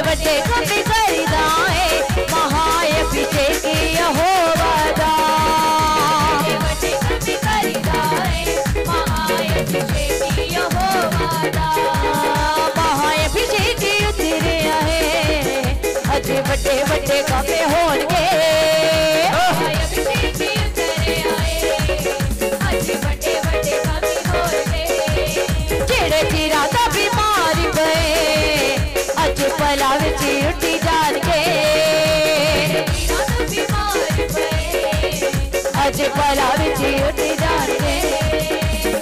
बड़े कम करदा है महाअभिषेक यहोवा दा बड़े कम करदा है महाअभिषेक यहोवा दा महाअभिषेक उतरे है अज बड़े बड़े कम होणगे महाअभिषेक उतरे आए अज बड़े बड़े कम होणगे जेड़े चिरा दा बीमार पए अज पला विच उठी जाणगे अज पला विच उठी जाणगे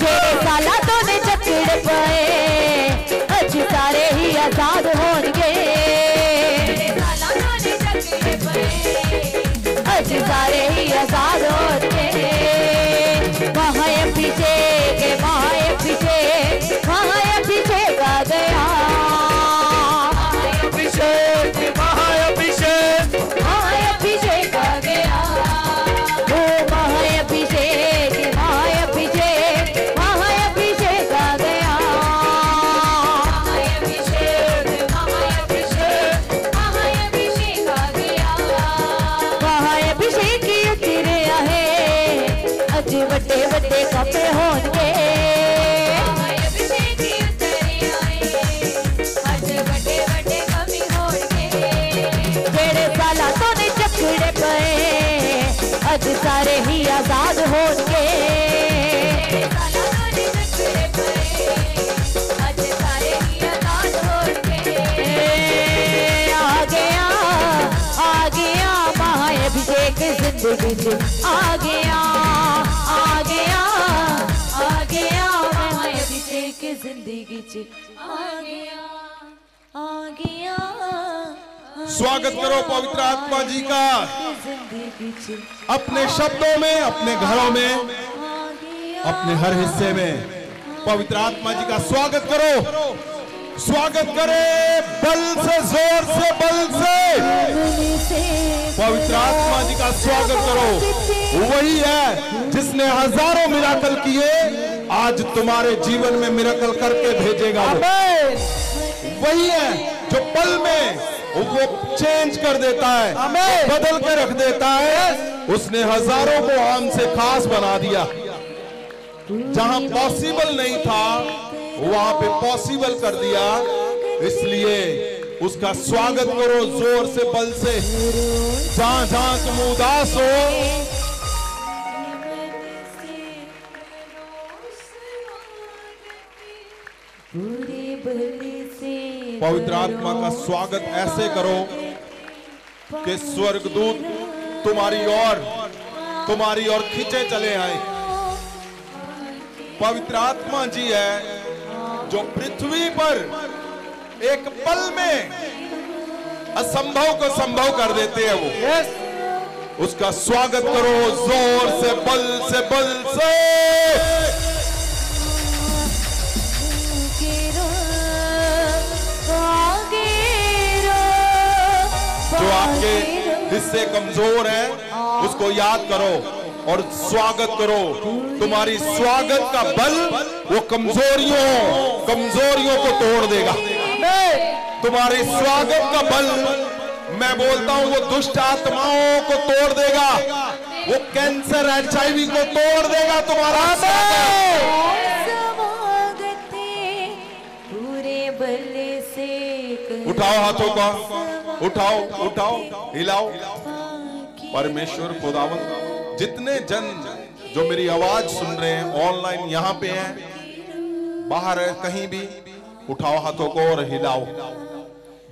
जेड़े साला तो ने चक्कर पए अज सारे ही आजाद होणगे अज सारे ही आजाद होणगे महाअभिषेक महाअभिषेक महाअभिषेक आ गया महाअभिषेक महाअभिषेक महाअभिषेक आ गया ओ महाअभिषेक महाअभिषेक महाअभिषेक आ गया महाअभिषेक महाअभिषेक महाअभिषेक आ गया महाअभिषेक उतरे है अज बड़े बड़े कपे होणगे महाअभिषेक उतरे आए अज बड़े बड़े कमी होणगे जेड़े साला तो ने चक्कड़े पए अज सारे ही आजाद होणगे साला तो ने चक्कड़े पए अज सारे ही आजाद होणगे आ गया महाअभिषेक जिंदगी च आ गया महाअभिषेक जिंदगी च आ गया स्वागत करो पवित्र आत्मा जी का अपने शब्दों में, अपने घरों में, अपने हर हिस्से में पवित्र आत्मा जी का स्वागत करो। स्वागत करे बल से, जोर से, बल से पवित्र आत्मा जी का स्वागत करो। वही है जिसने हजारों मिराकल किए, आज तुम्हारे जीवन में मिराकल करके भेजेगा। वही है जो पल में वो चेंज कर देता है, बदल के रख देता है। उसने हजारों को आम से खास बना दिया। जहां पॉसिबल नहीं था वहां पे पॉसिबल कर दिया। इसलिए उसका स्वागत करो जोर से, बल से। जहां जहां तुम उदास हो, पवित्र आत्मा का स्वागत ऐसे करो कि स्वर्गदूत तुम्हारी ओर खींचे चले आए। पवित्र आत्मा जी है जो पृथ्वी पर एक पल में असंभव को संभव कर देते हैं। वो उसका स्वागत करो जोर से, बल से, बल से। जो आपके हिस्से कमजोर है उसको याद करो और स्वागत करो। तुम्हारी स्वागत का बल वो कमजोरियों को तोड़ देगा। तुम्हारे स्वागत का बल, मैं बोलता हूं, वो दुष्ट आत्माओं को तोड़ देगा। वो कैंसर, HIV को तोड़ देगा। तुम्हारा उठाओ हाथों का, उठाओ, हिलाओ। परमेश्वर खुदावंद, जितने जन जो मेरी आवाज सुन रहे हैं, ऑनलाइन यहाँ पे हैं, बाहर है, कहीं भी, उठाओ हाथों को और हिलाओ।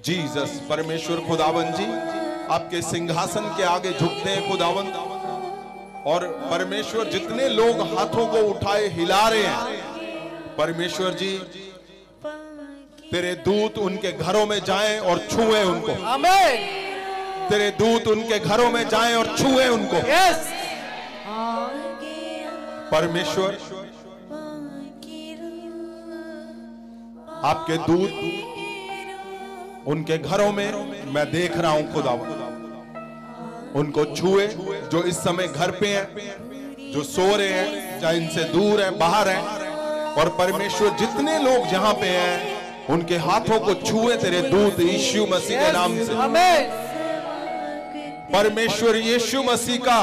जीसस, परमेश्वर खुदावंद जी आपके सिंहासन के आगे झुकते हैं खुदावंद। और परमेश्वर जितने लोग हाथों को उठाए हिला रहे हैं, परमेश्वर जी तेरे दूत उनके घरों में जाएं और छुए उनको। आमीन। तेरे दूत उनके घरों में जाएं और छुए उनको। यस। परमेश्वर आपके दूत उनके घरों में मैं देख रहा हूं खुदावंद, उनको छुए जो इस समय घर पे हैं, जो सो रहे हैं, चाहे इनसे दूर हैं, बाहर हैं। और परमेश्वर जितने लोग जहां पे हैं उनके हाथों को छुए तेरे दूत यीशु मसीह के नाम से। परमेश्वर यीशु मसीह का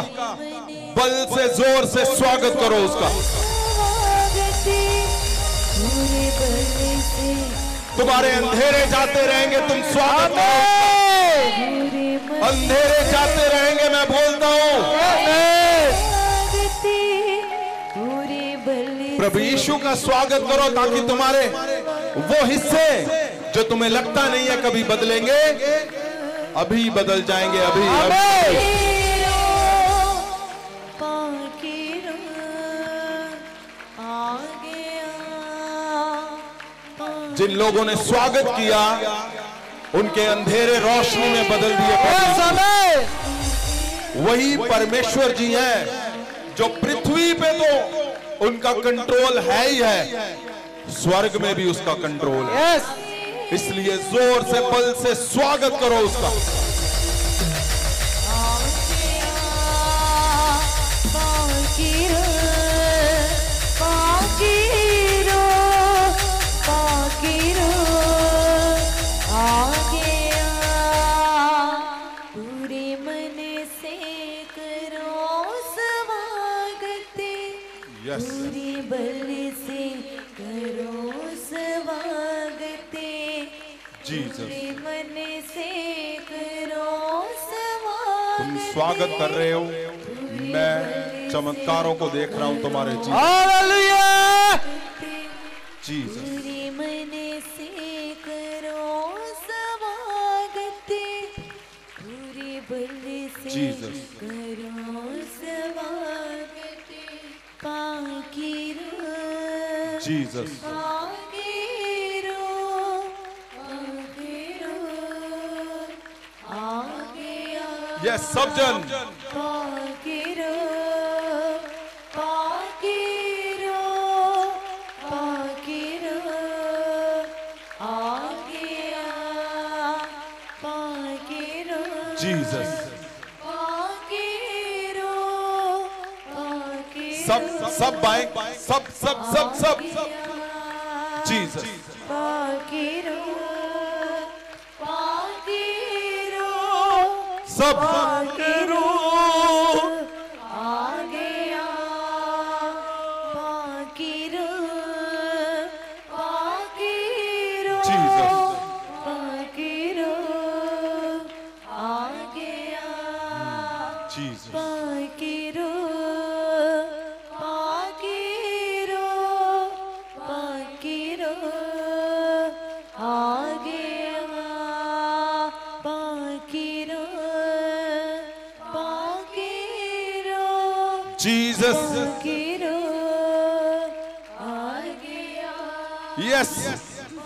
बल से जोर से स्वागत करो उसका। तुम्हारे अंधेरे जाते रहेंगे, तुम स्वागत करो। अंधेरे जाते रहेंगे, मैं बोलता हूं। प्रभु यीशु का स्वागत करो ताकि तुम्हारे वो हिस्से जो तुम्हें लगता नहीं है कभी बदलेंगे, अभी बदल जाएंगे। अभी जिन लोगों ने स्वागत किया उनके अंधेरे रोशनी में बदल दिए। वही परमेश्वर जी हैं जो पृथ्वी पे तो उनका कंट्रोल है ही है, स्वर्ग में भी उसका कंट्रोल है। इसलिए जोर से बल से स्वागत करो उसका। पूरी बल से करो स्वागत, पूरे मन से करो स्वागत। तुम स्वागत कर रहे हो, मैं चमत्कारों को देख रहा हूं तुम्हारे जीवन। हालेलुया। पूरे मन से करो स्वागत, पूरे बल से करो स्वागत। जीसस यस, सब जन जीसस सब बाएं, सब सब सब सब जीसस सब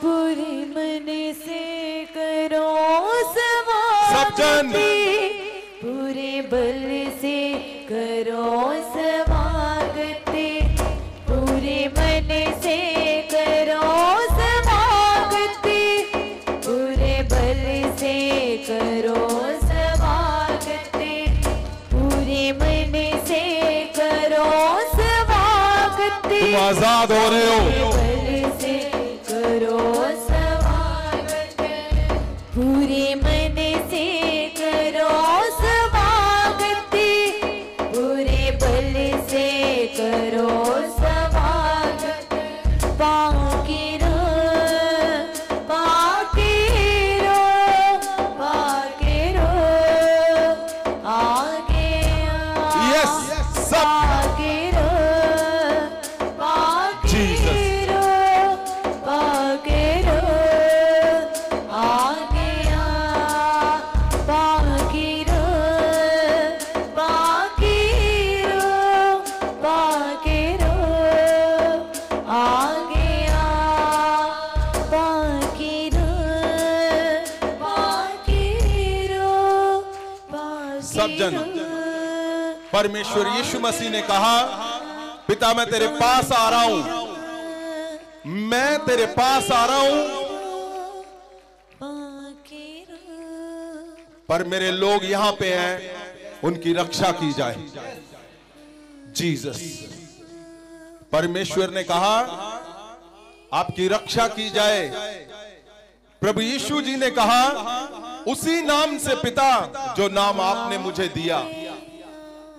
पूरे मन से करो स्वागत, पूरे बल से करो स्वागत, पूरे मन से करो स्वागत, पूरे बल से करो स्वागत, पूरे मन से करो स्वागत। तुम आजाद हो रहे हो। पूरे मन से करो स्वागत, पूरे बल से करो स्वागत। बाकी रो आगे सब जन। परमेश्वर यीशु मसीह ने कहा, पिता मैं तेरे पास आ रहा हूं, मैं तेरे पास आ रहा हूं, पर मेरे लोग यहां पे हैं, उनकी रक्षा की जाए। जीसस, परमेश्वर ने कहा आपकी रक्षा की जाए, प्रभु यीशु जी ने कहा, उसी नाम से पिता जो नाम आपने मुझे दिया।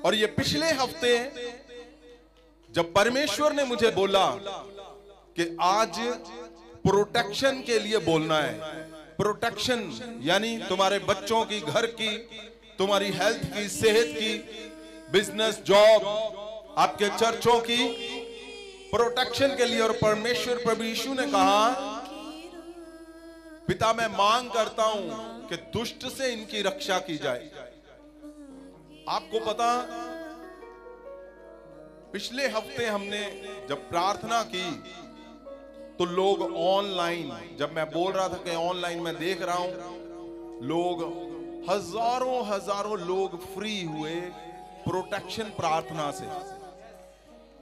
और ये पिछले हफ्ते जब परमेश्वर ने मुझे बोला कि आज प्रोटेक्शन के लिए बोलना है, प्रोटेक्शन यानी तुम्हारे बच्चों की, घर की, तुम्हारी हेल्थ की, सेहत की, बिजनेस, जॉब, आपके चर्चों की प्रोटेक्शन के लिए। और परमेश्वर प्रभु यीशु ने कहा, पिता मैं मांग करता हूं कि दुष्ट से इनकी रक्षा की जाए। आपको पता, पिछले हफ्ते हमने जब प्रार्थना की तो लोग ऑनलाइन, जब मैं बोल रहा था कि ऑनलाइन मैं देख रहा हूं, लोग हजारों लोग फ्री हुए प्रोटेक्शन प्रार्थना से।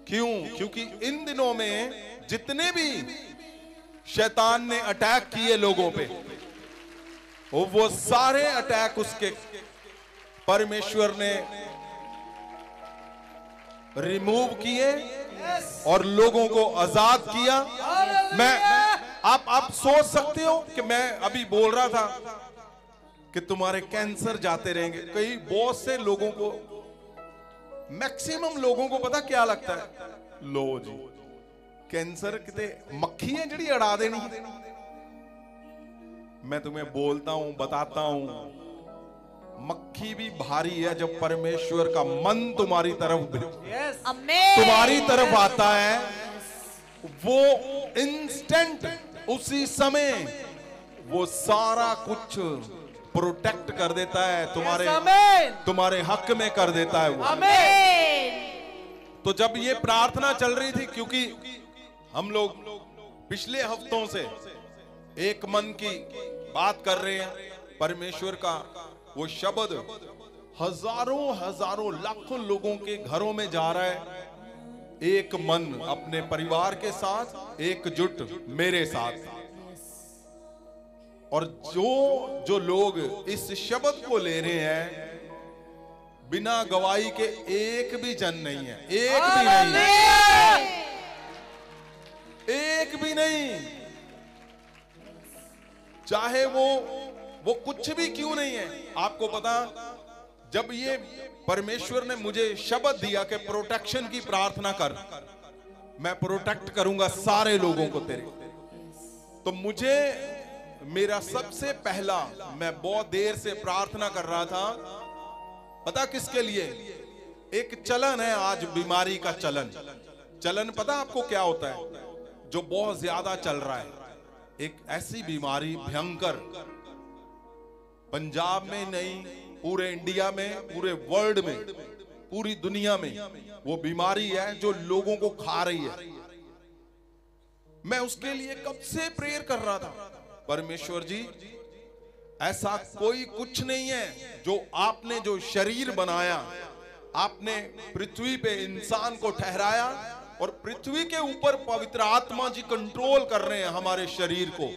क्यों? क्योंकि इन दिनों में जितने भी शैतान ने अटैक किए लोगों पे, वो सारे अटैक उसके परमेश्वर ने रिमूव किए और लोगों को आजाद किया। आप सोच सकते हो कि मैं अभी बोल रहा था कि तुम्हारे कैंसर जाते रहेंगे। कई बहुत से लोगों को, मैक्सिमम लोगों को पता क्या लगता है, लो जी कैंसर किते मक्खी है जड़ी अड़ा देनी। मैं तुम्हें बोलता हूं, बताता हूं, मक्खी भी भारी है जब परमेश्वर का मन तुम्हारी तरफ तुम्हारी तरफ आता है। वो इंस्टेंट, उसी समय वो सारा कुछ प्रोटेक्ट कर देता है, तुम्हारे हक में कर देता है वो। तो जब ये प्रार्थना चल रही थी, क्योंकि हम लोग पिछले हफ्तों से एक मन की बात कर रहे हैं, परमेश्वर का वो शब्द हजारों लाखों लोगों के घरों में जा रहा है। एक मन, अपने परिवार के साथ एकजुट मेरे साथ। और जो लोग इस शब्द को ले रहे हैं, बिना गवाही के एक भी जन नहीं है, एक भी नहीं, एक भी नहीं, चाहे वो कुछ भी क्यों नहीं है। आपको पता, जब ये परमेश्वर ने मुझे शब्द दिया कि प्रोटेक्शन की प्रार्थना कर, मैं प्रोटेक्ट करूंगा सारे लोगों को तेरे, तो मुझे मेरा सबसे पहला, मैं बहुत देर से प्रार्थना कर रहा था, पता किसके लिए? एक चलन है आज, बीमारी का चलन पता आपको क्या होता है? जो बहुत ज्यादा चल रहा है, एक ऐसी बीमारी भयंकर, पंजाब में नहीं, पूरे इंडिया में, पूरे वर्ल्ड में, पूरी दुनिया में वो बीमारी है जो लोगों को खा रही है। मैं उसके लिए कब से प्रेयर कर रहा था, परमेश्वर जी ऐसा कोई कुछ नहीं है जो आपने, जो शरीर बनाया, आपने पृथ्वी पे इंसान को ठहराया और पृथ्वी के ऊपर पवित्र आत्मा जी कंट्रोल कर रहे हैं हमारे शरीर को,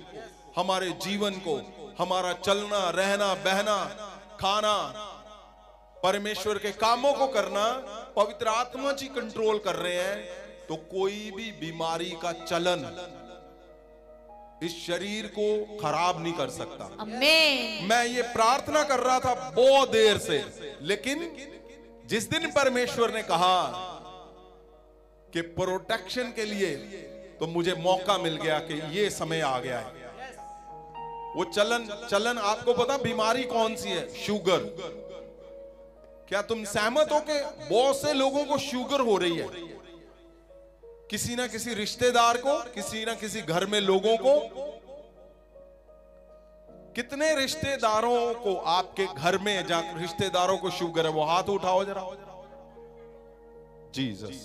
हमारे जीवन को, हमारा चलना, रहना, बहना, खाना, परमेश्वर के कामों को करना, पवित्र आत्मा जी कंट्रोल कर रहे हैं। तो कोई भी बीमारी का चलन इस शरीर को खराब नहीं कर सकता। आमीन। मैं ये प्रार्थना कर रहा था बहुत देर से, लेकिन जिस दिन परमेश्वर ने कहा कि प्रोटेक्शन के लिए, तो मुझे मौका मिल गया कि ये समय आ गया है। वो चलन आपको पता बीमारी कौन सी है? शुगर। क्या तुम सहमत हो कि बहुत से लोगों को शुगर हो रही है? किसी ना किसी रिश्तेदार को, किसी ना किसी घर में लोगों को। कितने रिश्तेदारों को आपके घर में जाकर रिश्तेदारों को शुगर है? वो हाथ उठाओ जरा। जीसस।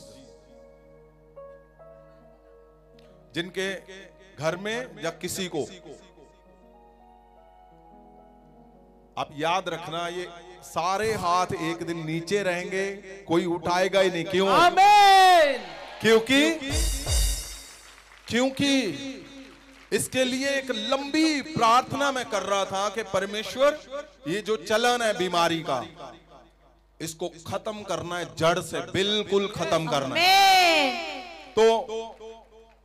जिनके घर में या किसी को, आप याद रखना, ये सारे हाथ एक दिन नीचे रहेंगे, कोई उठाएगा ही नहीं। क्यों? आमीन। क्योंकि इसके लिए एक लंबी प्रार्थना मैं कर रहा था कि परमेश्वर, ये जो चलन है बीमारी का, इसको खत्म करना है, जड़ से बिल्कुल खत्म करना है। तो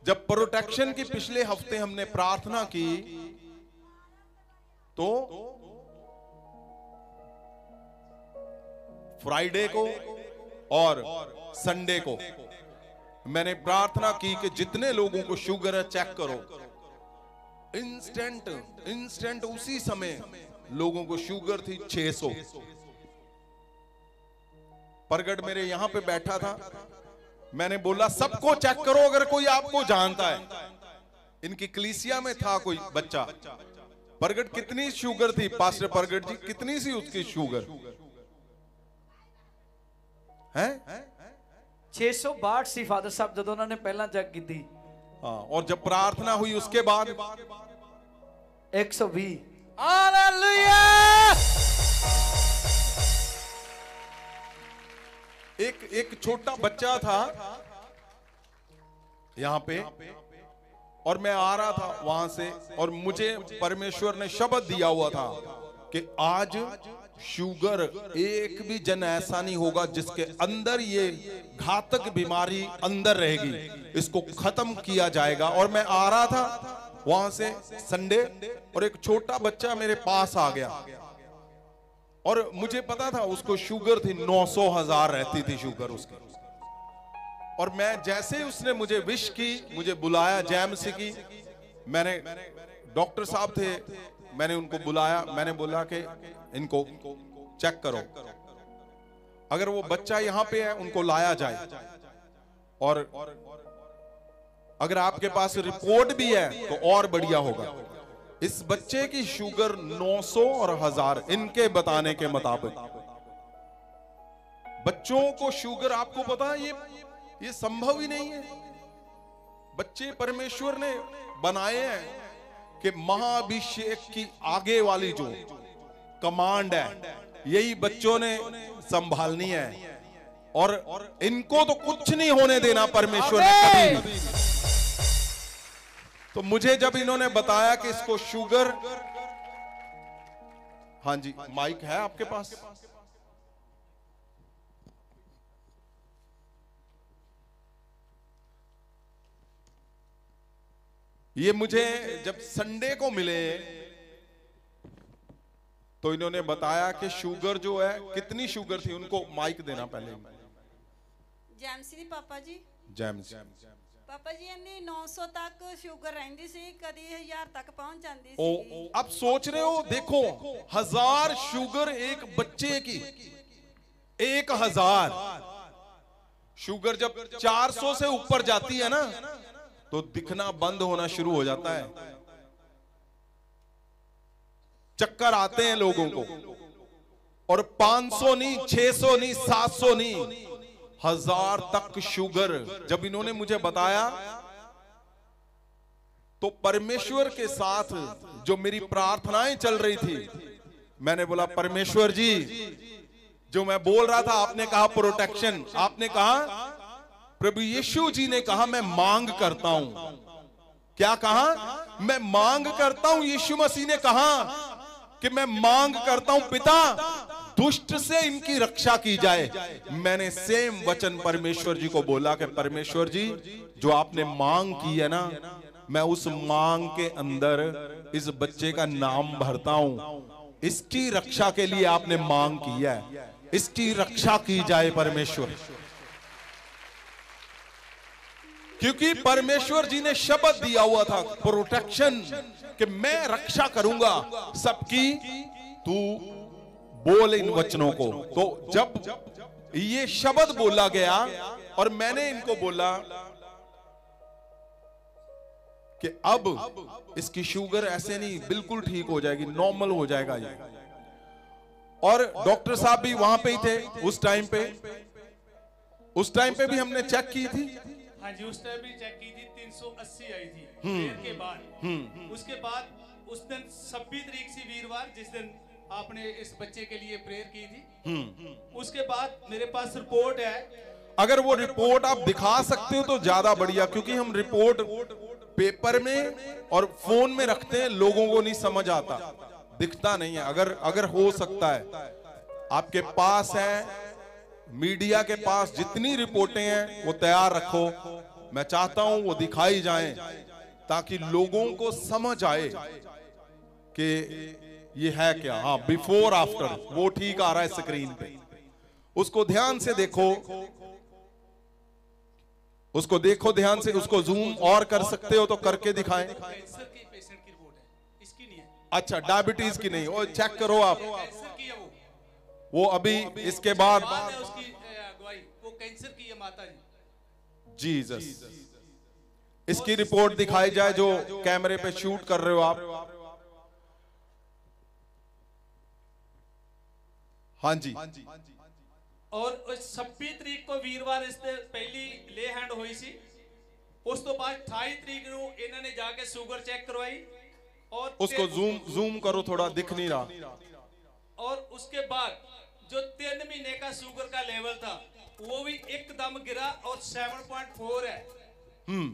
जब प्रोटेक्शन की पिछले हफ्ते हमने प्रार्थना की, तो फ्राइडे को और संडे को मैंने प्रार्थना की कि जितने लोगों को शुगर है चेक करो। इंस्टेंट उसी समय लोगों को शुगर थी 600। प्रगट मेरे यहां पे बैठा था, मैंने बोला सबको चेक करो अगर कोई आपको जानता है। इनकी कलीसिया में था कोई बच्चा। प्रगट कितनी शुगर थी पास्टर प्रगट जी, कितनी सी उसकी शुगर है? 662 सी फादर साहब जब उन्होंने पहला चेक की थी। हाँ, और जब प्रार्थना हुई उसके बाद 120। हालेलुया। एक छोटा बच्चा था यहां पे, और मैं आ रहा था वहां से, और मुझे परमेश्वर ने शब्द दिया हुआ था कि आज शुगर एक भी जन ऐसा नहीं होगा जिसके अंदर ये घातक बीमारी अंदर रहेगी, इसको खत्म किया जाएगा। और मैं आ रहा था वहां से संडे, और एक छोटा बच्चा मेरे पास आ गया, और मुझे पता था उसको शुगर थी 900,000 रहती थी शुगर उसकी। और मैं जैसे ही उसने मुझे विश की, मुझे बुलाया जैम्स की, मैंने डॉक्टर साहब थे, मैंने उनको बुलाया, मैंने बोला कि इनको चेक करो, अगर वो बच्चा यहां पे है उनको लाया जाए, और अगर आपके पास रिपोर्ट भी है तो और बढ़िया होगा। इस बच्चे की शुगर 900 और 1000 इनके बताने के मुताबिक। बच्चों को शुगर, आपको पता है ये संभव ही नहीं है। बच्चे परमेश्वर ने बनाए हैं कि महाअभिषेक की आगे वाली जो कमांड है यही बच्चों ने संभालनी है, और इनको तो कुछ नहीं होने देना परमेश्वर ने कभी। तो मुझे जब इन्होंने बताया कि इसको शुगर, हाँ जी माइक है आपके पास? ये मुझे जब संडे को मिले तो इन्होंने बताया कि शुगर जो है, कितनी शुगर थी, उनको माइक देना पहले। ਜੈਮਸ ਦੀ ਪਾਪਾ ਜੀ, जैम्स ਪਾਪਾ ਜੀ ਇੰਨੀ 900 ਤੱਕ ਸ਼ੂਗਰ ਰਹਿੰਦੀ ਸੀ, ਕਦੀ 1000 तक पहुंच जाती ओ, ਸੀ। अब सोच रहे हो, देखो 1000 शुगर एक बच्चे की, 1000 शुगर जब 400 से ऊपर जाती है ना तो दिखना बंद होना शुरू हो जाता है, चक्कर आते हैं लोगों को। और 500 नहीं, 600 नहीं, 700 नहीं, 1000 तक शुगर जब इन्होंने मुझे बताया तो परमेश्वर के साथ जो मेरी प्रार्थनाएं चल रही थी, मैंने बोला परमेश्वर जी, जो मैं बोल रहा था, आपने कहा प्रोटेक्शन, आपने कहा, प्रभु यीशु जी ने कहा मैं मांग करता हूं। क्या कहा? मैं मांग करता हूं। यीशु मसीह ने कहा कि मैं मांग करता हूं पिता, दुष्ट से इनकी रक्षा की जाए। मैंने सेम वचन परमेश्वर जी को बोला कि परमेश्वर जी, जो आपने मांग की है ना, मैं उस मांग के अंदर इस बच्चे का नाम भरता हूं। इसकी रक्षा के लिए आपने मांग की है, इसकी रक्षा की जाए परमेश्वर, क्योंकि परमेश्वर जी ने शब्द दिया हुआ था प्रोटेक्शन, कि मैं रक्षा करूंगा सबकी, तू बोल इन वचनों को। तो जब ये शब्द बोला गया और मैंने इनको बोला कि अब इसकी शुगर ऐसे नहीं, बिल्कुल ठीक हो जाएगी, नॉर्मल हो जाएगा ये। और डॉक्टर साहब भी वहां पे ही थे उस टाइम पे। उस टाइम पे भी हमने चेक की थी। हाँ जी, उस टाइम भी चेक की थी, 380 आई थी प्रेयर के बाद। उसके बाद उस दिन 26 तारीख से वीरवार, जिस दिन आपने इस बच्चे के लिए प्रेयर की थी, उसके बाद मेरे पास रिपोर्ट है। अगर वो रिपोर्ट आप दिखा सकते हो तो ज्यादा बढ़िया, क्योंकि हम रिपोर्ट पेपर में और फोन में रखते हैं, लोगों को नहीं समझ आता, दिखता नहीं है। अगर हो सकता है आपके पास है, मीडिया के पास जितनी रिपोर्टें हैं वो तैयार रखो। मैं चाहता हूं वो दिखाई जाएं ताकि लोगों को समझ आए कि ये है क्या? हाँ, बिफोर आफ्टर वो ठीक आ रहा है स्क्रीन पे, उसको ध्यान से देखो, उसको देखो ध्यान से, उसको जूम और कर सकते हो तो करके दिखाएं। कैंसर के पेशेंट की रिपोर्ट है, इसकी नहीं है। अच्छा, डायबिटीज की नहीं, वो चेक करो आप, कैंसर की है वो अभी इसके बाद बात है उसकी अगुवाई, वो कैंसर की है माता जी। जीसस, इसकी रिपोर्ट दिखाई जाए जो कैमरे पे शूट कर रहे हो आप। हाँ जी। और 26 तरीक को वीरवार इससे पहली ले हैंड हुई सी, उस तो बाद 28 तरीक ਨੂੰ ਇਹਨਾਂ ਨੇ ਜਾ ਕੇ ਸ਼ੂਗਰ ਚੈੱਕ करवाई और उसको जूम करो थोड़ा, दिख नहीं रहा। और उसके बाद जो 3 महीने का शुगर का लेवल था वो भी एकदम गिरा और 7.4 है।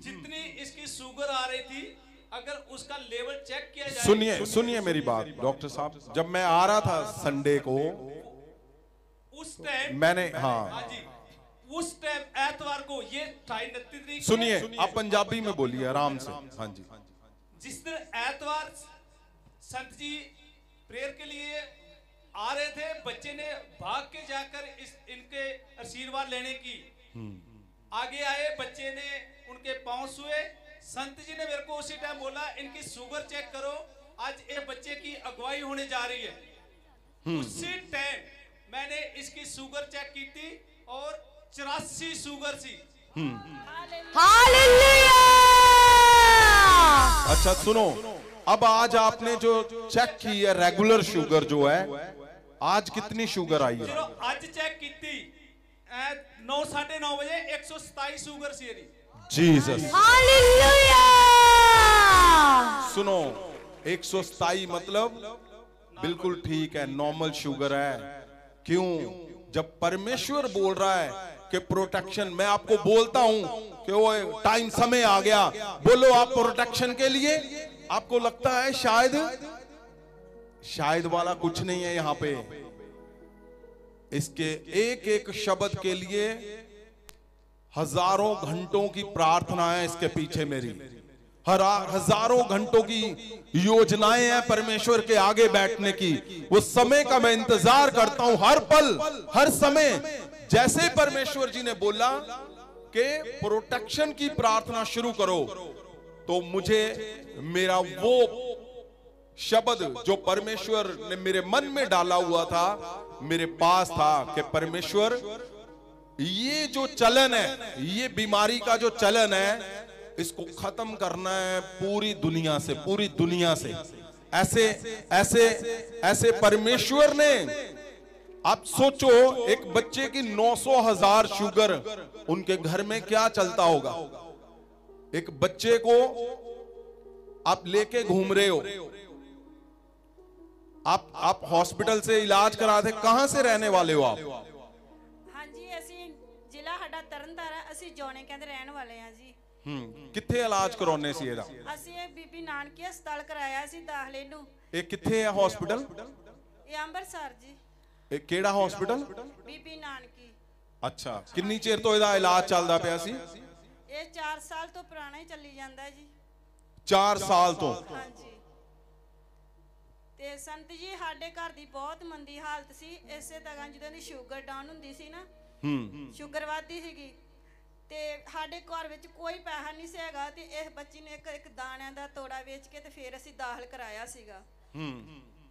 जितनी इसकी शुगर आ रही थी, अगर उसका लेवल चेक किया जाए। सुनिए मेरी बात डॉक्टर साहब, जब मैं आ रहा था संडे को, उस टाइम मैंने हाँ जी, उस टाइम एतवार को, ये 29 तरीक, सुनिए आप पंजाबी में बोलिए आराम से। हाँ जी। जिस दिन एतवार संत जी प्रेयर के लिए आ रहे थे, बच्चे ने भाग के जाकर इनके आशीर्वाद लेने की आगे आए, बच्चे ने उनके पांव छुए। संत जी ने मेरे को उसी टाइम बोला इनकी शुगर चेक करो, आज ये बच्चे की अगुवाई होने जा रही है। उसी टाइम मैंने इसकी शुगर चेक की थी और 84 शुगर थी। हालेलुया। अच्छा सुनो, अब आज आपने जो चेक की है रेगुलर शुगर जो है, आज कितनी शुगर आई है? आज चेक की थी 9 साढ़े 9 बजे 127 शुगर सी। Jesus, hallelujah. सुनो 127 मतलब बिल्कुल ठीक है, नॉर्मल शुगर है। क्यों? जब परमेश्वर बोल रहा है कि प्रोटेक्शन, मैं आपको बोलता हूं कि वो टाइम समय आ गया, बोलो आप प्रोटेक्शन के लिए। आपको लगता है शायद वाला कुछ नहीं है यहाँ पे। इसके एक एक शब्द के लिए हजारों घंटों की प्रार्थना है इसके पीछे मेरी, हजारों घंटों की योजनाएं हैं परमेश्वर के आगे बैठने की। वो समय का मैं इंतजार करता हूं हर पल हर समय। जैसे परमेश्वर जी ने बोला कि प्रोटेक्शन की प्रार्थना शुरू करो, तो मुझे मेरा वो शब्द जो परमेश्वर ने मेरे मन में डाला हुआ था, मेरे पास था कि परमेश्वर, ये जो चलन है, ये बीमारी का जो चलन है, इसको खत्म करना है पूरी दुनिया से, पूरी दुनिया से। ऐसे ऐसे ऐसे परमेश्वर ने, आप सोचो एक बच्चे की 900,000 शुगर, उनके घर में क्या चलता होगा? एक बच्चे को आप लेके घूम रहे हो, आप हॉस्पिटल से इलाज कराते, कहां से रहने वाले हो आप? हाँ जी, ਅਸੀਂ ਜ਼ਿਲ੍ਹਾ ਸਾਡਾ ਤਰਨਤਾਰਨ, ਅਸੀਂ ਜੋਣੇ ਕਹਿੰਦੇ ਰਹਿਣ ਵਾਲੇ ਹਾਂ ਜੀ। ਕਿੱਥੇ ਇਲਾਜ ਕਰਾਉਣੇ ਸੀ ਇਹਦਾ? ਅਸੀਂ ਇਹ ਬੀਬੀ ਨਾਨਕੀ ਹਸਪਤਾਲ ਕਰਾਇਆ ਸੀ ਦਾਖਲੇ ਨੂੰ। ਇਹ ਕਿੱਥੇ ਹੈ ਹਸਪੀਟਲ? ਇਹ ਅੰਮ੍ਰਿਤਸਰ ਜੀ। ਇਹ ਕਿਹੜਾ ਹਸਪੀਟਲ? ਬੀਬੀ ਨਾਨਕੀ। ਅੱਛਾ, ਕਿੰਨੀ ਚਿਰ ਤੋਂ ਇਹਦਾ ਇਲਾਜ ਚੱਲਦਾ ਪਿਆ ਸੀ? ਇਹ 4 ਸਾਲ ਤੋਂ ਪੁਰਾਣਾ ਹੀ ਚੱਲੀ ਜਾਂਦਾ ਜੀ। 4 ਸਾਲ ਤੋਂ? ਹਾਂਜੀ। ਤੇ ਸੰਤ ਜੀ ਸਾਡੇ ਘਰ ਦੀ ਬਹੁਤ ਮੰਦੀ ਹਾਲਤ ਸੀ, ਇਸੇ ਤਰ੍ਹਾਂ ਜਦੋਂ ਦੀ ਸ਼ੂਗਰ ਡਾਊਨ ਹੁੰਦੀ ਸੀ ਨਾ, ਸ਼ੂਗਰ ਵੱਧਦੀ ਸੀਗੀ, ਤੇ ਸਾਡੇ ਘਰ ਵਿੱਚ ਕੋਈ ਪੈਸਾ ਨਹੀਂ ਸੀ ਹੈਗਾ, ਤੇ ਇਸ ਬੱਚੀ ਨੇ ਇੱਕ ਦਾਣਿਆਂ ਦਾ ਤੋੜਾ ਵੇਚ ਕੇ ਤੇ ਫਿਰ ਅਸੀਂ ਦਾਖਲ ਕਰਾਇਆ ਸੀਗਾ।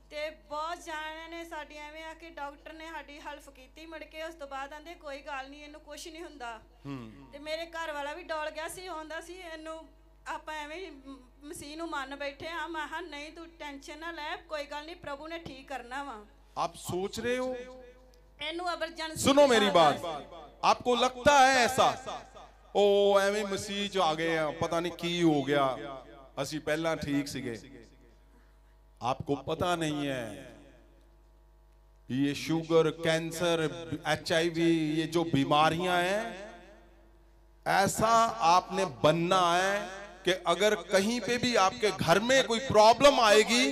ਤੇ ਬਹੁਤ ਜਾਣਿਆਂ ਨੇ ਸਾਡੀ ਐਵੇਂ ਆ ਕਿ ਡਾਕਟਰ ਨੇ ਸਾਡੀ ਹੈਲਪ ਕੀਤੀ, ਮੁੜ ਕੇ ਉਸ ਤੋਂ ਬਾਅਦ ਆਂਦੇ ਕੋਈ ਗੱਲ ਨਹੀਂ, ਇਹਨੂੰ ਕੁਝ ਨਹੀਂ ਹੁੰਦਾ। ਤੇ ਮੇਰੇ ਘਰ ਵਾਲਾ ਵੀ ਡੋਲ ਗਿਆ ਸੀ, ਆਉਂਦਾ ਸੀ ਇਹਨੂੰ ਆਪਾਂ ਐਵੇਂ ਮਸੀਹ ਨੂੰ ਮੰਨ ਬੈਠੇ ਆ। ਮੈਂ ਹਾਂ ਨਹੀਂ, ਤੂੰ ਟੈਨਸ਼ਨ ਨਾ ਲੈ, ਕੋਈ ਗੱਲ नहीं, प्रभु ने ठीक करना वा। आप सोच रहे हो? सुनो मेरी बात, आपको लगता है ऐसा ओ एवें मसीह च आ गए हैं, पता नहीं की हो गया, असी पहला ठीक सीगे? आपको पता नहीं है, ये शुगर, कैंसर, HIV, ये जो बीमारियां हैं, ऐसा आपने बनना है कि अगर कहीं पे भी आपके घर में कोई प्रॉब्लम आएगी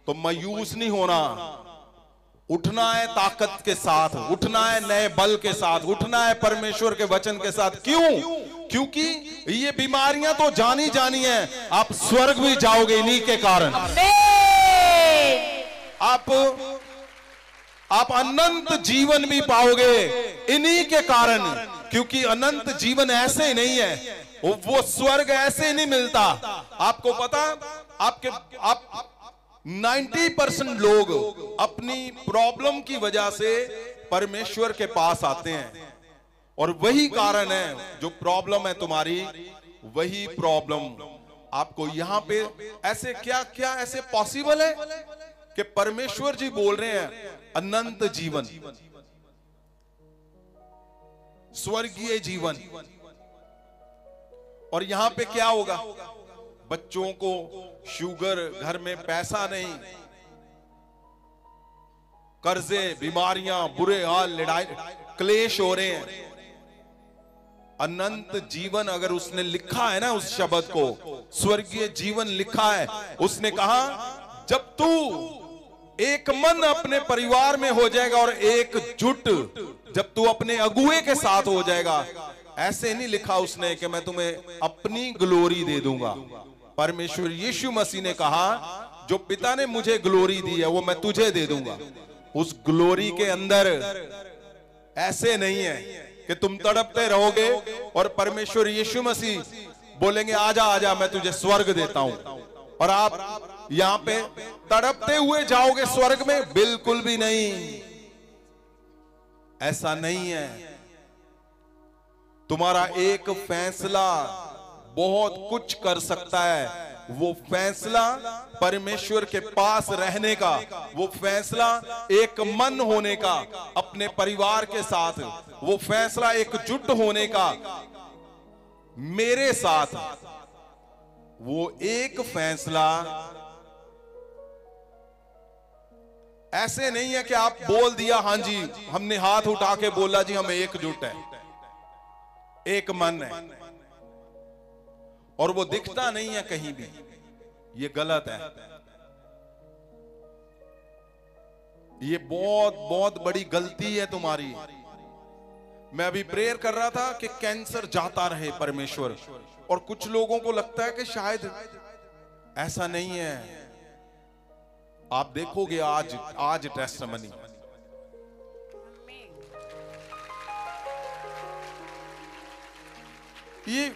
तो मायूस नहीं होना, उठना है ताकत के साथ, उठना है नए बल के साथ, उठना है परमेश्वर के वचन के साथ। क्यों? क्योंकि ये बीमारियां तो जानी जानी है, आप स्वर्ग भी जाओगे इन्हीं के कारण। आप अनंत जीवन भी पाओगे इन्हीं के कारण, क्योंकि अनंत जीवन ऐसे ही नहीं है, वो स्वर्ग ऐसे नहीं मिलता। आपको पता, आप 90% लोग अपनी प्रॉब्लम की वजह से परमेश्वर के पास आते हैं, और वही कारण है जो प्रॉब्लम है तुम्हारी, वही प्रॉब्लम आपको यहां पे ऐसे क्या ऐसे पॉसिबल है कि परमेश्वर जी बोल रहे हैं अनंत जीवन, स्वर्गीय जीवन, और यहां पे क्या होगा? बच्चों को शुगर, घर में पैसा नहीं, कर्जे, बीमारियां, बुरे हाल, लड़ाई, क्लेश हो रहे हैं। अनंत जीवन अगर उसने लिखा है ना, उस शब्द को स्वर्गीय जीवन लिखा है, उसने कहा जब तू एक मन अपने परिवार में हो जाएगा और एकजुट जब तू अपने अगुए के साथ हो जाएगा, ऐसे नहीं लिखा उसने कि मैं तुम्हें अपनी ग्लोरी दे दूंगा। परमेश्वर यीशु मसीह ने कहा जो पिता ने मुझे ग्लोरी दी है वो मैं तुझे दे दूंगा। उस ग्लोरी के अंदर ऐसे नहीं है कि तुम तड़पते रहोगे और परमेश्वर यीशु मसीह बोलेंगे आजा आजा मैं तुझे स्वर्ग देता हूं, और आप यहां पे तड़पते हुए जाओगे स्वर्ग में। बिल्कुल भी नहीं, ऐसा नहीं है। तुम्हारा एक फैसला बहुत कुछ कर सकता है। वो फैसला परमेश्वर के पास रहने का, वो फैसला एक मन होने का अपने परिवार के साथ, वो फैसला एकजुट होने का मेरे साथ, वो एक फैसला ऐसे नहीं है कि आप बोल दिया हाँ जी, हमने हाथ उठा के बोला जी हम एकजुट हैं, एक मन है, और वो दिखता नहीं है कहीं भी। ये गलत है। ये बहुत बहुत बड़ी गलती है तुम्हारी। मैं अभी प्रेयर कर रहा था कि कैंसर जाता रहे परमेश्वर, और कुछ लोगों को लगता है कि शायद ऐसा नहीं है। आप देखोगे आज टेस्टिमनी, ये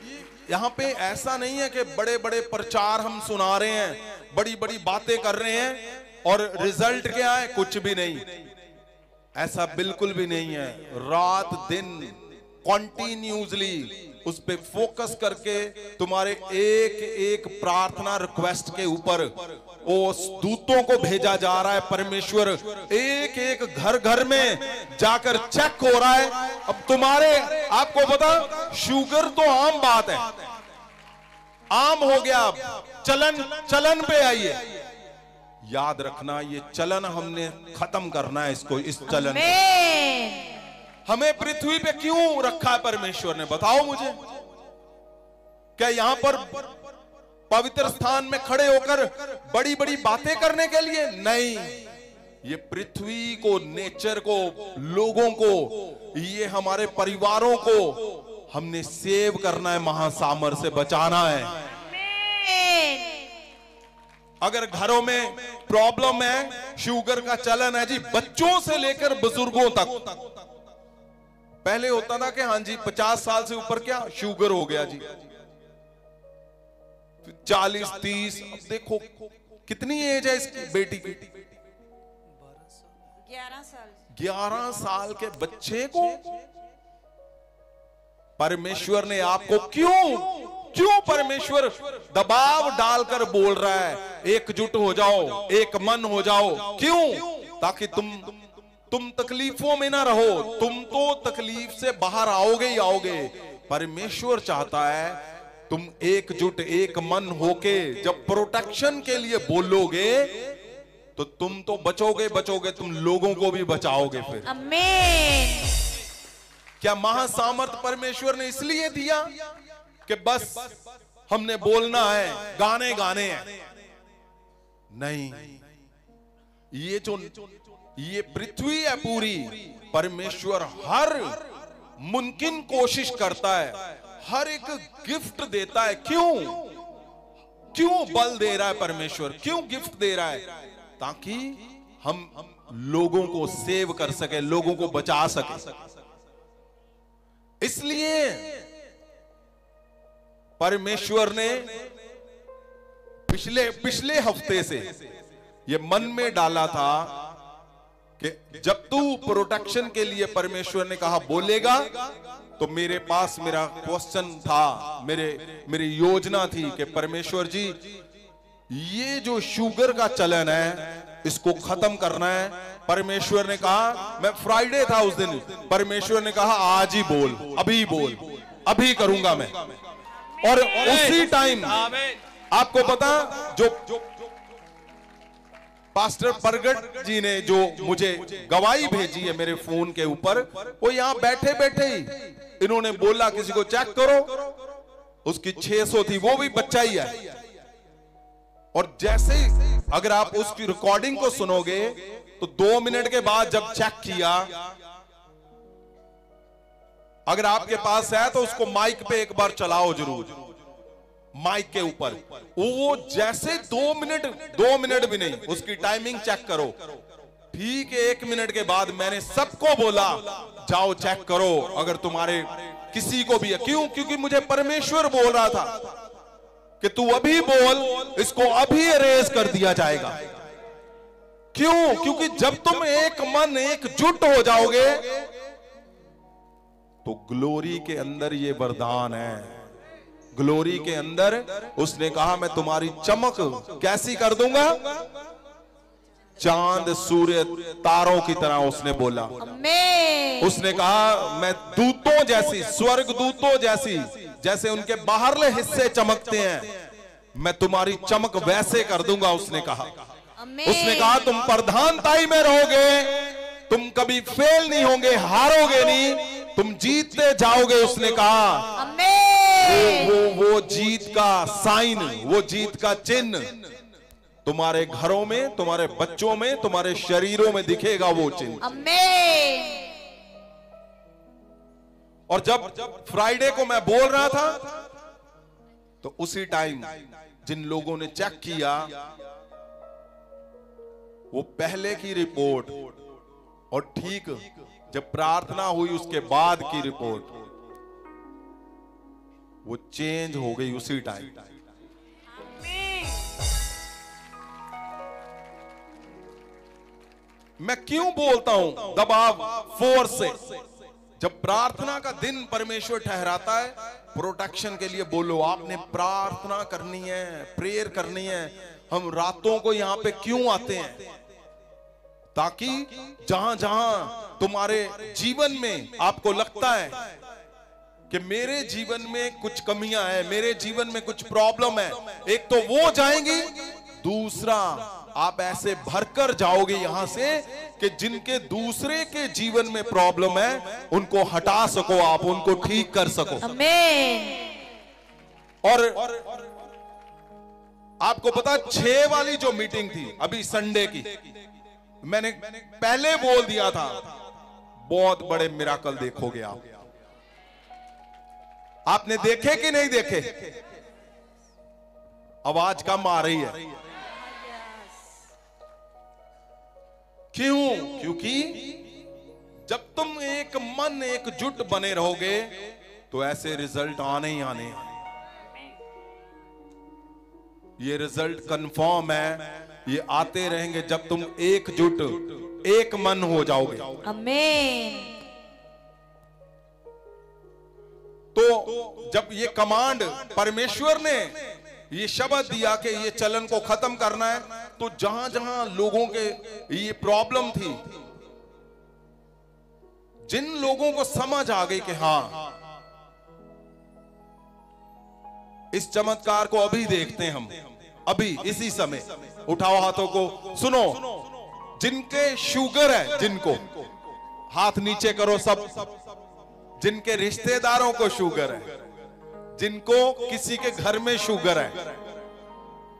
यहां पे ऐसा नहीं है कि बड़े बड़े प्रचार हम सुना रहे हैं, बड़ी बड़ी बातें कर रहे हैं और रिजल्ट क्या है? कुछ भी नहीं। ऐसा बिल्कुल भी नहीं है। रात दिन कॉन्टिन्यूसली उस पे फोकस करके तुम्हारे एक एक प्रार्थना रिक्वेस्ट के ऊपर उस दूतों को भेजा जा रहा है। परमेश्वर एक एक घर घर में जाकर चेक हो रहा है। अब तुम्हारे, आपको पता, शुगर तो आम बात है, आम हो गया, चलन पे आई है। याद रखना ये चलन हमने खत्म करना है, इसको, इस चलन को। हमें पृथ्वी पे क्यों रखा है परमेश्वर ने, बताओ मुझे? क्या यहां पर पवित्र स्थान में खड़े होकर बड़ी बड़ी बातें करने के लिए? नहीं, ये पृथ्वी को, नेचर को, लोगों को, ये हमारे परिवारों को हमने सेव करना है, महासामर से बचाना है। अगर घरों में प्रॉब्लम है, शुगर का चलन है जी, बच्चों से लेकर बुजुर्गों तक। पहले होता था कि हाँ जी 50 साल से ऊपर क्या शुगर हो गया जी, 40 30, अब देखो कितनी एज है इसकी बेटी की, 11 साल के बच्चे को परमेश्वर ने आपको क्यों परमेश्वर दबाव डालकर बोल रहा है एकजुट हो जाओ, एक मन हो जाओ? क्यों? ताकि तुम तकलीफों में ना रहो। तुम तो तकलीफ से बाहर आओगे ही आओगे। परमेश्वर चाहता है तुम एकजुट, एक मन होके जब प्रोटेक्शन के लिए बोलोगे तो तुम तो बचोगे, तुम लोगों को भी बचाओगे फिर। आमीन। क्या महासामर्थ परमेश्वर ने इसलिए दिया कि बस हमने बोलना है, गाने गाने हैं? नहीं, ये पृथ्वी है पूरी, परमेश्वर हर मुमकिन कोशिश करता है, हर एक गिफ्ट देता है। क्यों बल दे रहा है परमेश्वर? क्यों गिफ्ट दे रहा है? ताकि हम लोगों को सेव कर सके, लोगों को बचा सके। इसलिए परमेश्वर ने पिछले हफ्ते से ये मन में डाला था कि जब तू प्रोटेक्शन के लिए परमेश्वर ने कहा बोलेगा, तो मेरे पास मेरा क्वेश्चन था, मेरी योजना थी कि परमेश्वर जी ये जो शुगर का चलन है इसको खत्म करना है। परमेश्वर ने कहा, मैं फ्राइडे था उस दिन, परमेश्वर ने कहा आज ही बोल, अभी बोल, अभी करूंगा मैं। और उसी टाइम आपको पता, जो पास्टर प्रगट जी ने जो मुझे गवाही भेजी है मेरे फोन के ऊपर, वो यहां बैठे बैठे ही इन्होंने बोला किसी को चेक करो, उसकी 600 थी, वो भी बच्चा ही है। और जैसे अगर आप उसकी रिकॉर्डिंग को सुनोगे तो 2 मिनट के बाद जब चेक किया, अगर आपके पास है तो उसको माइक पे एक बार चलाओ जरूर, माइक के ऊपर। वो जैसे 2 मिनट भी नहीं, उसकी टाइमिंग चेक करो। ठीक है, 1 मिनट के बाद मैंने सबको बोला जाओ चेक करो अगर तुम्हारे किसी को भी है। क्यों? क्योंकि मुझे परमेश्वर बोल रहा था कि तू अभी बोल, इसको अभी इरेज कर दिया जाएगा। क्यों? क्योंकि जब तुम एक मन एकजुट हो जाओगे तो ग्लोरी के अंदर ये वरदान है। ग्लोरी के अंदर उसने कहा मैं तुम्हारी चमक कैसी कर दूंगा, चांद सूर्य तारों की तरह उसने बोला। उसने कहा मैं दूतों जैसी, स्वर्ग दूतों जैसी, जैसे उनके बाहरले हिस्से चमकते हैं, मैं तुम्हारी चमक वैसे कर दूंगा। उसने कहा तुम प्रधानताई में रहोगे, तुम कभी फेल नहीं होंगे, हारोगे नहीं, तुम जीतते जाओगे। उसने कहा वो जीत का साइन, वो जीत का चिन्ह तुम्हारे घरों में, तुम्हारे बच्चों में, तुम्हारे शरीरों में दिखेगा वो चिन्ह। और जब फ्राइडे को मैं बोल रहा था तो उसी टाइम जिन लोगों ने चेक किया वो पहले की रिपोर्ट और ठीक जब प्रार्थना हुई उसके बाद की रिपोर्ट वो चेंज हो गई उसी टाइम। मैं क्यों बोलता हूं दबाव फोर्स से? जब प्रार्थना का दिन परमेश्वर ठहराता है प्रोटेक्शन के लिए, बोलो आपने प्रार्थना करनी है, प्रेयर करनी है। हम रातों को यहां पे क्यों आते हैं? ताकि जहां जहां तुम्हारे जीवन में आपको लगता है कि मेरे जीवन में कुछ कमियां हैं, मेरे जीवन में कुछ प्रॉब्लम है, एक तो वो जाएंगी, दूसरा आप ऐसे भरकर जाओगे यहां से कि जिनके दूसरे के जीवन में प्रॉब्लम है उनको हटा सको, आप उनको ठीक कर सको। आमीन। और आपको पता 6 वाली जो मीटिंग थी अभी संडे की, मैंने पहले बोल दिया था बहुत बड़े मिराकल देखोगे आप। आपने देखे कि नहीं देखे? आवाज कम आ रही है। क्यों? क्योंकि जब तुम एक मन एकजुट बने रहोगे तो ऐसे रिजल्ट आने ही आने। ये रिजल्ट कंफर्म है, ये आते रहेंगे जब तुम एकजुट एक मन हो जाओगे। आमीन। तो जब ये कमांड परमेश्वर ने ये शब्द दिया कि ये चलन को खत्म करना है, तो जहां जहां लोगों के ये प्रॉब्लम थी, जिन लोगों को समझ आ गई कि हां इस चमत्कार को अभी देखते हैं हम, अभी इसी समय, उठाओ हाथों को, सुनो, जिनके शुगर है, जिनको हाथ नीचे करो सब, जिनके रिश्तेदारों को शुगर है, जिनको किसी के घर में शुगर है,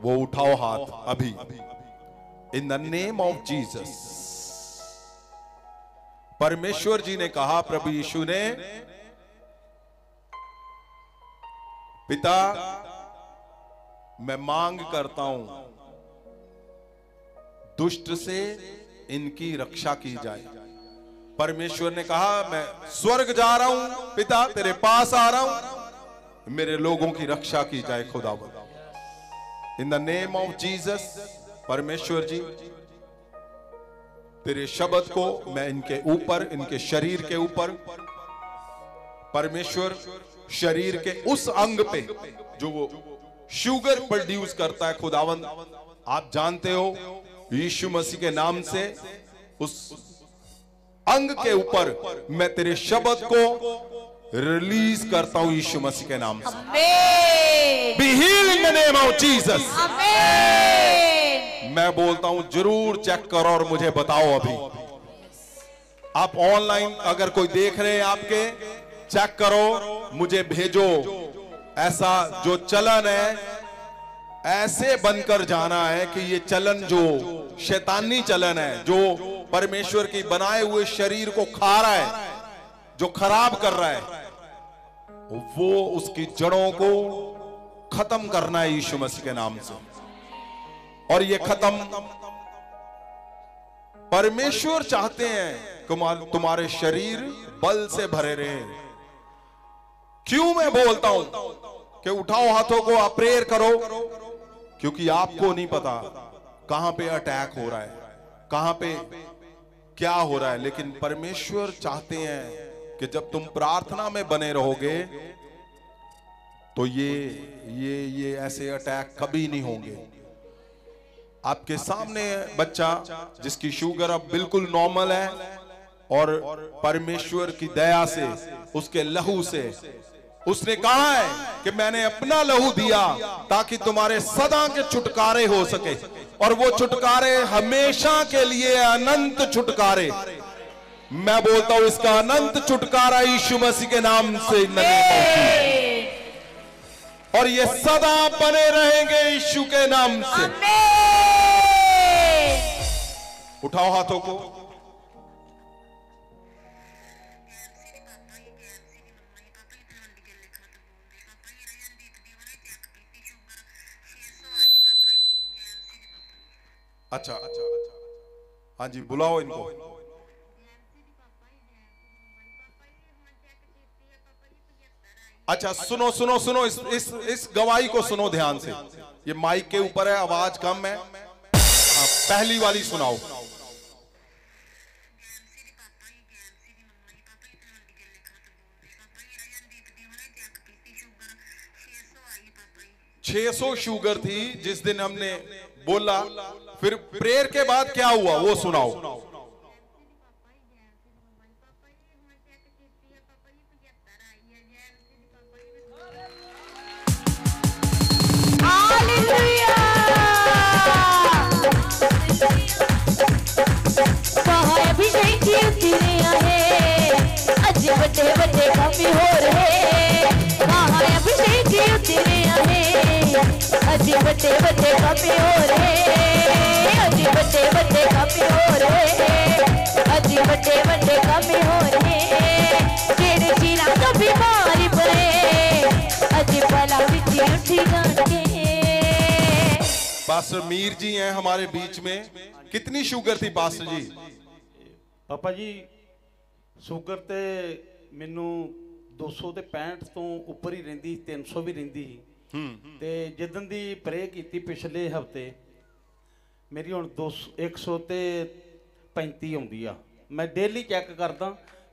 वो उठाओ हाथ अभी, इन द नेम ऑफ जीसस। परमेश्वर जी ने कहा, प्रभु यीशु ने, पिता मैं मांग करता हूं दुष्ट से इनकी रक्षा की जाए। परमेश्वर ने कहा मैं स्वर्ग जा रहा हूं पिता, तेरे पास आ रहा हूं, मेरे लोगों की रक्षा की जाए खुदावंद। इन द नेम ऑफ जीसस परमेश्वर जी, तेरे शब्द को मैं इनके ऊपर, इनके शरीर के ऊपर, परमेश्वर शरीर के उस अंग पे जो वो शुगर प्रोड्यूस करता है खुदावंद, आप जानते हो, यीशु मसीह के नाम से उस अंग के ऊपर मैं तेरे शब्द को रिलीज करता हूं यीशु मसीह के नाम से। Be healed in the name of Jesus. मैं बोलता हूं जरूर चेक करो और मुझे बताओ। अभी आप ऑनलाइन अगर कोई देख रहे हैं आपके, चेक करो, मुझे भेजो। ऐसा जो चलन है ऐसे बनकर जाना है कि ये चलन जो शैतानी चलन है, जो परमेश्वर की बनाए हुए शरीर को खा रहा है, जो खराब कर रहा है, वो उसकी जड़ों को खत्म करना है यीशु मसीह के नाम से। और ये खत्म परमेश्वर चाहते हैं तुम्हारे शरीर बल से भरे रहे। क्यों मैं बोलता हूं कि उठाओ हाथों को, आप प्रेयर करो, क्योंकि आपको नहीं पता कहां पे अटैक हो रहा है, कहां पे क्या हो रहा है, लेकिन परमेश्वर चाहते हैं कि जब तुम प्रार्थना में बने रहोगे तो ये ऐसे अटैक कभी नहीं होंगे। आपके सामने बच्चा जिसकी शुगर अब बिल्कुल नॉर्मल है, और परमेश्वर की दया से, उसके लहू से, उसने कहा है कि मैंने अपना लहू दिया ताकि तुम्हारे सदा के छुटकारे हो सके, और वो छुटकारे हमेशा के लिए, अनंत छुटकारे। मैं बोलता हूं इसका अनंत छुटकारा यीशु मसीह के नाम से, और ये सदा बने रहेंगे यीशु के नाम से। उठाओ हाथों को। अच्छा, हाँ जी, बुलाओ इनको। अच्छा, सुनो सुनो सुनो, इस गवाही को सुनो ध्यान से। ये माइक के ऊपर है, आवाज कम है। पहली वाली सुनाओ। छह 600 शुगर थी जिस दिन हमने बोला, फिर प्रेयर के बाद क्या हुआ वो सुनाओ। बड़े बड़े कमी हो रहे, वहाँ अभिषेक उतरे आए, अजी बड़े बड़े कमी हो रहे, अजी बड़े बड़े कमी हो रहे, अजी बड़े बड़े कमी हो रहे, तेरे जीना तो बीमारी पड़े, अजी पला बिची उठी गांके। पास्टर मीर जी हैं हमारे बीच में। कितनी शुगर थी पास्टर जी? पापा जी शुगर ते मैनू 265 तो ऊपर ही रहिंदी, 300 भी रहिंदी ते जिदन दी प्रे कीती पिछले हफ्ते मेरी हुण 135 आउंदी आ। मैं डेली चेक करदा,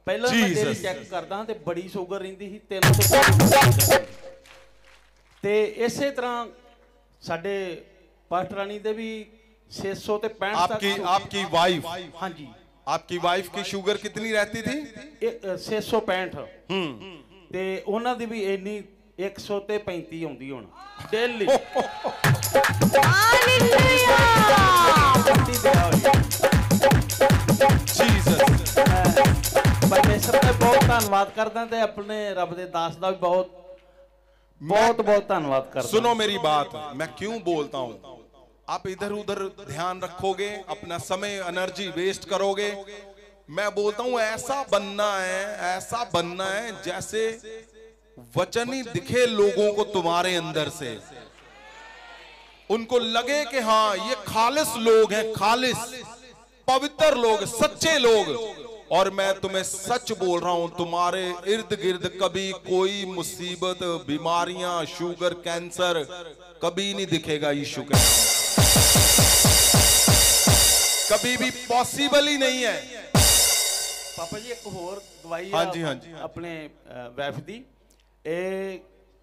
पहला मैं डेली चेक करदा ते बड़ी शुगर रहिंदी सी 300 ते इसे तरह साडे पास्टरानी दे भी 665 आपकी वाइफ? हाँ जी। आपकी वाइफ की शुगर कितनी रहती थी? 665 ते उन्हां दी भी इन्नी 135 आउंदी हुण डेली। हालेलुया। परमेश्वर का बहुत धन्यवाद करदा ते अपने रब दे दास दा भी बहुत धन्यवाद करदा। सुनो मेरी बात, मैं क्यों बोलता हूं, आप इधर उधर ध्यान रखोगे, अपना समय एनर्जी वेस्ट करोगे। मैं बोलता हूं ऐसा बनना है जैसे वचन ही दिखे लोगों को तुम्हारे अंदर से, उनको लगे कि हाँ ये खालिस लोग हैं, खालिस। पवित्र लोग, सच्चे लोग, और मैं तुम्हें सच बोल रहा हूं, तुम्हारे इर्द गिर्द कभी कोई मुसीबत, बीमारियां, शुगर, कैंसर कभी नहीं दिखेगा। यीशु के कभी भी पॉसिबल ही नहीं है। पापा जी एक होर दवाई हाँ जी, हाँ जी। अपने वाइफ दी,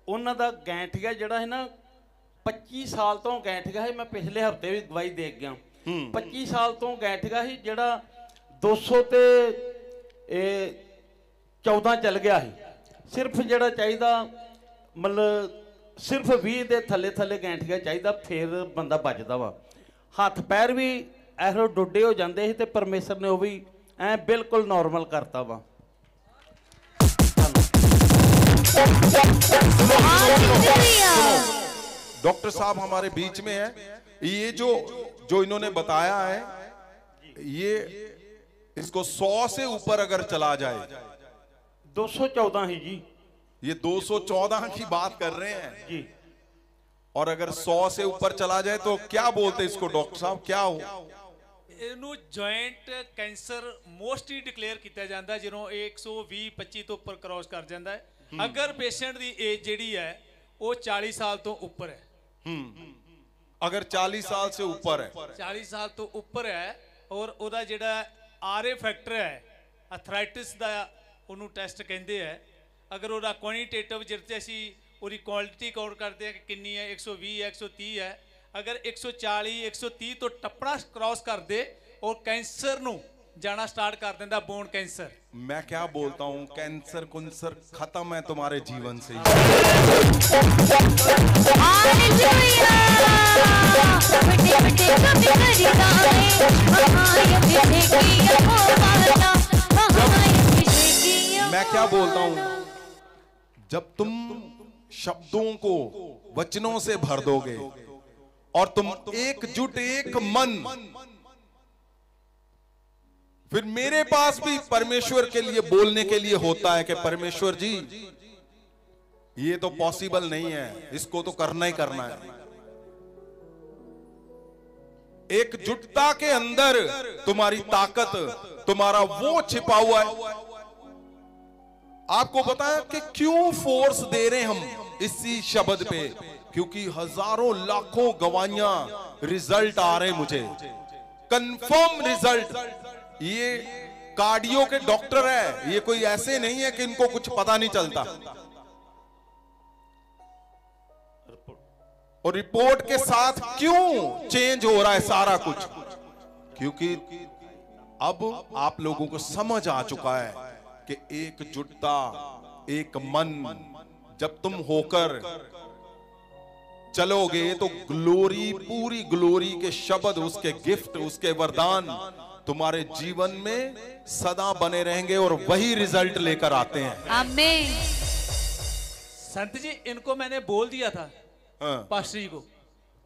ਉਹਨਾਂ ਦਾ ਗੈਂਠੀਆ ਜਿਹੜਾ ਹੈ ਨਾ 25 ਸਾਲ ਤੋਂ ਗੈਂਠੀਆ ਹੈ। ਮੈਂ ਪਿਛਲੇ ਹਫਤੇ ਵੀ ਦਵਾਈ ਦੇ ਗਿਆ। 25 ਸਾਲ ਤੋਂ ਗੈਂਠੀਆ ਸੀ ਜਿਹੜਾ 200 ਤੇ 14 ਚੱਲ ਗਿਆ ਸੀ। ਸਿਰਫ ਜਿਹੜਾ ਚਾਹੀਦਾ ਮਤਲਬ ਸਿਰਫ 20 ਦੇ ਥੱਲੇ ਥੱਲੇ ਗੈਂਠੀਆ ਚਾਹੀਦਾ, ਫਿਰ ਬੰਦਾ ਬਚਦਾ ਵਾ। ਹੱਥ ਪੈਰ ਵੀ ਇਹੋ ਡੁੱਡੇ ਹੋ ਜਾਂਦੇ ਸੀ ਤੇ ਪਰਮੇਸ਼ਰ ਨੇ ਉਹ ਵੀ ਐ ਬਿਲਕੁਲ ਨਾਰਮਲ ਕਰਤਾ ਵਾ। डॉक्टर साहब हमारे बीच में है। ये जो इन्होंने बताया है, ये इसको 100 से ऊपर अगर चला जाए, 214 ही जी, ये 214 की बात कर रहे हैं जी, और अगर 100 से ऊपर चला जाए तो क्या बोलते इसको डॉक्टर साहब, क्या हो? ਇਹਨੂੰ ਜੁਆਇੰਟ ਕੈਂਸਰ ਮੋਸਟਲੀ ਡਿਕਲੇਅਰ ਕੀਤਾ ਜਾਂਦਾ ਜਦੋਂ 120-25 ਤੋਂ ਉੱਪਰ ਕ੍ਰਾਸ ਕਰ ਜਾਂਦਾ ਹੈ। ਅਗਰ ਪੇਸ਼ੈਂਟ ਦੀ ਏਜ ਜਿਹੜੀ ਹੈ ਉਹ 40 ਸਾਲ ਤੋਂ ਉੱਪਰ ਹੈ, अगर 40 साल से ऊपर है, 40 ਸਾਲ ਤੋਂ ਉੱਪਰ ਹੈ, ਔਰ ਉਹਦਾ ਜਿਹੜਾ ਆਰਏ ਫੈਕਟਰ ਹੈ, ਅਥਰਾਈਟਿਸ ਦਾ ਉਹਨੂੰ ਟੈਸਟ ਕਹਿੰਦੇ ਹੈ। ਅਗਰ ਉਹਦਾ ਕੁਆਂਟੀਟੇਟਿਵ ਜਿੱਥੇ ਅਸੀਂ ਉਹਦੀ ਕੁਆਲਿਟੀ ਕਾਊਂਟ ਕਰਦੇ ਹਾਂ ਕਿ ਕਿੰਨੀ ਹੈ, 120 ਹੈ, 130 ਹੈ, अगर 140 130 तो टपड़ा क्रॉस कर दे और कैंसर नु जाना स्टार्ट कर देता, बोन कैंसर। मैं क्या बोलता हूँ, कैंसर कुंसर खत्म है तुम्हारे जीवन से। मैं क्या बोलता हूँ, जब तुम शब्दों को वचनों से भर दोगे और तुम एकजुट एक मन, फिर मेरे पास भी परमेश्वर के लिए बोलने के लिए होता है कि परमेश्वर जी ये तो पॉसिबल नहीं है, इसको तो करना ही करना है। एकजुटता के अंदर तुम्हारी ताकत, तुम्हारा वो छिपा हुआ है। आपको पता है कि क्यों फोर्स दे रहे हम इसी शब्द पे? क्योंकि हजारों लाखों गवाहियां रिजल्ट आ रहे मुझे, कंफर्म रिजल्ट। ये कार्डियो के डॉक्टर है, ये कोई ऐसे नहीं है कि इनको कुछ पता नहीं चलता। और रिपोर्ट के साथ क्यों चेंज हो रहा है सारा कुछ? क्योंकि अब आप लोगों को समझ आ चुका है कि एकजुटता, एक मन जब तुम होकर चलोगे तो ग्लोरी, पूरी ग्लोरी के शब्द, उसके गिफ्ट, उसके वरदान तुम्हारे जीवन में सदा बने रहेंगे और वही रिजल्ट लेकर आते हैं। आमीन। संत जी इनको मैंने बोल दिया था, हाँ। पास्टर जी को,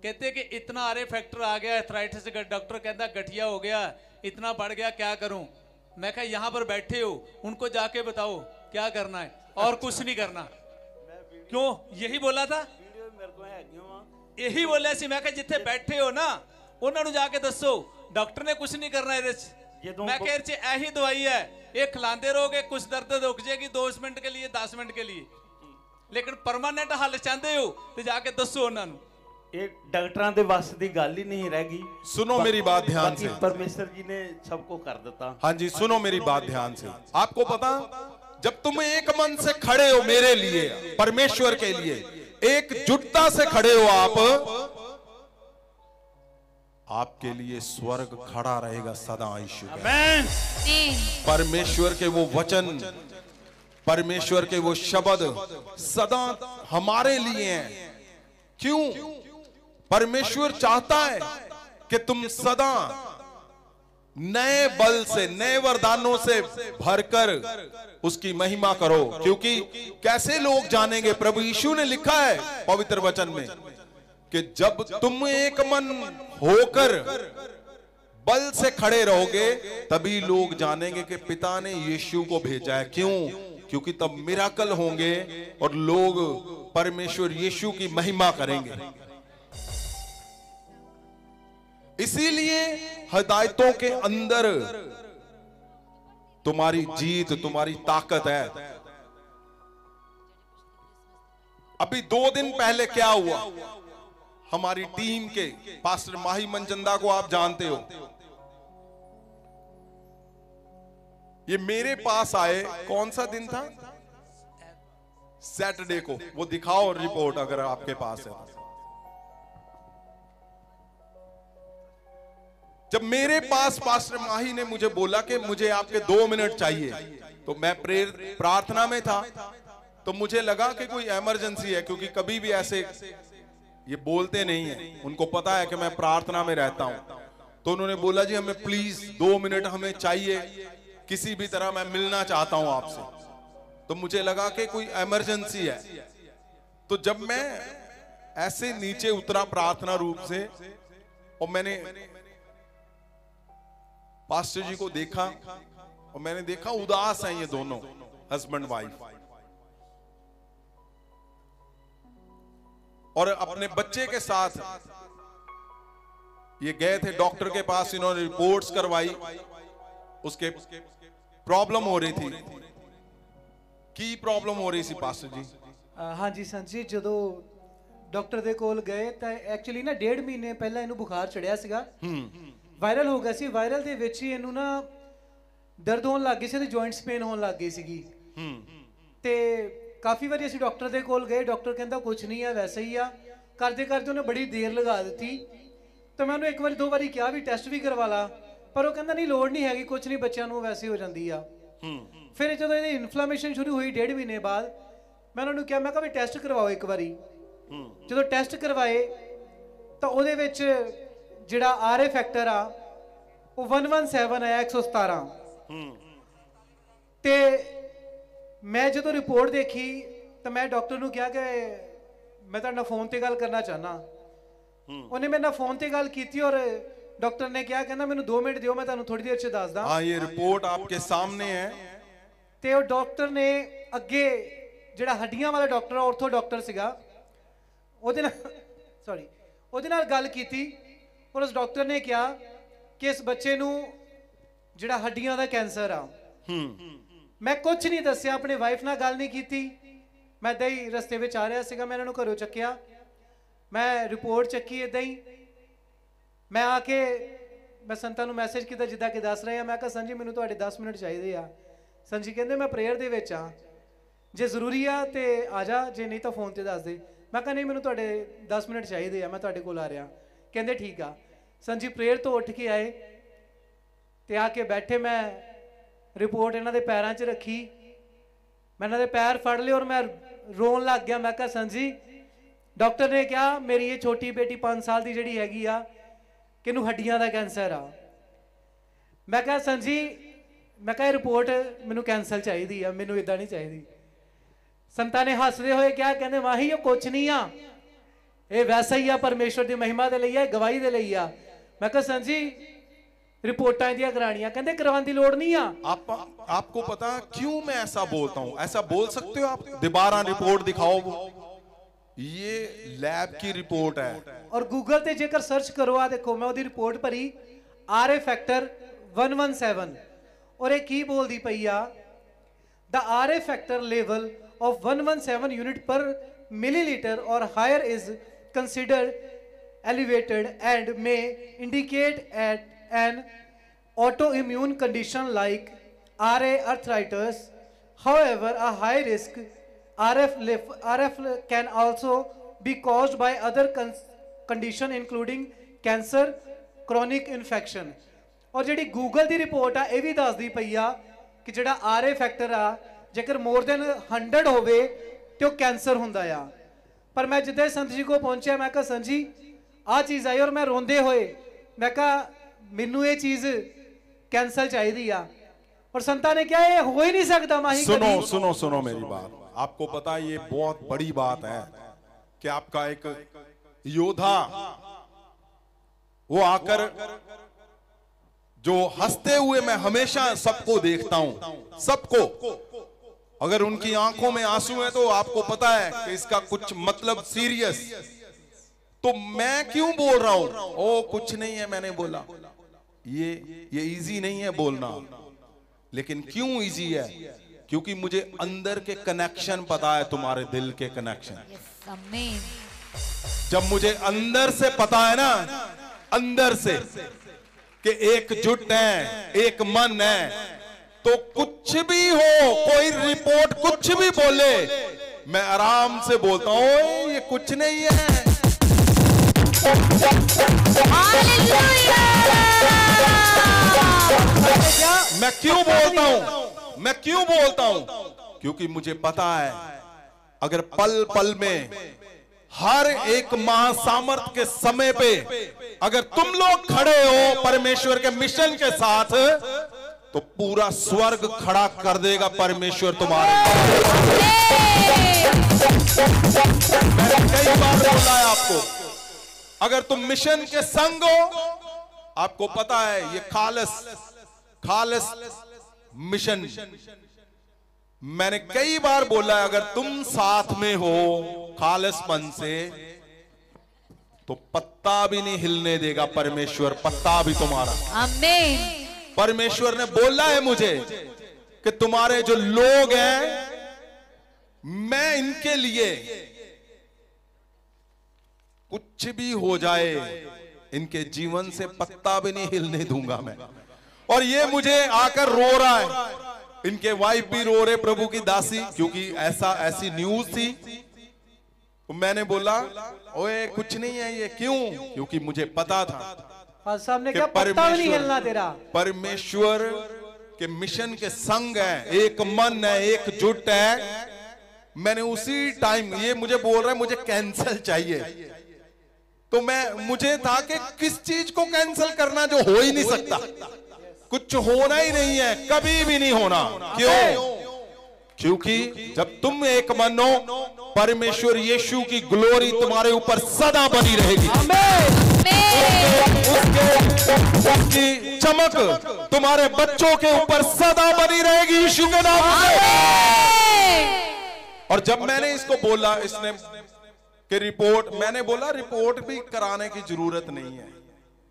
कहते कि इतना आरे फैक्टर आ गया, एथराइटिस का डॉक्टर कहता गठिया हो गया, इतना बढ़ गया, क्या करूं? मैं कहा यहाँ पर बैठे हो, उनको जाके बताओ क्या करना है, और कुछ नहीं करना। क्यों? यही बोला था, यही बोलिया सी। मैं कहा जिथे बैठे हो ना उन्होंने जाके दसो, डॉक्टर ने कुछ नहीं करना ਇਹਦੇ ਚ। मैं कह रही यही दवाई है, ये खिलाते रहोगे, कुछ दर्द रुक जाएगी 2 मिनट के लिए, 10 मिनट के लिए, लेकिन परमानेंट हल चाहते हो तो जाके दसो उन्होंने। ਇਹ ਡਾਕਟਰਾਂ ਦੇ ਵੱਸ ਦੀ ਗੱਲ ਹੀ ਨਹੀਂ ਰਹਿ ਗਈ। सुनो मेरी बात ध्यान से, परमेश्वर जी ने सबको कर दिता। हाँ जी सुनो मेरी बात ध्यान से। आपको पता, जब तुम एक मन से खड़े हो मेरे लिए, परमेश्वर के लिए, एकजुटता से खड़े हो आपके लिए स्वर्ग खड़ा रहेगा सदा। यीशु आमीन। परमेश्वर के वो वचन, परमेश्वर के वो शब्द सदा हमारे लिए हैं। क्यों? परमेश्वर चाहता है कि तुम सदा नए बल से, नए वरदानों से भरकर उसकी महिमा करो। क्योंकि कैसे लोग जानेंगे? प्रभु यीशु ने लिखा है पवित्र वचन में कि जब तुम एक मन होकर बल से खड़े रहोगे तभी लोग जानेंगे कि पिता ने यीशु को भेजा है। क्यों? क्योंकि तब मिराकल होंगे और लोग परमेश्वर यीशु की महिमा करेंगे। इसीलिए हिदायतों के अंदर तुम्हारी जीत, तुम्हारी ताकत है। अभी 2 दिन पहले क्या हुआ, हमारी टीम के पास्टर माही मनचंदा को आप जानते हो, ये मेरे पास आए। कौन सा दिन था? सैटरडे को। वो दिखाओ रिपोर्ट अगर आपके पास है। जब मेरे पास पास्टर माही ने मुझे बोला कि मुझे आपके 2 मिनट चाहिए, तो मैं प्रार्थना में था, तो मुझे लगा कि कोई इमरजेंसी है, क्योंकि कभी भी ऐसे ये बोलते नहीं है, उनको पता है कि मैं प्रार्थना में रहता हूं। तो उन्होंने बोला जी हमें प्लीज 2 मिनट हमें चाहिए, किसी भी तरह मैं मिलना चाहता हूं आपसे। तो मुझे लगा कि कोई इमरजेंसी है। तो जब मैं ऐसे नीचे उतरा प्रार्थना रूप से, और मैंने पास्टर जी को देखा, और मैंने देखा उदास हैं ये दोनों हस्बैंड वाइफ, और अपने बच्चे के साथ ये गए थे डॉक्टर के पास। इन्होंने रिपोर्ट्स करवाई, उसके प्रॉब्लम हो रही थी। की प्रॉब्लम हो रही थी पास्टर जी? हाँ जी संत जी, ਜਦੋਂ ਡਾਕਟਰ ਦੇ ਕੋਲ ਗਏ ਤਾਂ ਐਕਚੁਅਲੀ ਨਾ 1.5 ਮਹੀਨੇ ਪਹਿਲਾਂ ਇਹਨੂੰ ਬੁਖਾਰ ਚੜਿਆ ਸੀਗਾ, ਵਾਇਰਲ ਹੋ ਗਿਆ ਸੀ। ਵਾਇਰਲ ਦੇ ਵਿੱਚ ਹੀ ਇਹਨੂੰ ਨਾ ਦਰਦ ਹੋਣ ਲੱਗ ਗਈ ਸੀ ਤੇ ਜੁਆਇੰਟਸ ਪੇਨ ਹੋਣ ਲੱਗ ਗਈ ਸੀਗੀ। ਤੇ ਕਾਫੀ ਵਾਰੀ ਅਸੀਂ ਡਾਕਟਰ ਦੇ ਕੋਲ ਗਏ, ਡਾਕਟਰ ਕਹਿੰਦਾ ਕੁਝ ਨਹੀਂ ਆ, ਵੈਸੇ ਹੀ ਆ। ਕਰਦੇ ਕਰਦੇ ਉਹਨੇ ਬੜੀ ਦੇਰ ਲਗਾ ਦਿੱਤੀ। ਤਾਂ ਮੈਂ ਉਹਨੂੰ 1 ਵਾਰੀ 2 ਵਾਰੀ ਕਿਹਾ ਵੀ ਟੈਸਟ ਵੀ ਕਰਵਾ ਲਾ, ਪਰ ਉਹ ਕਹਿੰਦਾ ਨਹੀਂ ਲੋੜ ਨਹੀਂ ਹੈਗੀ, ਕੁਝ ਨਹੀਂ, ਬੱਚਿਆਂ ਨੂੰ ਵੈਸੇ ਹੋ ਜਾਂਦੀ ਆ। ਫਿਰ ਜਦੋਂ ਇਹਦੀ ਇਨਫਲੇਮੇਸ਼ਨ ਸ਼ੁਰੂ ਹੋਈ 1.5 ਮਹੀਨੇ ਬਾਅਦ, ਮੈਂ ਉਹਨਾਂ ਨੂੰ ਕਿਹਾ, ਮੈਂ ਕਿਹਾ ਵੀ ਟੈਸਟ ਕਰਵਾਓ 1 ਵਾਰੀ। ਜਦੋਂ ਟੈਸਟ ਕਰਵਾਏ ਤਾਂ ਉਹਦੇ ਵਿੱਚ ਜਿਹੜਾ ਆਰਏ ਫੈਕਟਰ ਆ ਉਹ 117 ਆਇਆ, 117। ਤੇ ਮੈਂ ਜਦੋਂ ਰਿਪੋਰਟ ਦੇਖੀ ਤਾਂ ਮੈਂ ਡਾਕਟਰ ਨੂੰ ਕਿਹਾ ਕਿ ਮੈਂ ਤੁਹਾਡੇ ਨਾਲ ਫੋਨ ਤੇ ਗੱਲ ਕਰਨਾ ਚਾਹਨਾ। ਉਹਨੇ ਮੇਰੇ ਨਾਲ ਫੋਨ ਤੇ ਗੱਲ ਕੀਤੀ, ਔਰ डॉक्टर ने क्या कहना, मैंने 2 मिनट दियो, मैं ਤੁਹਾਨੂੰ थोड़ी देर च ਦੱਸਦਾ। हाँ, ये रिपोर्ट आपके सामने है। ਤੇ ਉਹ ਡਾਕਟਰ ਨੇ ਅੱਗੇ ਜਿਹੜਾ ਹੱਡੀਆਂ ਵਾਲਾ ਡਾਕਟਰ, ਆਰਥੋ ਡਾਕਟਰ ਸੀਗਾ, ਉਹਦੇ ਨਾਲ ਗੱਲ ਕੀਤੀ, ਔਰ ਉਸ ਡਾਕਟਰ ਨੇ ਕਿਹਾ ਕਿ ਇਸ ਬੱਚੇ ਨੂੰ ਜਿਹੜਾ ਹੱਡੀਆਂ ਦਾ ਕੈਂਸਰ ਆ। ਮੈਂ ਕੁਝ ਨਹੀਂ ਦੱਸਿਆ, ਆਪਣੇ ਵਾਈਫ ਨਾਲ ਗੱਲ ਨਹੀਂ ਕੀਤੀ। ਮੈਂ ਏਦਾਂ ਹੀ ਰਸਤੇ ਵਿੱਚ ਆ ਰਿਹਾ ਸੀਗਾ, ਮੈਂ ਇਹਨਾਂ ਨੂੰ ਘਰੋਂ ਚੱਕਿਆ, ਮੈਂ ਰਿਪੋਰਟ ਚੱਕੀ ਏਦਾਂ ਹੀ। ਮੈਂ ਆ ਕੇ ਮੈਂ ਸੰਤਾਂ ਨੂੰ ਮੈਸੇਜ ਕੀਤਾ ਜਿੱਦਾਂ ਕਿ ਦੱਸ ਰਹੇ ਆ। ਮੈਂ ਕਿਹਾ ਸੰਜੀ ਮੈਨੂੰ ਤੁਹਾਡੇ 10 ਮਿੰਟ ਚਾਹੀਦੇ ਆ। ਸੰਜੀ ਕਹਿੰਦੇ ਮੈਂ ਪ੍ਰੇਅਰ ਦੇ ਵਿੱਚ ਆ, ਜੇ ਜ਼ਰੂਰੀ ਆ ਤੇ ਆ ਜਾ, ਜੇ ਨਹੀਂ ਤਾਂ ਫੋਨ ਤੇ ਦੱਸ ਦੇ। ਮੈਂ ਕਿਹਾ ਨਹੀਂ, ਮੈਨੂੰ ਤੁਹਾਡੇ 10 ਮਿੰਟ ਚਾਹੀਦੇ ਆ, ਮੈਂ ਤੁਹਾਡੇ ਕੋਲ ਆ ਰਿਹਾ। ਕਹਿੰਦੇ ਠੀਕ ਆ। ਸੰਜੀ ਪ੍ਰੇਅਰ ਤੋਂ ਉੱਠ ਕੇ ਆਏ ਤੇ ਆ ਕੇ ਬੈਠੇ, ਮੈਂ ਰਿਪੋਰਟ ਇਹਨਾਂ ਦੇ ਪੈਰਾਂ 'ਚ ਰੱਖੀ, ਮੈਂ ਇਹਨਾਂ ਦੇ ਪੈਰ ਫੜ ਲਏ ਔਰ ਮੈਂ ਰੋਣ ਲੱਗ ਗਿਆ। ਮੈਂ ਕਿਹਾ ਸੰਜੀ, ਡਾਕਟਰ ਨੇ ਕਿਹਾ ਮੇਰੀ ਇਹ ਛੋਟੀ ਬੇਟੀ 5 ਸਾਲ ਦੀ ਜਿਹੜੀ ਹੈਗੀ ਆ ਕਿ ਇਹਨੂੰ ਹੱਡੀਆਂ ਦਾ ਕੈਂਸਰ ਆ। ਮੈਂ ਕਿਹਾ ਸੰਜੀ, ਮੈਂ ਕਿਹਾ ਇਹ ਰਿਪੋਰਟ ਮੈਨੂੰ ਕੈਂਸਲ ਚਾਹੀਦੀ ਆ, ਮੈਨੂੰ ਇਦਾਂ ਨਹੀਂ ਚਾਹੀਦੀ। ਸੰਤਾਂ ਨੇ ਹੱਸਦੇ ਹੋਏ ਕਿਹਾ, ਕਹਿੰਦੇ ਮਾਹੀ ਇਹ ਕੁਛ ਨਹੀਂ ਆ, ਇਹ ਵੈਸਾ ਹੀ ਆ, ਪਰਮੇਸ਼ਵਰ ਦੀ ਮਹਿਮਾ ਦੇ ਲਈ ਆ, ਗਵਾਹੀ ਦੇ ਲਈ ਆ। ਮੈਂ ਕਿਹਾ ਸੰਜੀ रिपोर्टां दिया करानियां, कहते करवाने की लोड़ नहीं आ। आपको पता क्यों मैं ऐसा बोलता हूं? ऐसा बोल सकते हो आप? दोबारा रिपोर्ट दिखाओ, ये लैब की रिपोर्ट है। और गूगल ते जेकर सर्च करो, आ देखो मैं ओदी रिपोर्ट भरी, आरए फैक्टर 117, और ये की बोलदी पई आ, the RA factor level of 117 unit per milliliter or higher is considered elevated and may indicate at an autoimmune condition like RA arthritis. However, a high risk RF can also be caused by other condition including cancer, chronic infection. और ਜਿਹੜੀ Google ਦੀ report ਆ ਇਹ ਵੀ ਦੱਸਦੀ ਪਈ ਆ ਕਿ ਜਿਹੜਾ RA factor ਆ ਜੇਕਰ ਮੋਰ ਦੈਨ 100 ਹੋਵੇ ਤੇ ਉਹ ਕੈਂਸਰ ਹੁੰਦਾ ਆ। ਪਰ ਮੈਂ ਜਿੱਦਾਂ ਸੰਤ ਜੀ ਕੋ ਪਹੁੰਚਿਆ, ਮੈਂ ਕਿਹਾ ਸੰਤ ਜੀ ਆ ਚੀਜ਼ ਆਈ, ਔਰ ਮੈਂ ਰੋਂਦੇ ਹੋਏ ਮੈਂ ਕਿਹਾ ਮੈਨੂੰ ਇਹ ਚੀਜ਼ कैंसल चाहिए। और संता ने क्या, ये हो ही नहीं सकता माही। सुनो सुनो सुनो मेरी बात, आपको पता है ये बहुत बड़ी बात है कि आपका एक योद्धा वो आकर जो हंसते हुए मैं हमेशा सबको देखता हूं, सबको, अगर उनकी आंखों में आंसू है तो आपको पता है कि इसका कुछ मतलब सीरियस। तो मैं क्यों बोल रहा हूं? ओ कुछ नहीं है, मैंने बोला ये इजी नहीं है बोलना। लेकिन क्यों इजी है? क्योंकि मुझे अंदर के कनेक्शन पता है, तुम्हारे दिल के कनेक्शन। जब मुझे अंदर से पता है ना, अंदर से कि एकजुट है, एक मन है, तो कुछ भी हो, कोई रिपोर्ट कुछ भी बोले, मैं आराम से बोलता हूं ये कुछ नहीं है। मैं क्यों बोलता हूं? मैं क्यों बोलता हूं? क्योंकि मुझे पता है अगर पल पल में हर एक महासामर्थ के समय पे अगर तुम लोग खड़े हो परमेश्वर के मिशन के साथ, तो पूरा स्वर्ग खड़ा कर देगा परमेश्वर तुम्हारे। मैंने कई बार बोला है आपको, अगर तुम मिशन के संग हो, आपको पता है ये खालिस मिशन। मैंने कई बार बोला है अगर तुम साथ में हो खालिसपन से, तो पत्ता भी नहीं हिलने देगा परमेश्वर, पत्ता भी तुम्हारा। आमीन। परमेश्वर ने बोला है मुझे कि तुम्हारे जो लोग हैं, मैं इनके लिए कुछ भी हो जाए, इनके जीवन से पत्ता भी नहीं हिलने दूंगा मैं। और ये मुझे आकर रो रहा है, इनके वाइफ भी रो रहे, प्रभु की दासी, क्योंकि ऐसी न्यूज थी। तो मैंने बोला ओए कुछ नहीं है ये। क्यों? क्योंकि मुझे पता था फादर साहब ने क्या पत्ता भी नहीं हिलना तेरा। परमेश्वर के मिशन के संग है, एक मन है, एकजुट है। मैंने उसी टाइम, ये मुझे बोल रहा है मुझे कैंसिल चाहिए, तो मुझे था कि किस चीज को कैंसिल करना जो हो ही नहीं सकता। कुछ होना ही नहीं है, कभी भी नहीं होना। क्यों? क्योंकि जब तुम एक मन हो, परमेश्वर यीशु की ग्लोरी तुम्हारे ऊपर सदा बनी रहेगी। उसकी चमक तुम्हारे बच्चों के ऊपर सदा बनी रहेगी यीशु के नाम से। और जब मैंने इसको बोला, इसने कि रिपोर्ट, मैंने बोला रिपोर्ट भी कराने की जरूरत नहीं है,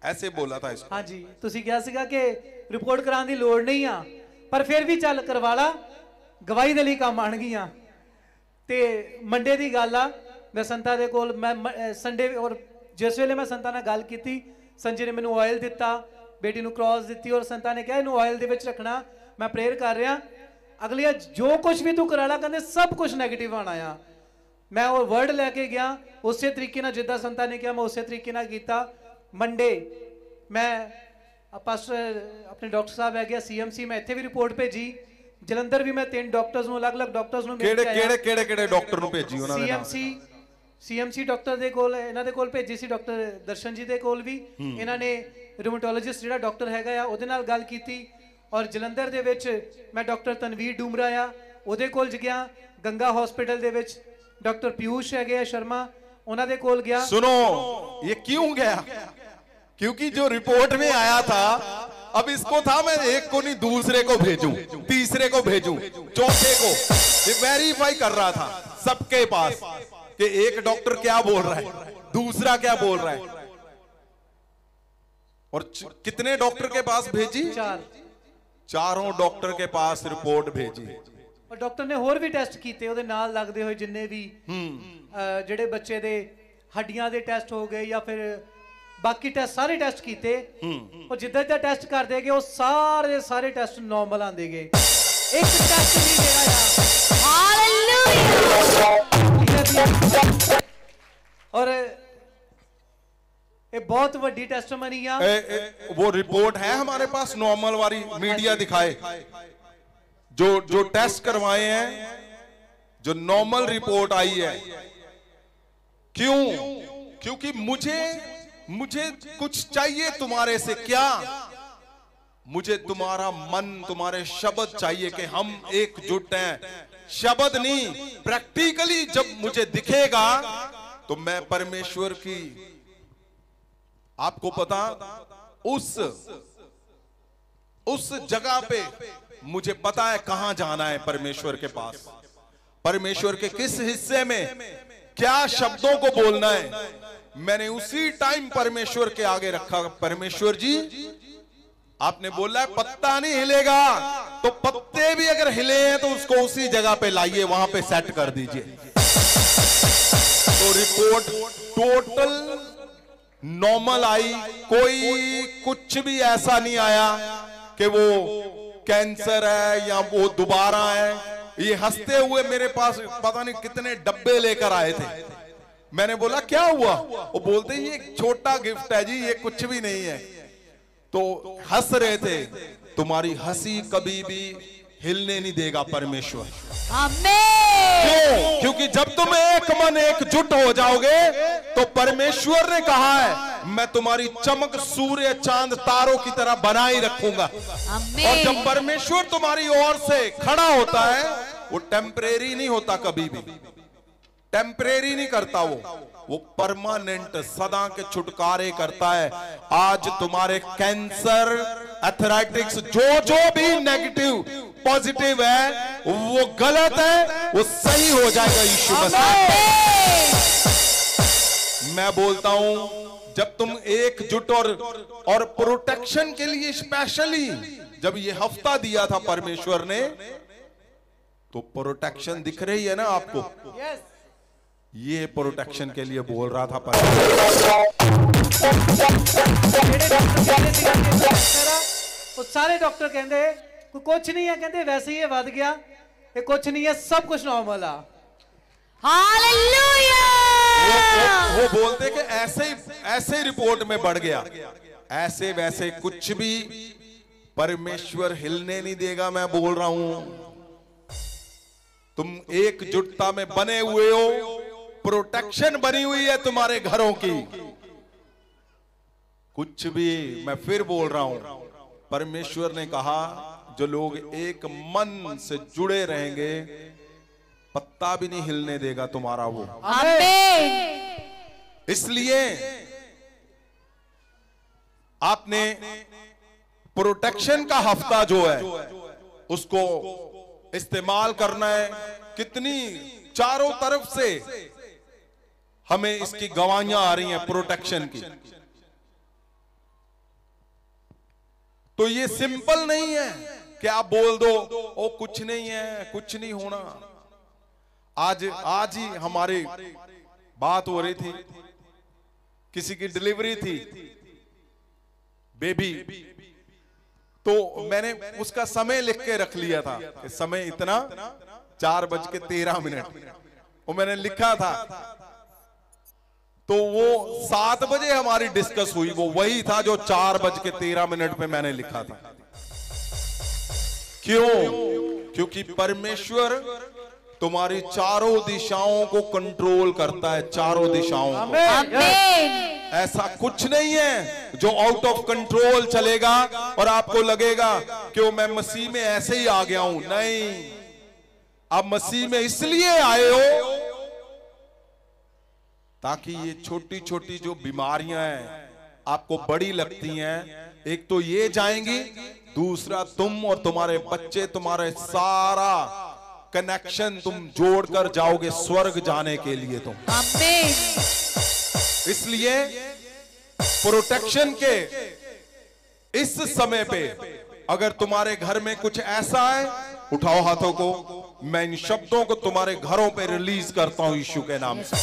ऐसे बोला था इसको। हाँ जी, ਤੁਸੀਂ ਕਿਹਾ ਸੀਗਾ ਕਿ ਰਿਪੋर्ट ਕਰਾਉਣ ਦੀ ਲੋੜ ਨਹੀਂ ਆ, ਪਰ ਫਿਰ ਵੀ ਚੱਲ ਕਰਵਾ ਲਾ, ਗਵਾਹੀ ਦੇ ਲਈ ਕੰਮ ਆਣਗੀਆਂ। ਤੇ ਮੰਡੇ ਦੀ ਗੱਲ ਆ, ਮੈਂ ਸੰਤਾ ਦੇ ਕੋਲ, ਮੈਂ ਸੰਡੇ ਔਰ ਜਿਸ ਵੇਲੇ ਮੈਂ ਸੰਤਾ ਨਾਲ ਗੱਲ ਕੀਤੀ, ਸੰਜੇ ਨੇ ਮੈਨੂੰ ਆਇਲ ਦਿੱਤਾ, ਬੇਟੀ ਨੂੰ ਕ੍ਰਾਸ ਦਿੱਤੀ, ਔਰ ਸੰਤਾ ਨੇ ਕਿਹਾ ਇਹਨੂੰ ਆਇਲ ਦੇ ਵਿੱਚ ਰੱਖਣਾ, ਮੈਂ ਪ੍ਰੇਅਰ ਕਰ ਰਿਹਾ। ਅਗਲੀ ਜੋ ਕੁਝ ਵੀ ਤੂੰ ਕਰਾ ਲਾ, ਕਹਿੰਦੇ ਸਭ ਕੁਝ ਨੈਗੇਟਿਵ ਆਣਾ ਆ। मैं वो वर्ड लैके गया, उस तरीके ना जिदा संता ने किया मैं उस तरीके ना किया। मंडे मैं पास्टर अपने डॉक्टर साहब है गया CMC, मैं इत्थे भी रिपोर्ट भेजी, जलंधर भी मैं 3 डॉक्टर्स ਨੂੰ अलग-अलग ਡਾਕਟਰਸ ਨੂੰ ਮਿਲ ਕੇ ਆਇਆ। ਕਿਹੜੇ ਡਾਕਟਰ ਨੂੰ ਭੇਜੀ ਉਹਨਾਂ ਨੇ? CMC ਡਾਕਟਰ ਦੇ ਕੋਲ, ਇਹਨਾਂ ਦੇ ਕੋਲ ਭੇਜੀ ਸੀ, ਡਾਕਟਰ ਦਰਸ਼ਨ ਜੀ ਦੇ ਕੋਲ ਵੀ। ਇਹਨਾਂ ਨੇ ਰਿਊਮਟੋਲੋਜਿਸਟ ਜਿਹੜਾ ਡਾਕਟਰ ਹੈਗਾ ਆ ਉਹਦੇ ਨਾਲ ਗੱਲ ਕੀਤੀ। ਔਰ ਜਲੰਧਰ ਦੇ ਵਿੱਚ ਮੈਂ ਡਾਕਟਰ ਤਨਵੀਰ ਡੂਮਰਾ ਆ ਉਹਦੇ ਕੋਲ ਗਿਆ। ਗੰਗਾ ਹਸਪੀਟਲ ਦੇ ਵਿੱਚ डॉक्टर पीयूष है शर्मा, उन्होंने कोल गया। सुनो ये क्यों गया? क्योंकि जो रिपोर्ट में आया था, अब इसको था मैं एक को नहीं दूसरे को भेजूं, तीसरे को भेजूं, चौथे को, ये वेरीफाई कर रहा था सबके पास कि एक डॉक्टर क्या बोल रहा है, दूसरा क्या बोल रहा है। और कितने डॉक्टर के पास भेजी? 4 डॉक्टर के पास रिपोर्ट भेजी। और डॉक्टर ने होर भी टेस्ट किए ਉਹਦੇ ਨਾਲ ਲੱਗਦੇ ਹੋਏ ਜਿੰਨੇ ਵੀ ਜਿਹੜੇ ਬੱਚੇ ਦੇ ਹੱਡੀਆਂ ਦੇ ਟੈਸਟ ਹੋ ਗਏ ਜਾਂ ਫਿਰ ਬਾਕੀ ਟੈਸਟ ਸਾਰੇ ਟੈਸਟ ਕੀਤੇ। ਉਹ ਜਿੱਦਾਂ ਜਿੱਦਾਂ ਟੈਸਟ ਕਰਦੇ ਗਏ ਉਹ ਸਾਰੇ ਟੈਸਟ ਨਾਰਮਲ ਆਂਦੇ ਗਏ। ਇੱਕ ਟੈਸਟ ਵੀ ਜਿਹੜਾ ਆ और ये बहुत बड़ी टेस्टमनी आ। वो रिपोर्ट है हमारे पास नॉर्मल वाली, मीडिया दिखाए जो टेस्ट करवाए हैं, जो नॉर्मल रिपोर्ट आई है। क्यों? क्योंकि मुझे कुछ चाहिए तुम्हारे से। क्या? मुझे तुम्हारा मन, तुम्हारे शब्द चाहिए कि हम एकजुट हैं। शब्द नहीं, प्रैक्टिकली जब मुझे दिखेगा तो मैं परमेश्वर की, आपको पता, उस जगह पे मुझे पता है कहां जाना है परमेश्वर के पास, परमेश्वर के किस हिस्से में क्या शब्दों को बोलना है। मैंने उसी टाइम परमेश्वर के आगे रखा, परमेश्वर जी आपने बोला है पत्ता नहीं हिलेगा, तो पत्ते भी अगर हिले हैं तो उसको उसी जगह पे लाइए, वहां पे सेट कर दीजिए। तो रिपोर्ट टोटल नॉर्मल आई, कोई कुछ भी ऐसा नहीं आया कि वो कैंसर है या वो दोबारा है। ये हंसते हुए मेरे पास पता नहीं कितने डब्बे लेकर आए थे। मैंने बोला क्या हुआ? वो बोलते ये एक छोटा गिफ्ट है जी, ये कुछ भी नहीं है। तो हंस रहे थे। तुम्हारी हंसी कभी भी हिलने नहीं देगा परमेश्वर। क्यों? क्योंकि जब तुम एक मन एकजुट हो जाओगे तो परमेश्वर ने कहा है मैं तुम्हारी चमक सूर्य चांद तारों की तरह बनाए रखूंगा। और जब परमेश्वर तुम्हारी ओर से खड़ा होता है वो टेम्परेरी नहीं होता, कभी भी टेम्परेरी नहीं करता, वो परमानेंट सदा के छुटकारे करता है। आज तुम्हारे कैंसर, एथराइटिक्स, जो भी नेगेटिव पॉजिटिव है वो गलत है, वो सही हो जाएगा यीशु मसीह। मैं बोलता हूं जब तुम एकजुट और प्रोटेक्शन के लिए स्पेशली जब ये हफ्ता दिया था परमेश्वर ने, तो प्रोटेक्शन दिख रही है ना आपको? यस, ये प्रोटेक्शन के लिए बोल रहा था वो सारे डॉक्टर कहते कुछ नहीं है, कहते वैसे ही वध गया, ये कुछ नहीं है, सब कुछ नॉर्मल है। हालेलुया। वो बोलते कि ऐसे रिपोर्ट में बढ़ गया, ऐसे वैसे कुछ भी परमेश्वर हिलने नहीं देगा। मैं बोल रहा हूं तुम एकजुटता में बने हुए हो, प्रोटेक्शन बनी हुई है तुम्हारे घरों की। कुछ भी, मैं फिर बोल रहा हूं, परमेश्वर ने कहा जो लोग एक मन से जुड़े रहेंगे पत्ता भी नहीं हिलने देगा तुम्हारा वो। आमीन। इसलिए आपने प्रोटेक्शन का हफ्ता जो है उसको इस्तेमाल करना है। कितनी चारों तरफ से हमें इसकी गवाहियां आ रही हैं प्रोटेक्शन की। तो ये सिंपल नहीं है कि आप बोल दो ओ कुछ नहीं है, कुछ नहीं होना। आज ही हमारी बात हो रही थी, किसी की डिलीवरी थी बेबी, तो मैंने उसका समय लिख के रख लिया था कि समय इतना 4:13 वो मैंने लिखा था। तो वो 7 बजे हमारी डिस्कस हुई, वो वही था जो 4:13 पे मैंने लिखा था। क्यों? क्योंकि परमेश्वर तुम्हारी चारों दिशाओं को कंट्रोल करता है, चारों दिशाओं को। आमीन। ऐसा कुछ नहीं है जो आउट ऑफ कंट्रोल चलेगा और आपको लगेगा कि वो मैं मसीह में ऐसे ही आ गया हूं। नहीं, आप मसीह में इसलिए आए हो ताकि ये छोटी छोटी जो बीमारियां हैं आपको बड़ी लगती हैं, एक तो ये जाएंगी, दूसरा तुम और तुम्हारे बच्चे, तुम्हारे सारा कनेक्शन तुम जोड़कर जाओगे स्वर्ग जाने के लिए तुम। आमीन। इसलिए प्रोटेक्शन के इस समय पे अगर तुम्हारे घर में कुछ ऐसा है, उठाओ हाथों को। मैं इन शब्दों को तुम्हारे घरों पे रिलीज करता हूं यीशु के नाम से।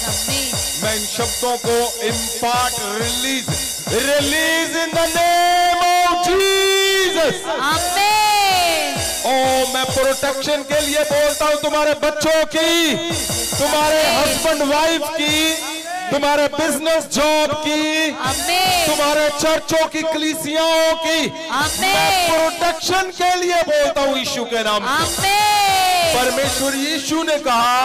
मैं इन शब्दों को impart release in the name of Jesus. आमीन। ओ मैं प्रोटेक्शन के लिए बोलता हूं तुम्हारे बच्चों की, तुम्हारे हस्बैंड वाइफ की, तुम्हारे बिजनेस जॉब की, तुम्हारे चर्चों की, कलीसियाओं की। मैं प्रोटेक्शन के लिए बोलता हूं यीशु के नाम से। परमेश्वर यीशु ने कहा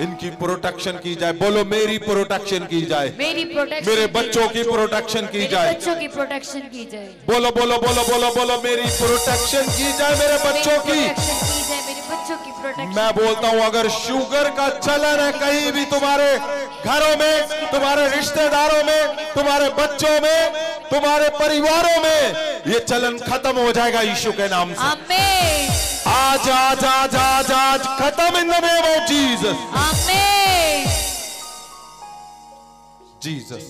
इनकी प्रोटेक्शन की जाए। बोलो मेरी प्रोटेक्शन की जाए, मेरी प्रोटेक्शन, मेरे बच्चों की प्रोटेक्शन की जाए, बच्चों की प्रोटेक्शन की जाए। बोलो बोलो बोलो बोलो बोलो मेरी प्रोटेक्शन की जाए, मेरे बच्चों की। मेरे बच्चों की प्रोटेक्शन। मैं बोलता हूं अगर शुगर का चलन है कहीं भी तुम्हारे घरों में, तुम्हारे रिश्तेदारों में, तुम्हारे बच्चों में, तुम्हारे परिवारों में, ये चलन खत्म हो जाएगा यीशु के नाम से। आमीन। आज आज आज आज आज खत्म इन द नेम ऑफ जीसस। आमीन। जीसस।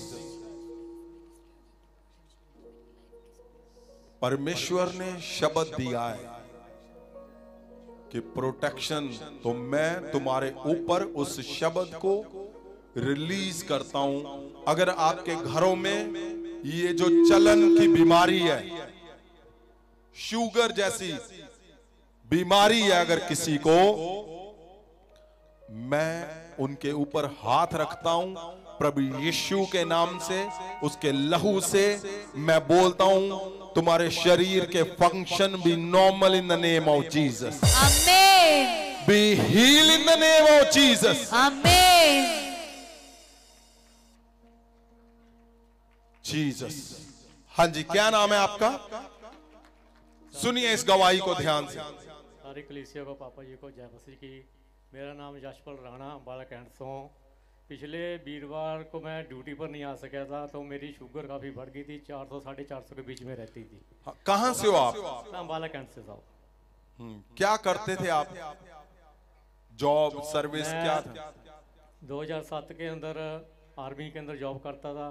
परमेश्वर ने शब्द दिया है कि प्रोटेक्शन, तो मैं तुम्हारे ऊपर उस शब्द को रिलीज करता हूं। अगर आपके घरों में ये जो चलन की बीमारी है, शुगर जैसी बीमारी है, अगर किसी को, मैं उनके ऊपर हाथ रखता हूं प्रभु यीशु के नाम से, उसके लहू से मैं बोलता हूं तुम्हारे शरीर के function be normal in the name of Jesus. आमीन। Be heal in the name of Jesus. आमीन। जीसस। हाँ जी, क्या नाम है आपका? सुनिए इस गवाही को ध्यान से। सारी कलीसिया को, पापा जी को जय मसीह की। मेरा नाम यशपाल राणा, अम्बाला कैंट से हूँ। पिछले वीरवार को मैं ड्यूटी पर नहीं आ सका था, तो मेरी शुगर काफ़ी बढ़ गई थी, 400 साढ़े 400 के बीच में रहती थी। कहाँ से हो आप? मैं अम्बाला कैंट से साहब। क्या करते थे आप? जॉब सर्विस क्या था? 2007 के अंदर आर्मी के अंदर जॉब करता था।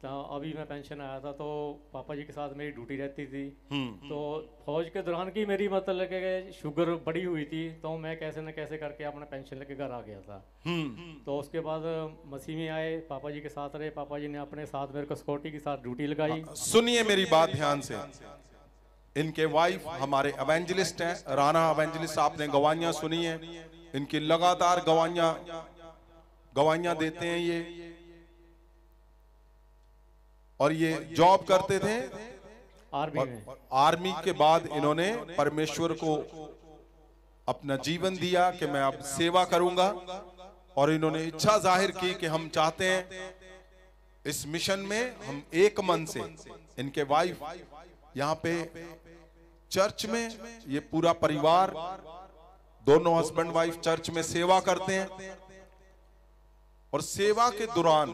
तो अभी मैं पेंशन आया था, तो पापा जी के साथ मेरी ड्यूटी रहती थी। तो फौज के दौरान की मेरी मतलब कि शुगर बढ़ी हुई थी, तो मैं कैसे न कैसे करके अपना पेंशन लेके घर आ गया था। तो उसके बाद मसीह में आए, पापा जी के साथ रहे। पापा जी ने अपने साथ मेरे को सिक्योरिटी के साथ ड्यूटी लगाई। सुनिए मेरी बात ध्यान से। इनके वाइफ हमारे एवेंजलिस्ट हैं, राणा एवेंजलिस्ट। आपने गवाहियां सुनी है, इनकी लगातार गवाहियां देते हैं ये। और ये जॉब करते थे आर्मी में। आर्मी के बाद इन्होंने परमेश्वर को अपना जीवन दिया कि मैं अब सेवा करूंगा। और इन्होंने इच्छा जाहिर की कि हम चाहते हैं इस मिशन में हम एक मन से, इनके वाइफ यहाँ पे चर्च में, ये पूरा परिवार, दोनों हस्बैंड वाइफ चर्च में सेवा करते हैं। और सेवा के दौरान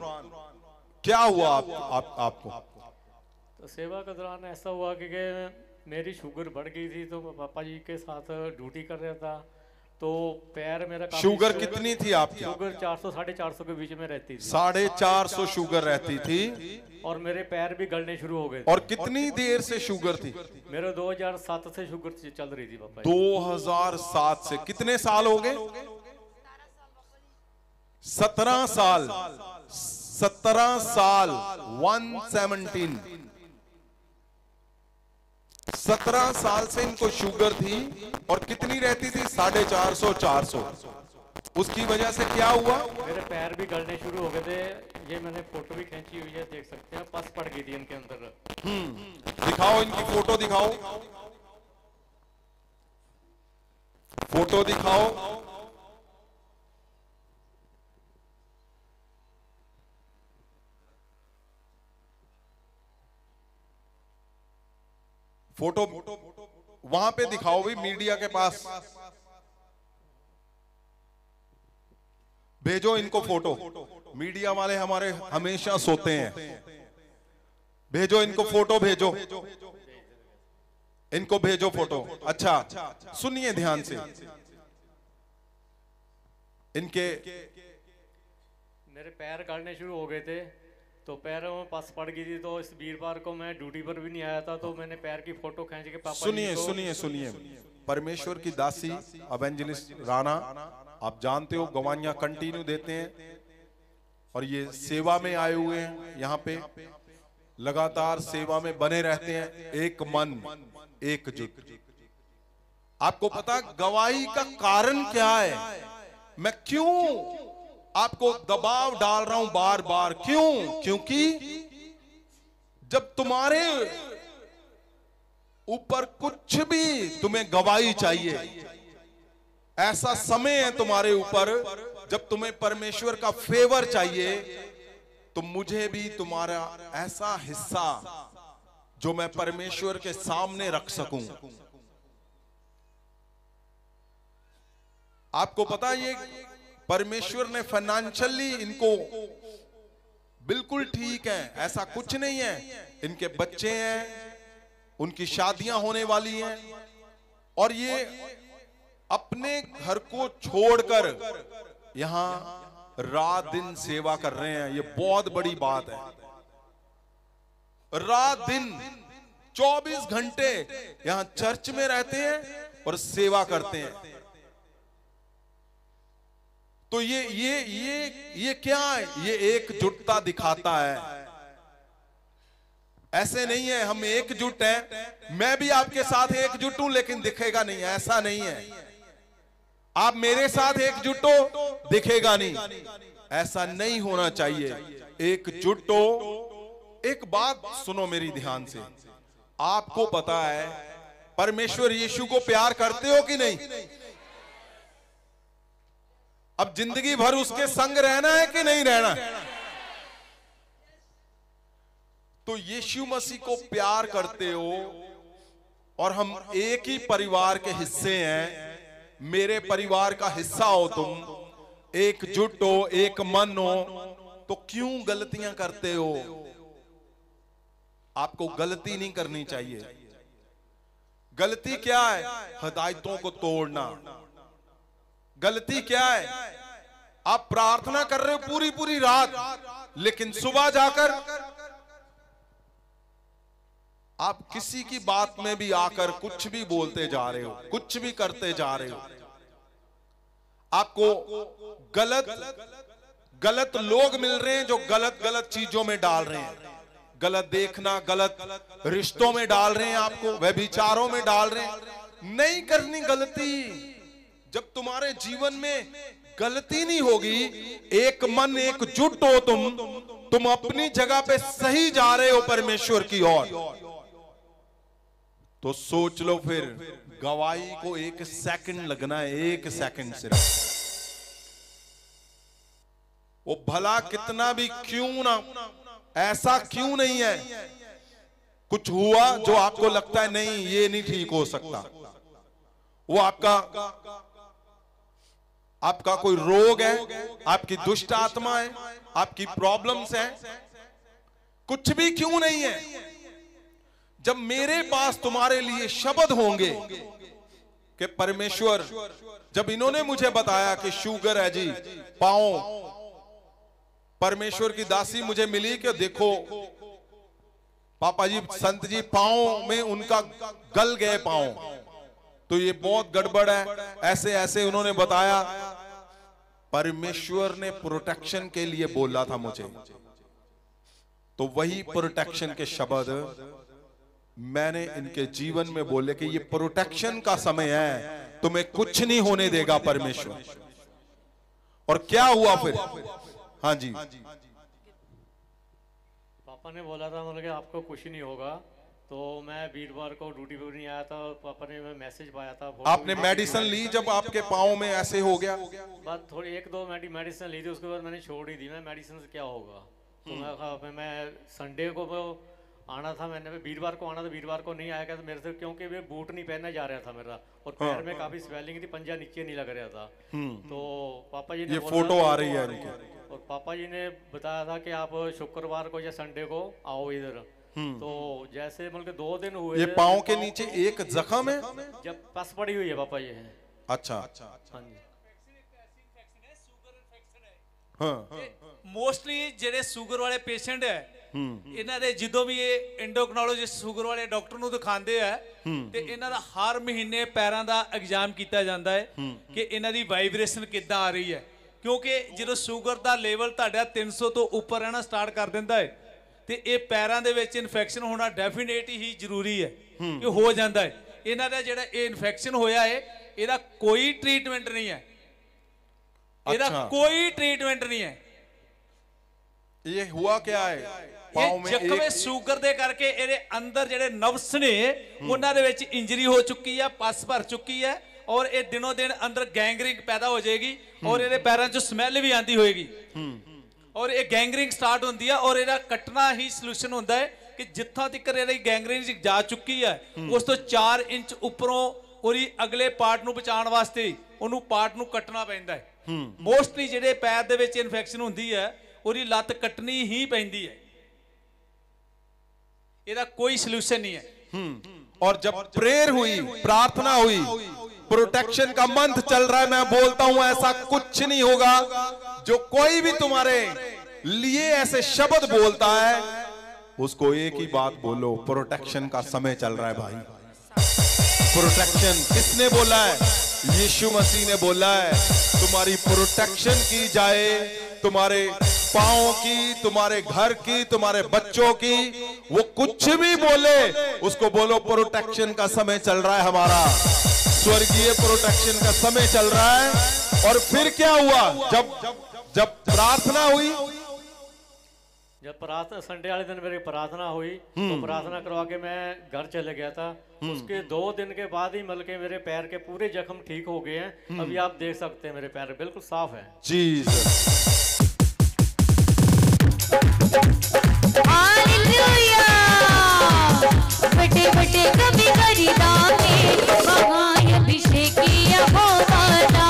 क्या हुआ आपको? तो सेवा के दौरान ऐसा हुआ कि मेरी शुगर बढ़ गई थी, तो पापा जी के साथ ड्यूटी कर रहा था। तो पैर मेरा शुगर कितनी थी आपकी? शुगर 400 साढ़े 400 के बीच में रहती थी। 450 शुगर रहती थी। और मेरे पैर भी गलने शुरू हो गए थे। और कितनी देर से शुगर थी? मेरे 2007 से शुगर चल रही थी पापा। 2007 से कितने साल हो गए? 17 साल। 17 साल 117। 17 साल से इनको शुगर थी। और कितनी रहती थी? 450 400। उसकी वजह से क्या हुआ? मेरे पैर भी गलने शुरू हो गए थे। ये मैंने फोटो भी खींची हुई है, देख सकते हैं। पस पड़ गई थी इनके अंदर। दिखाओ, इनकी फोटो दिखाओ, फोटो दिखाओ। फोटो वहां पे दिखाओ भी, मीडिया के पास भेजो इनको फोटो। मीडिया वाले हमारे हमेशा सोते हैं। भेजो इनको फोटो, भेजो इनको, भेजो फोटो। अच्छा सुनिए ध्यान से। इनके मेरे पैर गलने शुरू हो गए थे, तो पैरों में पस पड़ गई थी। तो इस वीरवार को मैं ड्यूटी पर भी नहीं आया था, तो मैंने पैर की फोटो खींच के पापा सुनिए सुनिए सुनिए। परमेश्वर की दासी एवेंजलिस्ट राणा, आप जानते हो गवाहियां कंटिन्यू देते हैं। और ये सेवा में आए हुए हैं, यहाँ पे लगातार सेवा में बने रहते हैं, एक मन एकजुट। आपको पता गवाही का कारण क्या है? मैं क्यों आपको दबाव डाल रहा हूं बार बार? क्यों? क्योंकि जब तुम्हारे ऊपर कुछ भी तुम्हें गवाही चाहिए, ऐसा समय है तुम्हारे ऊपर जब तुम्हें परमेश्वर का फेवर चाहिए, तो मुझे भी तुम्हारा ऐसा हिस्सा जो मैं परमेश्वर के सामने रख सकूं। आपको पता ये परमेश्वर ने फाइनेंशियली इनको बिल्कुल ठीक है, ऐसा कुछ नहीं है। इनके बच्चे हैं, उनकी शादियां होने वाली हैं, और ये अपने घर को छोड़कर यहां रात दिन सेवा कर रहे हैं, ये बहुत बड़ी बात है। रात दिन 24 घंटे यहां चर्च में रहते हैं और सेवा करते हैं। तो ये क्या है? ये एकजुटता दिखाता है। ऐसे नहीं है हम एकजुट हैं, मैं भी आपके साथ एकजुट हूं, लेकिन दिखेगा नहीं, ऐसा नहीं है। आप मेरे साथ एकजुट हो, दिखेगा नहीं, ऐसा नहीं होना चाहिए। एकजुट हो। एक बात सुनो मेरी ध्यान से, आपको पता है परमेश्वर यीशु को प्यार करते हो कि नहीं? अब जिंदगी भर उसके संग रहना है कि नहीं रहना? तो यीशु मसीह को प्यार करते हो और हम एक ही परिवार के हिस्से हैं, मेरे परिवार का हिस्सा हो तुम, एकजुट हो, एक मन हो, तो क्यों गलतियां करते हो? आपको गलती नहीं करनी चाहिए। गलती क्या है? हिदायतों को तोड़ना। गलती क्या है? आप प्रार्थना कर रहे हो पूरी पूरी रात, लेकिन सुबह जाकर आप किसी की बात में भी आकर कुछ भी बोलते जा रहे हो, कुछ भी करते जा रहे हो। आपको गलत लोग मिल रहे हैं जो गलत चीजों में डाल रहे हैं, गलत देखना, गलत रिश्तों में डाल रहे हैं, आपको व्यभिचारों में डाल रहे हैं। नहीं करनी गलती। जब तुम्हारे जीवन में गलती नहीं होगी, एक मन एकजुट हो तुम अपनी जगह पे सही जा रहे हो परमेश्वर की ओर, तो सोच लो फिर गवाही को 1 सेकंड लगना है, 1 सेकंड सिर्फ। वो भला कितना भी क्यों ना, ऐसा क्यों नहीं है कुछ हुआ जो आपको लगता है नहीं ये नहीं ठीक हो सकता, वो आपका कोई रोग है, आपकी दुष्ट आत्मा है, आपकी प्रॉब्लम्स है, कुछ भी क्यों नहीं है। जब मेरे पास तुम्हारे लिए शब्द होंगे कि परमेश्वर, जब इन्होंने मुझे बताया कि शुगर है जी, पांव, परमेश्वर की दासी मुझे मिली कि देखो पापा जी, संत जी पांव में उनका गल गए पांव, तो ये बहुत गड़बड़ है, ऐसे ऐसे उन्होंने बताया। परमेश्वर ने प्रोटेक्शन के लिए बोला था मुझे, तो वही प्रोटेक्शन के शब्द मैंने इनके जीवन में बोले कि ये प्रोटेक्शन का समय है, तुम्हें कुछ नहीं होने देगा परमेश्वर। और क्या हुआ फिर? हाँ जी, पापा ने बोला था मतलब कि आपको कुछ नहीं होगा। तो मैं वीरवार को ड्यूटी पे नहीं आया था, पापा ने मैसेज पाया था। आपने मेडिसिन ली जब आपके पाँव में ऐसे हो गया? बात थोड़ी 1-2 मेडिसिन ली थी, उसके बाद मैंने छोड़ ही दी। मैं मेडिसिन से क्या होगा, तो मैं संडे को आना था, मैंने वीरवार को आना था, वीरवार को नहीं आया तो मेरे से, क्योंकि मैं बूट नहीं पहनना जा रहा था मेरा, और पैर में काफी स्वेलिंग थी, पंजा नीचे नहीं लग रहा था। तो पापा जी ने, ये फोटो आ रही है इनकी, और पापा जी ने बताया था कि आप शुक्रवार को या संडे को आओ इधर। तो जैसे मतलब 2 दिन हुए, ये पाँव के नीचे एक जख्म है, जब पस पड़ी हुई है पापा जी। अच्छा, हाँ जी। मोस्टली ਜਿਹੜੇ ਸ਼ੂਗਰ ਵਾਲੇ ਪੇਸ਼ੈਂਟ ਹੈ, ਇਹਨਾਂ ਦੇ ਜਦੋਂ ਵੀ ਇਹ ਐਂਡੋਕ੍ਰਾਈਨੋਲੋਜਿਸਟ ਸ਼ੂਗਰ ਵਾਲੇ ਡਾਕਟਰ ਨੂੰ ਦਿਖਾਉਂਦੇ ਆ, ਤੇ ਇਹਨਾਂ ਦਾ ਹਰ ਮਹੀਨੇ ਪੈਰਾਂ ਦਾ ਐਗਜ਼ਾਮ ਕੀਤਾ ਜਾਂਦਾ ਹੈ ਕਿ ਇਹਨਾਂ ਦੀ ਵਾਈਬ੍ਰੇਸ਼ਨ ਕਿੱਦਾਂ ਆ ਰਹੀ ਹੈ। ਕਿਉਂਕਿ ਜਦੋਂ ਸ਼ੂਗਰ ਦਾ ਲੈਵਲ ਤੁਹਾਡਾ 300 ਤੋਂ ਉੱਪਰ ਰਹਿਣਾ ਸਟਾਰਟ ਕਰ ਦਿੰਦਾ ਹੈ, ਤੇ ਇਹ ਪੈਰਾਂ ਦੇ ਵਿੱਚ ਇਨਫੈਕਸ਼ਨ ਹੋਣਾ ਡੈਫੀਨੇਟ ਹੀ ਜ਼ਰੂਰੀ ਹੈ ਕਿ ਹੋ ਜਾਂਦਾ ਹੈ। ਇਹਨਾਂ ਦਾ ਜਿਹੜਾ ਇਹ ਇਨਫੈਕਸ਼ਨ ਹੋਇਆ ਹੈ, ਇਹਦਾ ਕੋਈ ਟ੍ਰੀਟਮੈਂਟ ਨਹੀਂ ਹੈ, ਇਹਦਾ कोई ट्रीटमेंट नहीं है। ये हुआ क्या है? पाँव में जख्मे ਸ਼ੂਗਰ ਦੇ ਕਰਕੇ ਇਹਦੇ ਅੰਦਰ ਜਿਹੜੇ ਨਵਸ ਨੇ ਉਹਨਾਂ ਦੇ ਵਿੱਚ ਇੰਜਰੀ ਹੋ ਚੁੱਕੀ ਹੈ, ਪਸ ਭਰ ਚੁੱਕੀ ਹੈ, ਔਰ ਇਹ ਦਿਨੋਂ ਦਿਨ ਅੰਦਰ ਗੈਂਗਰਿੰਗ ਪੈਦਾ ਹੋ ਜਾਏਗੀ, ਔਰ ਇਹਦੇ ਪੈਰਾਂ 'ਚੋਂ ਸਮੈਲ ਵੀ ਆਂਦੀ ਹੋਏਗੀ, ਔਰ ਇਹ ਗੈਂਗਰਿੰਗ ਸਟਾਰਟ ਹੁੰਦੀ ਹੈ, ਔਰ ਇਹਦਾ ਕੱਟਣਾ ਹੀ ਸੋਲੂਸ਼ਨ ਹੁੰਦਾ ਹੈ ਕਿ ਜਿੱਥੋਂ ਤੱਕ ਇਹਦੀ ਗੈਂਗਰਿੰਗ ਜਾ ਚੁੱਕੀ ਹੈ, ਉਸ ਤੋਂ 4 ਇੰਚ ਉੱਪਰੋਂ ਉਹਦੀ ਅਗਲੇ ਪਾਰਟ ਨੂੰ ਬਚਾਉਣ ਵਾਸਤੇ ਉਹਨੂੰ ਪਾਰਟ ਨੂੰ ਕੱਟਣਾ ਪੈਂਦਾ ਹੈ। ਮੋਸਟਲੀ ਜਿਹੜੇ ਪੈਰ ਦੇ ਵਿੱਚ ਇਨਫੈਕਸ਼ਨ ਹੁੰਦੀ ਹੈ, ਉਹਦੀ ਲੱਤ ਕੱਟਣੀ ਹੀ ਪੈਂਦੀ ਹੈ, ਇਹਦਾ कोई सलूशन नहीं है। और जब प्रेयर हुई, प्रार्थना हुई, प्रोटेक्शन का मंत्र चल रहा है, मैं बोलता हूं ऐसा कुछ नहीं होगा। जो कोई भी तुम्हारे लिए ऐसे शब्द बोलता है, उसको एक ही बात बोलो, प्रोटेक्शन का समय चल रहा है भाई। प्रोटेक्शन किसने बोला है? यीशु मसीह ने बोला है, तुम्हारी प्रोटेक्शन की जाए, तुम्हारे पांव की, तुम्हारे घर की, तुम्हारे बच्चों की। वो कुछ भी बोले उसको बोलो प्रोटेक्शन का समय चल रहा है हमारा, स्वर्गीय प्रोटेक्शन का समय चल रहा है। और फिर क्या हुआ? जब प्रार्थना हुई, जब प्रार्थना संडे वाले दिन मेरी प्रार्थना हुई तो प्रार्थना करवा के मैं घर चले गया था। उसके 2 दिन के बाद ही मतलब के मेरे पैर के पूरे जख्म ठीक हो गए हैं। अभी आप देख सकते हैं मेरे पैर बिल्कुल साफ है। हालेलुया। बड़े बड़े कवि खरीदाने महाअभिषेक किया होना,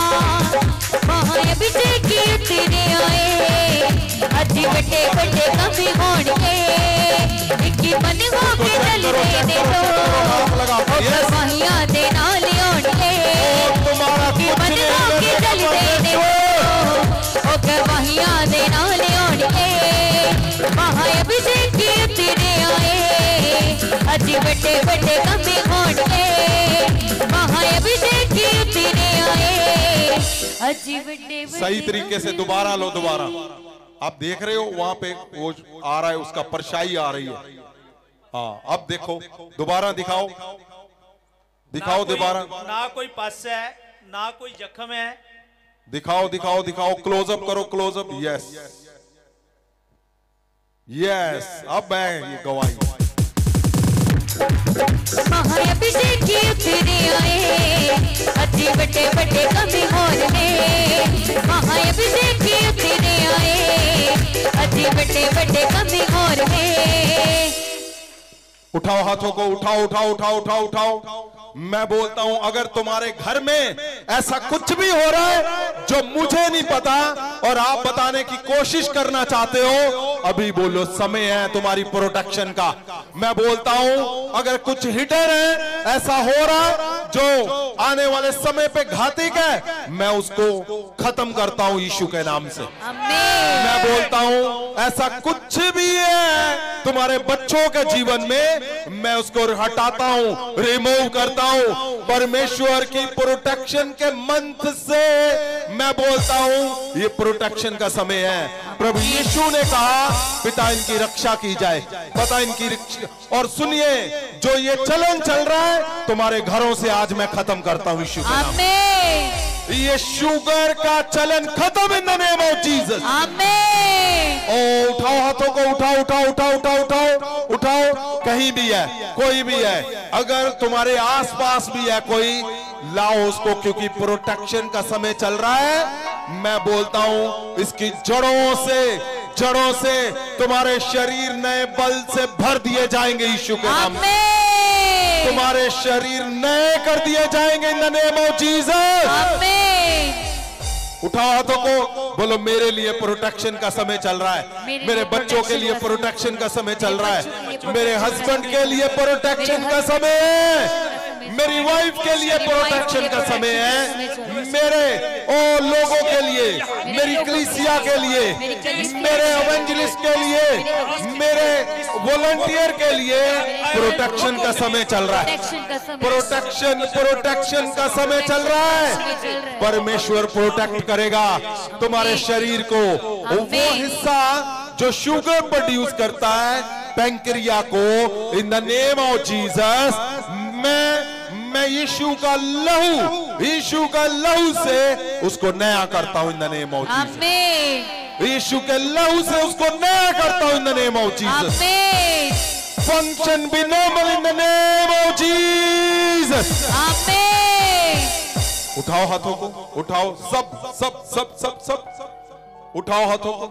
महाअभिषेक किए तेरे आए, अति बड़े बड़े कवि होंगे, इनकी मन हो के चल देने दो, गवाहियां दे नाल होंगे, इनकी मन हो के चल देने दो, गवाहियां दे नाल होंगे, महाअभिषेक किए तेरे आए, अति बड़े बड़े कवि होंगे, महाअभिषेक किए तेरे आए, अति बड़े। सही तरीके से दोबारा लो, दोबारा। आप देख रहे हो वहां पे वो आ रहा है, उसका परछाई आ रही है। हाँ, अब देखो, दोबारा दिखाओ, दिखाओ दोबारा। ना कोई पस है, ना कोई जख्म है। दिखाओ दिखाओ दिखाओ, क्लोजअप करो, क्लोजअप। यस यस, अब मैं ये गवाही। महाअभिषेक किए तेरे आए, अति बड़े बड़े कवि होंगे, महाअभिषेक किए तेरे आए, अति बड़े बड़े कवि होंगे। उठाओ हाथों को, उठाओ उठाओ उठाओ उठाओ उठाओ। मैं बोलता हूं, अगर तुम्हारे घर में ऐसा कुछ भी हो रहा है जो मुझे नहीं पता और आप बताने की कोशिश करना चाहते हो, अभी बोलो, समय है तुम्हारी प्रोटेक्शन का। मैं बोलता हूं, अगर कुछ हिडन है, ऐसा हो रहा जो आने वाले समय पे घातिक है, मैं उसको खत्म करता हूं यीशु के नाम से। मैं बोलता हूं, ऐसा कुछ भी है तुम्हारे बच्चों के जीवन में, मैं उसको हटाता हूं, रिमूव करता हूं। परमेश्वर की प्रोटेक्शन के मंत्र से मैं बोलता हूं, ये प्रोटेक्शन का समय है। प्रभु यीशु ने कहा, पिता इनकी रक्षा की जाए, पता इनकी रक्षा। और सुनिए, जो ये चलन चल रहा है तुम्हारे घरों से, आज मैं खत्म करता हूं यीशु के नाम में। ये शुगर का चलन खत्म इन द नेम ऑफ जीसस। आमीन। ओ उठाओ हाथों को, उठाओ उठाओ उठाओ उठाओ उठाओ उठाओ। कहीं भी है, कोई भी है, अगर तुम्हारे आसपास भी है कोई, लाओ उसको, क्योंकि प्रोटेक्शन का समय चल रहा है। मैं बोलता हूं, इसकी जड़ों से तुम्हारे शरीर नए बल से भर दिए जाएंगे यीशु के नाम में। तुम्हारे शरीर नए कर दिए जाएंगे इन द नेम ऑफ जीसस। आमीन। उठाओ हाथों को, बोलो, मेरे लिए प्रोटेक्शन का समय चल रहा है, मेरे बच्चों के लिए प्रोटेक्शन का समय चल रहा है, मेरे हस्बैंड के लिए प्रोटेक्शन का समय है, मेरी वाइफ के लिए प्रोटेक्शन का समय है, मेरे लोगों के लिए, मेरी कलीसिया के लिए, मेरे एवेंजलिस्ट के लिए, मेरे वॉलंटियर के लिए प्रोटेक्शन का समय चल रहा है। प्रोटेक्शन का समय चल रहा है। परमेश्वर प्रोटेक्ट करेगा तुम्हारे शरीर को। वो हिस्सा जो शुगर प्रोड्यूस करता है, पैंक्रिया को, in the name of Jesus, मैं यीशु का लहू से उसको नया करता हूं in the name of Jesus. यीशु के लहू से उसको नया करता हूं in the name of Jesus. Function be normal in the name of Jesus. उठाओ हाथों को, उठाओ, सब सब सब सब सब उठाओ हाथों को,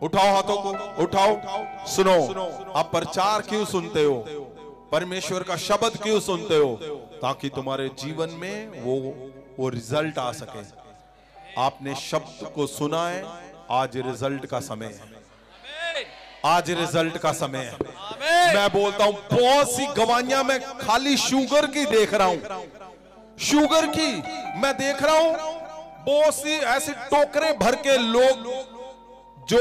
उठाओ हाथों को, उठाओ। सुनो, आप प्रचार क्यों सुनते हो? परमेश्वर का शब्द क्यों सुनते हो? ताकि तुम्हारे जीवन में वो रिजल्ट आ सके। आपने शब्द को सुना है, आज रिजल्ट का समय है, आज रिजल्ट का समय है। मैं बोलता हूं, बहुत सी गवाहियां मैं खाली शुगर की देख रहा हूं, शुगर की मैं देख रहा हूं। बहुत सी ऐसे टोकरे भर के लोग जो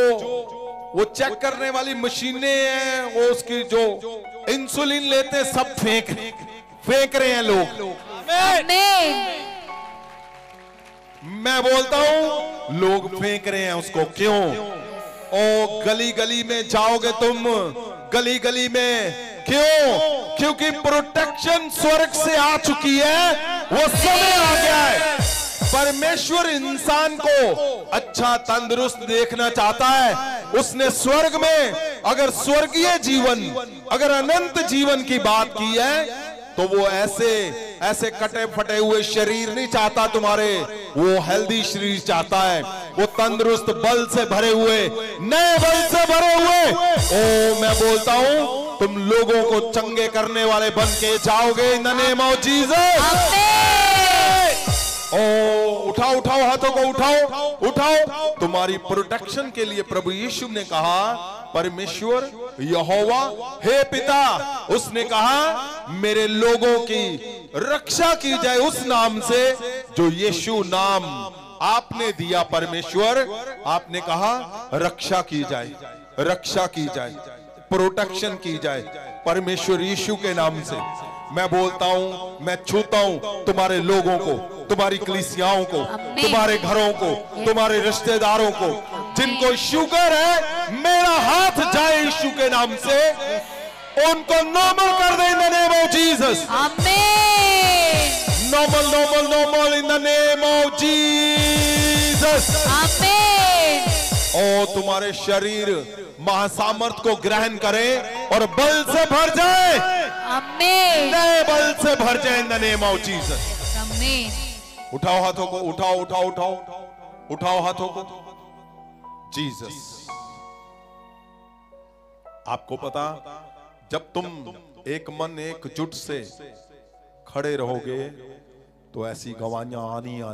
वो चेक करने वाली मशीनें हैं, वो उसकी जो इंसुलिन लेते हैं, सब फेंक रहे हैं लोग। मैं बोलता हूं लोग फेंक रहे हैं उसको, क्यों? ओ गली गली में जाओगे तुम, गली गली में, क्यों? क्योंकि प्रोटेक्शन स्वर्ग से आ चुकी है, वो समय आ गया है। परमेश्वर इंसान को अच्छा तंदुरुस्त देखना चाहता है। उसने स्वर्ग में अगर स्वर्गीय जीवन, अगर अनंत जीवन की बात की है, तो वो ऐसे कटे फटे हुए शरीर नहीं चाहता तुम्हारे, वो हेल्दी शरीर चाहता है, वो तंदुरुस्त बल से भरे हुए, नए बल से भरे हुए। ओ मैं बोलता हूं तुम लोगों को चंगे करने वाले बन के जाओगे in the name of Jesus. ओ उठाओ उठाओ हाथों को, उठाओ उठाओ। तुम्हारी प्रोटेक्शन के लिए प्रभु यीशु ने कहा, परमेश्वर यहोवा हे पिता, उसने कहा मेरे लोगों की रक्षा की जाए उस नाम से जो यीशु नाम आपने दिया। परमेश्वर आपने कहा रक्षा की जाए, रक्षा की जाए, प्रोटेक्शन की जाए परमेश्वर यीशु के नाम से। मैं बोलता हूं, मैं छूता हूं तुम्हारे लोगों को, तुम्हारी कलीसियाओं को, तुम्हारे घरों को, तुम्हारे रिश्तेदारों को जिनको शुगर है, मेरा हाथ जाए यीशु के नाम से, उनको नॉर्मल कर दे in the name of Jesus. आमीन। Normal normal normal in the name of Jesus. आमीन। ओ तुम्हारे शरीर महासामर्थ को ग्रहण करे और बल से भर जाए, आमीन, नए बल से भर जाए इन द नेम ऑफ जीसस। आमीन। उठाओ हाथों को, उठाओ उठाओ उठाओ उठाओ हाथों को। जीसस, आपको पता, जब तुम एक मन एक जुट से खड़े रहोगे तो ऐसी गवाहियां आनी है।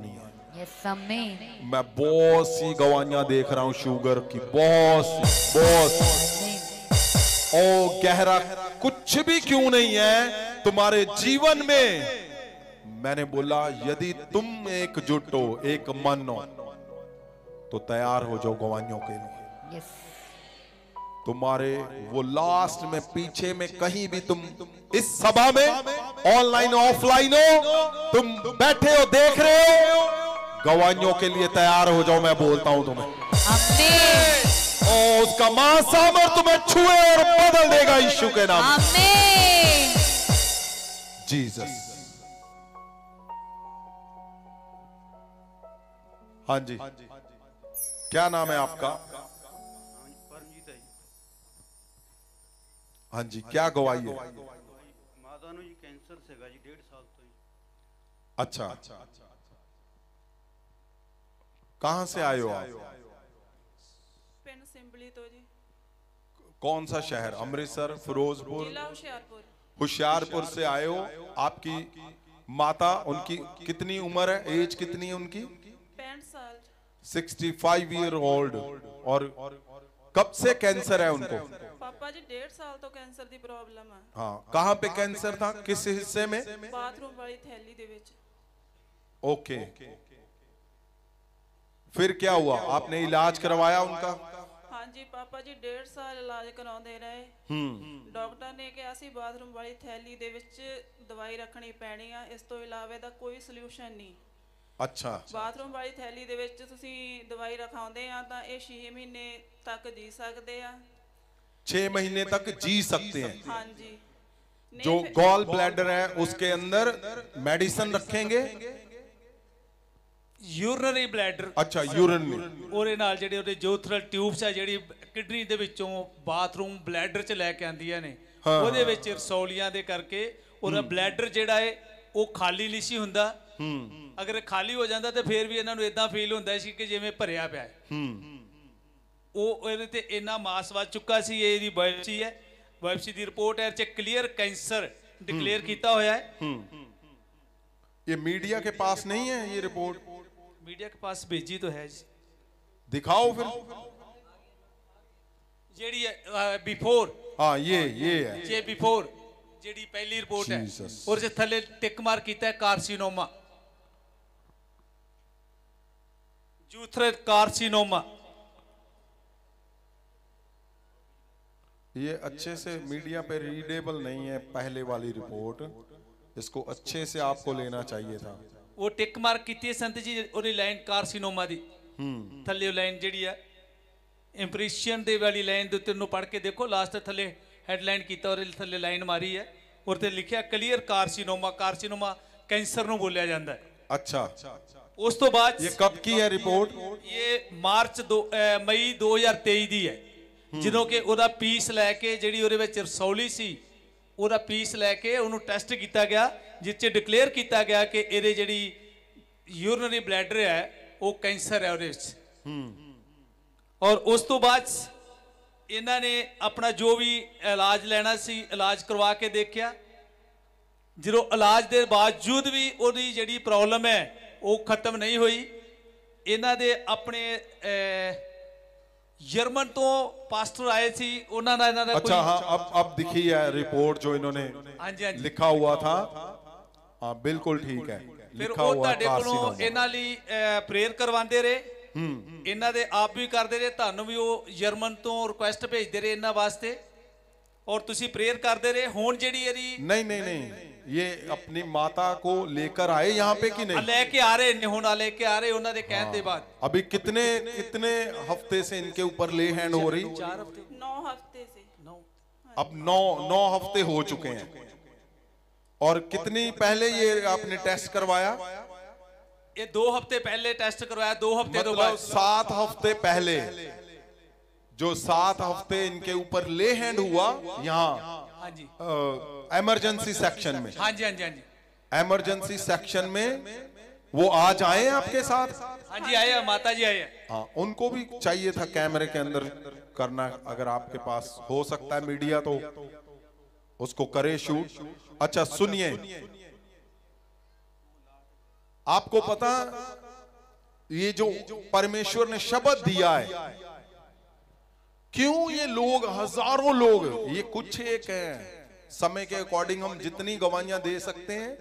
मैं बहुत सी गवाहियां देख रहा हूं शुगर की, बहुत ओ गहरा कुछ भी क्यों नहीं है तुम्हारे जीवन में। मैंने बोला यदि तुम एकजुट हो, एक मन हो, तो तैयार हो जाओ गवाहियों के लिए। तुम्हारे वो लास्ट में पीछे में कहीं भी तुम इस सभा में ऑनलाइन ऑफलाइन हो, तुम बैठे हो देख रहे हो, गवाहियों के लिए तैयार हो जाओ। मैं बोलता हूं तुम्हें, और उसका महासामर्थ तुम्हें छुए और बदल देगा यीशु के नाम। जीसस। हाँ जी, क्या नाम है आपका? हाँ जी, क्या गवाही है? माता नु जी कैंसर से जी 1.5 साल तो। अच्छा, कहां से आए हो आप? पिंड सिंबली तो जी। कौन सा शहर? अमृतसर, फिरोजपुर, जिला होशियारपुर। होशियारपुर से आए हो। आपकी माता, उनकी कितनी उम्र है? एज कितनी है उनकी? 65 साल। 65 ईयर ओल्ड। और कब से कैंसर है उनको? पापा जी 1.5 साल तो कैंसर दी प्रॉब्लम है। हाँ, कहाँ पे कैंसर था? किस हिस्से में? बाथरूम वाली थैली दे विच। ओके, फिर क्या हुआ? आपने इलाज करवाया उनका? हाँ जी, पापा जी 1.5 साल इलाज कराਉਂਦੇ ਰਹੇ। ਡਾਕਟਰ ਨੇ ਕਿਹਾ ਸੀ ਬਾਥਰੂਮ ਵਾਲੀ ਥੈਲੀ ਦੇ ਵਿੱਚ ਦਵਾਈ ਰੱਖਣੀ ਪੈਣੀ ਆ, ਇਸ ਤੋਂ ਇਲਾਵਾ ਦਾ ਕੋਈ ਸੋਲੂਸ਼ਨ ਨਹੀਂ। अच्छा, ਬਾਥਰੂਮ ਵਾਲੀ ਥੈਲੀ ਦੇ ਵਿੱਚ ਤੁਸੀਂ ਦਵਾਈ ਰਖਾਉਂਦੇ ਆ ਤਾਂ ਇਹ 6 ਮਹੀਨੇ ਤੱਕ ਜੀ ਸਕਦੇ ਆ। 6 महीने तक जी सकते हैं। हाँ जी। जो गॉल ब्लैडर है उसके अंदर मेडिसिन रखेंगे। Urinary bladder. अच्छा, यूरिनरी। ਉਹਦੇ ਨਾਲ ਜਿਹੜੇ ਉਹਦੇ ਜੋਥਰਲ ਟਿਊਬਸ ਆ ਜਿਹੜੀ ਕਿਡਨੀ ਦੇ ਵਿੱਚੋਂ ਬਾਥਰੂਮ ਬਲੈਡਰ ਚ ਲੈ ਕੇ ਆਂਦੀਆਂ ਨੇ, ਉਹਦੇ ਵਿੱਚ ਰਸੌਲੀਆਂ ਦੇ ਕਰਕੇ ਉਹਦਾ ਬਲੈਡਰ ਜਿਹੜਾ ਹੈ ਉਹ ਖਾਲੀ ਨਹੀਂ ਸੀ ਹੁੰਦਾ। ਅਗਰ ਖਾਲੀ ਹੋ ਜਾਂਦਾ ਤੇ ਫਿਰ ਵੀ ਇਹਨਾਂ ਨੂੰ ਇਦਾਂ ਫੀਲ ਹੁੰਦਾ ਸੀ ਕਿ ਜਿਵੇਂ ਭਰਿਆ ਪਿਆ ਹੈ। ਉਹ ਇਹਦੇ ਤੇ ਇੰਨਾ ਮਾਸ ਵੱਧ ਚੁੱਕਾ ਸੀ। ਇਹਦੀ ਬਾਇਓਪਸੀ ਹੈ, ਬਾਇਓਪਸੀ ਦੀ ਰਿਪੋर्ट है, क्लियर कैंसर डिक्लेयर किया हुआ है। ये मीडिया के पास नहीं है ये रिपोर्ट? मीडिया के पास भेजी तो है जी। दिखाओ फिर। JD before. हाँ, ये है। ये बिफोर जेडी पहली रिपोर्ट है और जे थले टिक मार कीता है कार्सिनोमा। यूथरल कार्सिनोमा। ये अच्छे से मीडिया पे रीडेबल नहीं है पहले वाली रिपोर्ट, इसको अच्छे से आपको लेना चाहिए था। वो टिक मार्क की संत जी ओदी लाइन कार्सिनोमा दी थल्ले लाइन जिहड़ी है इंप्रेशन दे वाली लाइन दे उत्ते नु पढ़ के देखो, लास्ट थल्ले हेडलाइन कीता और थल्ले लाइन मारी है और ते लिखिया क्लियर कार्सिनोमा। कार्सिनोमा कैंसर नु बोलिया जांदा है। अच्छा, उस तो बाद ये कब की है रिपोर्ट? ये मई 2023 दी है, ਜਦੋਂ ਕਿ ਉਹਦਾ ਪੀਸ ਲੈ ਕੇ ਜਿਹੜੀ ਉਹਦੇ ਵਿੱਚ ਰਸੌਲੀ ਸੀ ਉਹਦਾ ਪੀਸ ਲੈ ਕੇ ਉਹਨੂੰ ਟੈਸਟ ਕੀਤਾ ਗਿਆ, ਜਿਸ 'ਚ ਡਿਕਲੇਅਰ ਕੀਤਾ ਗਿਆ ਕਿ ਇਹਦੇ ਜਿਹੜੀ ਯੂਰੀਨਰੀ ਬਲੈਡਰ ਹੈ ਉਹ ਕੈਂਸਰ ਹੈ ਉਹਦੇ ਵਿੱਚ। ਔਰ ਉਸ ਤੋਂ ਬਾਅਦ ਇਹਨਾਂ ਨੇ ਆਪਣਾ ਜੋ ਵੀ ਇਲਾਜ ਲੈਣਾ ਸੀ ਇਲਾਜ ਕਰਵਾ ਕੇ ਦੇਖਿਆ, ਜਦੋਂ ਇਲਾਜ ਦੇ ਬਾਵਜੂਦ ਵੀ ਉਹਦੀ ਜਿਹੜੀ ਪ੍ਰੋਬਲਮ ਹੈ ਉਹ ਖਤਮ ਨਹੀਂ ਹੋਈ। ਇਹਨਾਂ ਦੇ ਆਪਣੇ जर्मन तो पास्टर आए थी उन्होंने। अच्छा हाँ, अब दिखी है रिपोर्ट जो इन्होंने लिखा हुआ था। हाँ बिल्कुल ठीक है, लिखा हुआ है। प्रेयर करवाते रहे, इन्हां दे आप भी करते रहे, तुहानू भी वो जर्मन तो रिक्वेस्ट भेजते रहे इन्हां वास्ते और तुसी प्रेयर करते रहे। हुण जिहड़ी इहदी नहीं ये अपनी माता को लेकर आए यहाँ पे कि नहीं? लेके आ रहे ने, हुण लेके आ रहे उन्हां दे कहण दे बाद। अभी कितने हफ्ते से इनके ऊपर ले हैंड हो रही? 4 हफ्ते 9 हफ्ते से। अब 9 हफ्ते हो चुके हैं। और कितनी पहले ये आपने टेस्ट करवाया? ये 2 हफ्ते पहले टेस्ट करवाया, 2 हफ्ते तो मतलब 7 हफ्ते पहले जो 7 हफ्ते इनके ऊपर ले हैंड हुआ यहाँ इमरजेंसी सेक्शन में। हाँ जी हाँ जी हाँ जी, इमरजेंसी सेक्शन में वो आज आए हैं आपके साथ? हाँ जी आए हैं, माता जी आए हैं। हाँ, उनको भी चाहिए था कैमरे के अंदर करना, अगर आपके पास हो सकता है मीडिया तो उसको करे शूट। अच्छा सुनिए, आपको पता ये जो परमेश्वर ने शब्द दिया है, क्यों ये लोग हजारों लोग, ये कुछ एक है, समय के अकॉर्डिंग हम जितनी गवाहियां दे सकते हैं,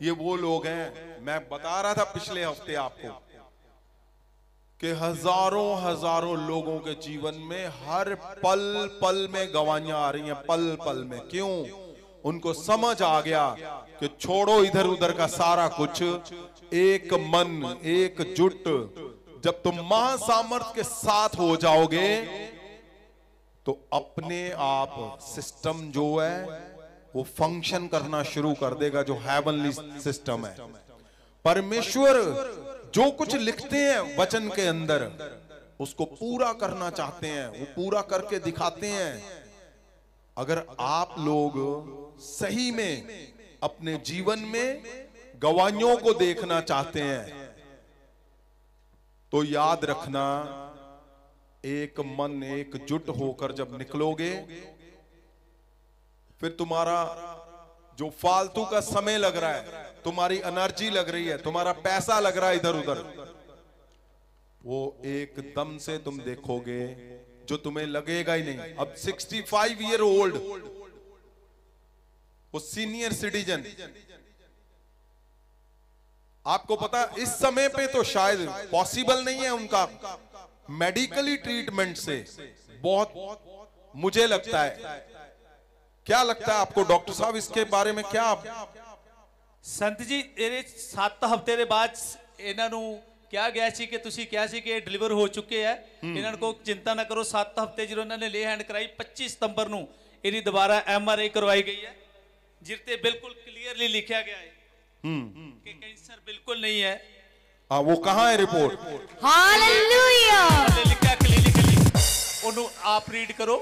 ये वो लोग हैं। मैं बता रहा था पिछले हफ्ते आपको कि हजारों लोगों के जीवन में हर पल में गवाहियां आ रही हैं, पल में। क्यों? उनको समझ आ गया कि छोड़ो इधर उधर का सारा कुछ, एक मन एकजुट जब तुम महासामर्थ के साथ हो जाओगे तो अपने आप सिस्टम जो है वो फंक्शन करना शुरू कर देगा, जो हेवनली सिस्टम है। परमेश्वर जो कुछ लिखते हैं वचन के अंदर उसको पूरा करना चाहते हैं, वो पूरा करके दिखाते हैं। अगर आप लोग सही में अपने जीवन में गवाहियों को देखना चाहते हैं तो याद रखना, एक मन एकजुट होकर जब निकलोगे, फिर तुम्हारा जो फालतू का समय लग रहा है, तुम्हारी एनर्जी लग रही है, तुम्हारा पैसा लग रहा है इधर उधर, वो एकदम से तुम देखोगे जो तुम्हें लगेगा ही नहीं। अब 65 ईयर ओल्ड वो सीनियर सिटीजन, आपको पता इस समय पे तो शायद पॉसिबल नहीं है उनका मेडिकली ट्रीटमेंट से, बहुत मुझे लगता है। क्या लगता है आपको डॉक्टर साहब इसके बारे में? क्या संत जी ਇਹਦੇ 7 ਹਫ਼ਤੇ ਦੇ ਬਾਅਦ ਇਹਨਾਂ ਨੂੰ ਕਿਹਾ ਗਿਆ ਸੀ ਕਿ ਤੁਸੀਂ ਕਿਹਾ ਸੀ ਕਿ ਡਿਲੀਵਰ ਹੋ ਚੁੱਕੇ ਹੈ, ਇਹਨਾਂ ਨੂੰ ਕੋਈ ਚਿੰਤਾ ਨਾ ਕਰੋ। 7 ਹਫ਼ਤੇ ਜਦੋਂ ਇਹਨਾਂ ਨੇ ਲੇ ਹੈਂਡ ਕਰਾਈ 25 ਸਤੰਬਰ ਨੂੰ ਇਹਦੀ ਦੁਬਾਰਾ MRI ਕਰਵਾਈ ਗਈ ਹੈ, ਜਿਸ ਤੇ ਬਿਲਕੁਲ ਕਲੀਅਰਲੀ ਲਿਖਿਆ ਗਿਆ ਹੈ कि कैंसर बिल्कुल नहीं है। हाँ, वो कहाँ है रिपोर्ट? हालेलुया। लिखा क्लिनिकली, उन्होंने आप रीड करो,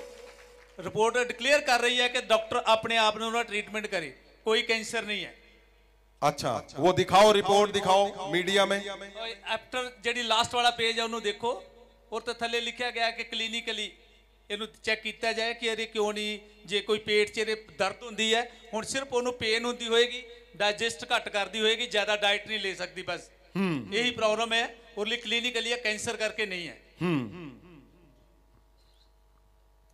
रिपोर्ट डिक्लेयर कर रही है कि डॉक्टर अपने आप ने उन्हें ट्रीटमेंट करे, कोई कैंसर नहीं है। अच्छा, वो दिखाओ, रिपोर्ट दिखाओ मीडिया में। आफ्टर जेडी लास्ट वाला पेज है उन्होंने देखो, और तो थले लिखा गया कि क्लिनिकली ਇਹਨੂੰ ਚੈੱਕ ਕੀਤਾ ਜਾਏ ਕਿ ਇਹਦੇ ਕਿਉਂ ਨਹੀਂ, ਜੇ ਕੋਈ ਪੇਟ 'ਚ ਇਹਦੇ ਦਰਦ ਹੁੰਦੀ ਹੈ, ਹੁਣ ਸਿਰਫ ਉਹਨੂੰ ਪੇਨ ਹੁੰਦੀ ਹੋਏਗੀ, डाइजेस्ट घट करती होगी, ज्यादा डाइट नहीं ले सकती, बस यही प्रॉब्लम है। और क्लिनिकली कैंसर करके नहीं है।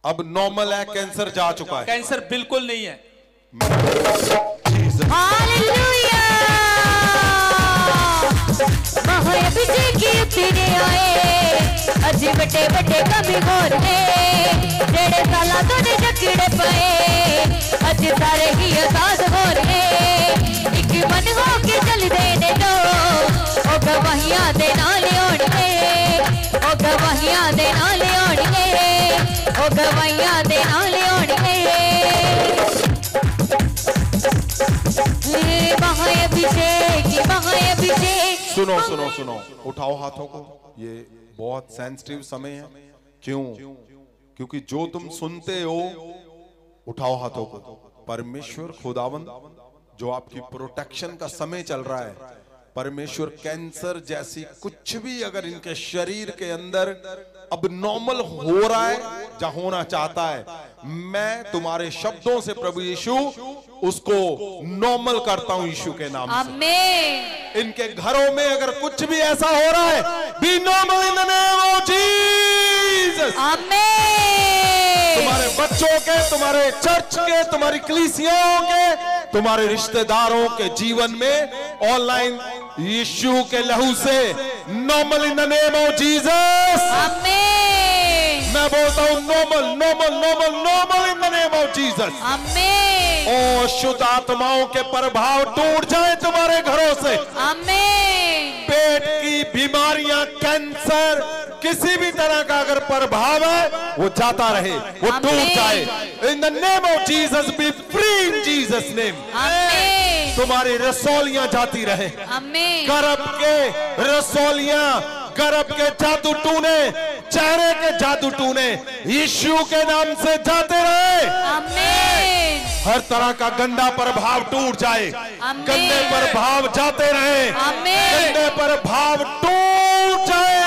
अब नॉर्मल है, कैंसर जा चुका है, कैंसर बिल्कुल नहीं है। हालेलुया। महाअभिषेक की उतरे आए अज बड़े बड़े कमी होर ने जेड़े साला तो ने जकड़े पए अज सारे ही आजाद हो रहे एक मन हो के चल देने दो ओ गवाहियां दे नाल होणगे ओ गवाहियां दे नाल होणगे ओ गवाहियां दे नाल होणगे सुनो सुनो सुनो, उठाओ हाथों को। ये बहुत सेंसिटिव समय है। क्यों? क्योंकि जो तुम सुनते हो, उठाओ हाथों को। परमेश्वर खुदावंद जो आपकी प्रोटेक्शन का समय चल रहा है, परमेश्वर कैंसर जैसी कुछ भी अगर इनके शरीर के अंदर अब नॉर्मल हो रहा है या होना चाहता है, मैं तुम्हारे शब्दों से प्रभु यीशु उसको नॉर्मल करता हूं यीशु के नाम से। आमीन। इनके घरों में अगर कुछ भी ऐसा हो रहा है, B normal in the name of Jesus. आमीन। तुम्हारे बच्चों के, तुम्हारे चर्च के, तुम्हारी कलीसियाओं के, तुम्हारे रिश्तेदारों के जीवन में ऑनलाइन यीशु के लहू से normal in the name of Jesus. आमीन। मैं बोलता हूं normal normal normal normal in the name of Jesus. आमीन। ओ शुद्ध आत्माओं के प्रभाव टूट जाए तुम्हारे घरों से। आमीन। पेट की बीमारियां, कैंसर, किसी भी तरह का अगर प्रभाव है वो जाता रहे, वो टूट जाए। इन the name of Jesus B free in Jesus name. आमीन। तुम्हारी रसौलियां जाती रहे। आमीन। गर्भ के रसौलियां, गर्भ के जादू टूने, चेहरे के जादू टूने यीशु के नाम से जाते रहे। आमीन। हर तरह का गंदा प्रभाव टूट जाए। गंदे प्रभाव जाते रहे। गंदे प्रभाव टूट जाए।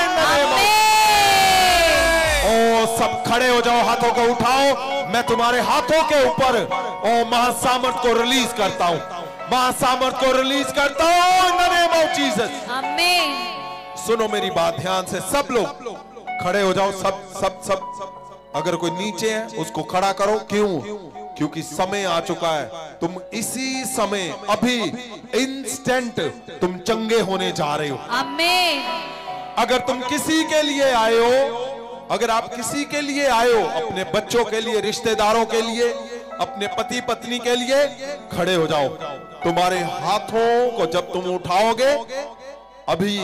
ओ सब खड़े हो जाओ, हाथों को उठाओ। मैं तुम्हारे हाथों के ऊपर ओ महासामर्थ को रिलीज करता हूं, महासामर्थ को रिलीज करता हूं in the name of Jesus. आमीन। सुनो मेरी बात ध्यान से, सब लोग खड़े हो जाओ। सब सब सब अगर कोई नीचे है उसको खड़ा करो। क्यों? क्योंकि समय आ चुका है। तुम इसी समय अभी इंस्टेंट तुम चंगे होने जा रहे हो। आमीन। अगर तुम किसी के लिए आए हो, अगर आप किसी के लिए आए हो, अपने बच्चों के लिए, रिश्तेदारों के लिए, अपने पति पत्नी के लिए, खड़े हो जाओ। तुम्हारे हाथों को जब तुम उठाओगे, अभी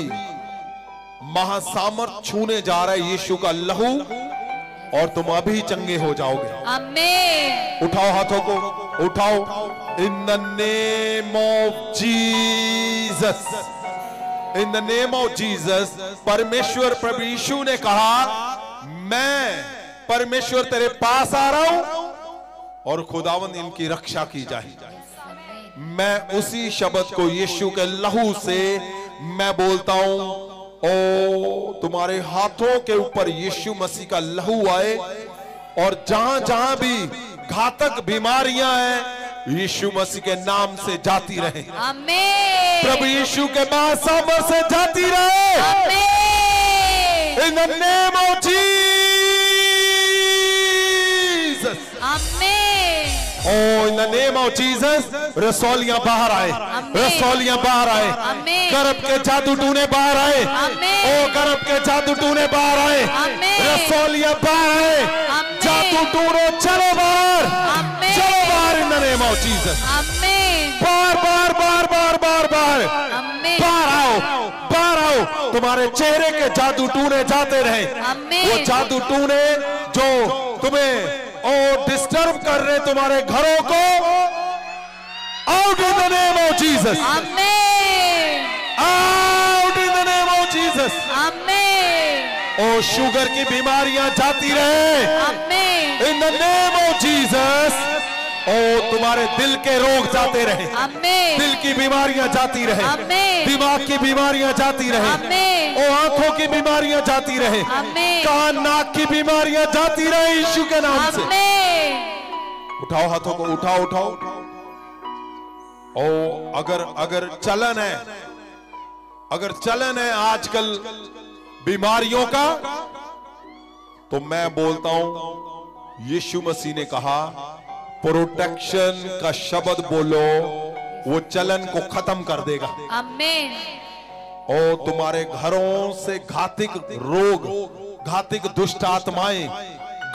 महासामर्थ छूने जा रहा है यीशु का लहू, और तुम अभी चंगे हो जाओगे। आमीन। उठाओ हाथों को, उठाओ। इन the name of Jesus, in the name of Jesus. परमेश्वर प्रभु यीशु ने कहा, मैं परमेश्वर तेरे पास आ रहा हूं और खुदावंद इनकी रक्षा की जाए। मैं उसी शब्द को यीशु के लहू से मैं बोलता हूं। ओ तुम्हारे हाथों के ऊपर यीशु मसीह का लहू आए, और जहां जहां भी घातक बीमारियां हैं यीशु मसीह के नाम से जाती रहे। आमीन। प्रभु यीशु के महासामर्थ से जाती रहे। आमीन। In the name of Jesus. आमीन। ओ in the name of Jesus, रसौलियां बाहर आए, रसौलियां बाहर आए। गर्भ के जादू टूने बाहर आए। ओ गर्भ के जादू टूने बाहर आए, रसौलियां बाहर आए। जादू टूनो चलो बाहर, चलो बाहर इन द नेम ऑफ जीसस। बाहर बाहर बाहर बाहर बाहर बाहर बाहर आओ, बाहर आओ। तुम्हारे चेहरे के जादू टूने जाते रहे। वो जादू टूने जो तुम्हें और डिस्टर्ब कर रहे तुम्हारे घरों को, out in the name of Jesus. आमीन। Out in the name of Jesus. आमीन। ओ शुगर की बीमारियां जाती रहे। आमीन। In the name of Jesus. ओ तुम्हारे दिल के रोग जाते रहे। आमीन। दिल की बीमारियां जाती रहे। आमीन। दिमाग की बीमारियां जाती रहे। आमीन। ओ आंखों की बीमारियां जाती रहे। आमीन। कान नाक की बीमारियां जाती रहे यीशु के नाम से। आमीन। उठाओ हाथों को, उठाओ उठाओ। ओ अगर चलन है, अगर चलन है आजकल बीमारियों का, तो मैं बोलता हूं यीशु मसीह ने कहा प्रोटेक्शन का शब्द बोलो, वो चलन को खत्म कर देगा। आमीन। ओ तुम्हारे घरों से घातिक रोग, घातिक दुष्ट आत्माएं,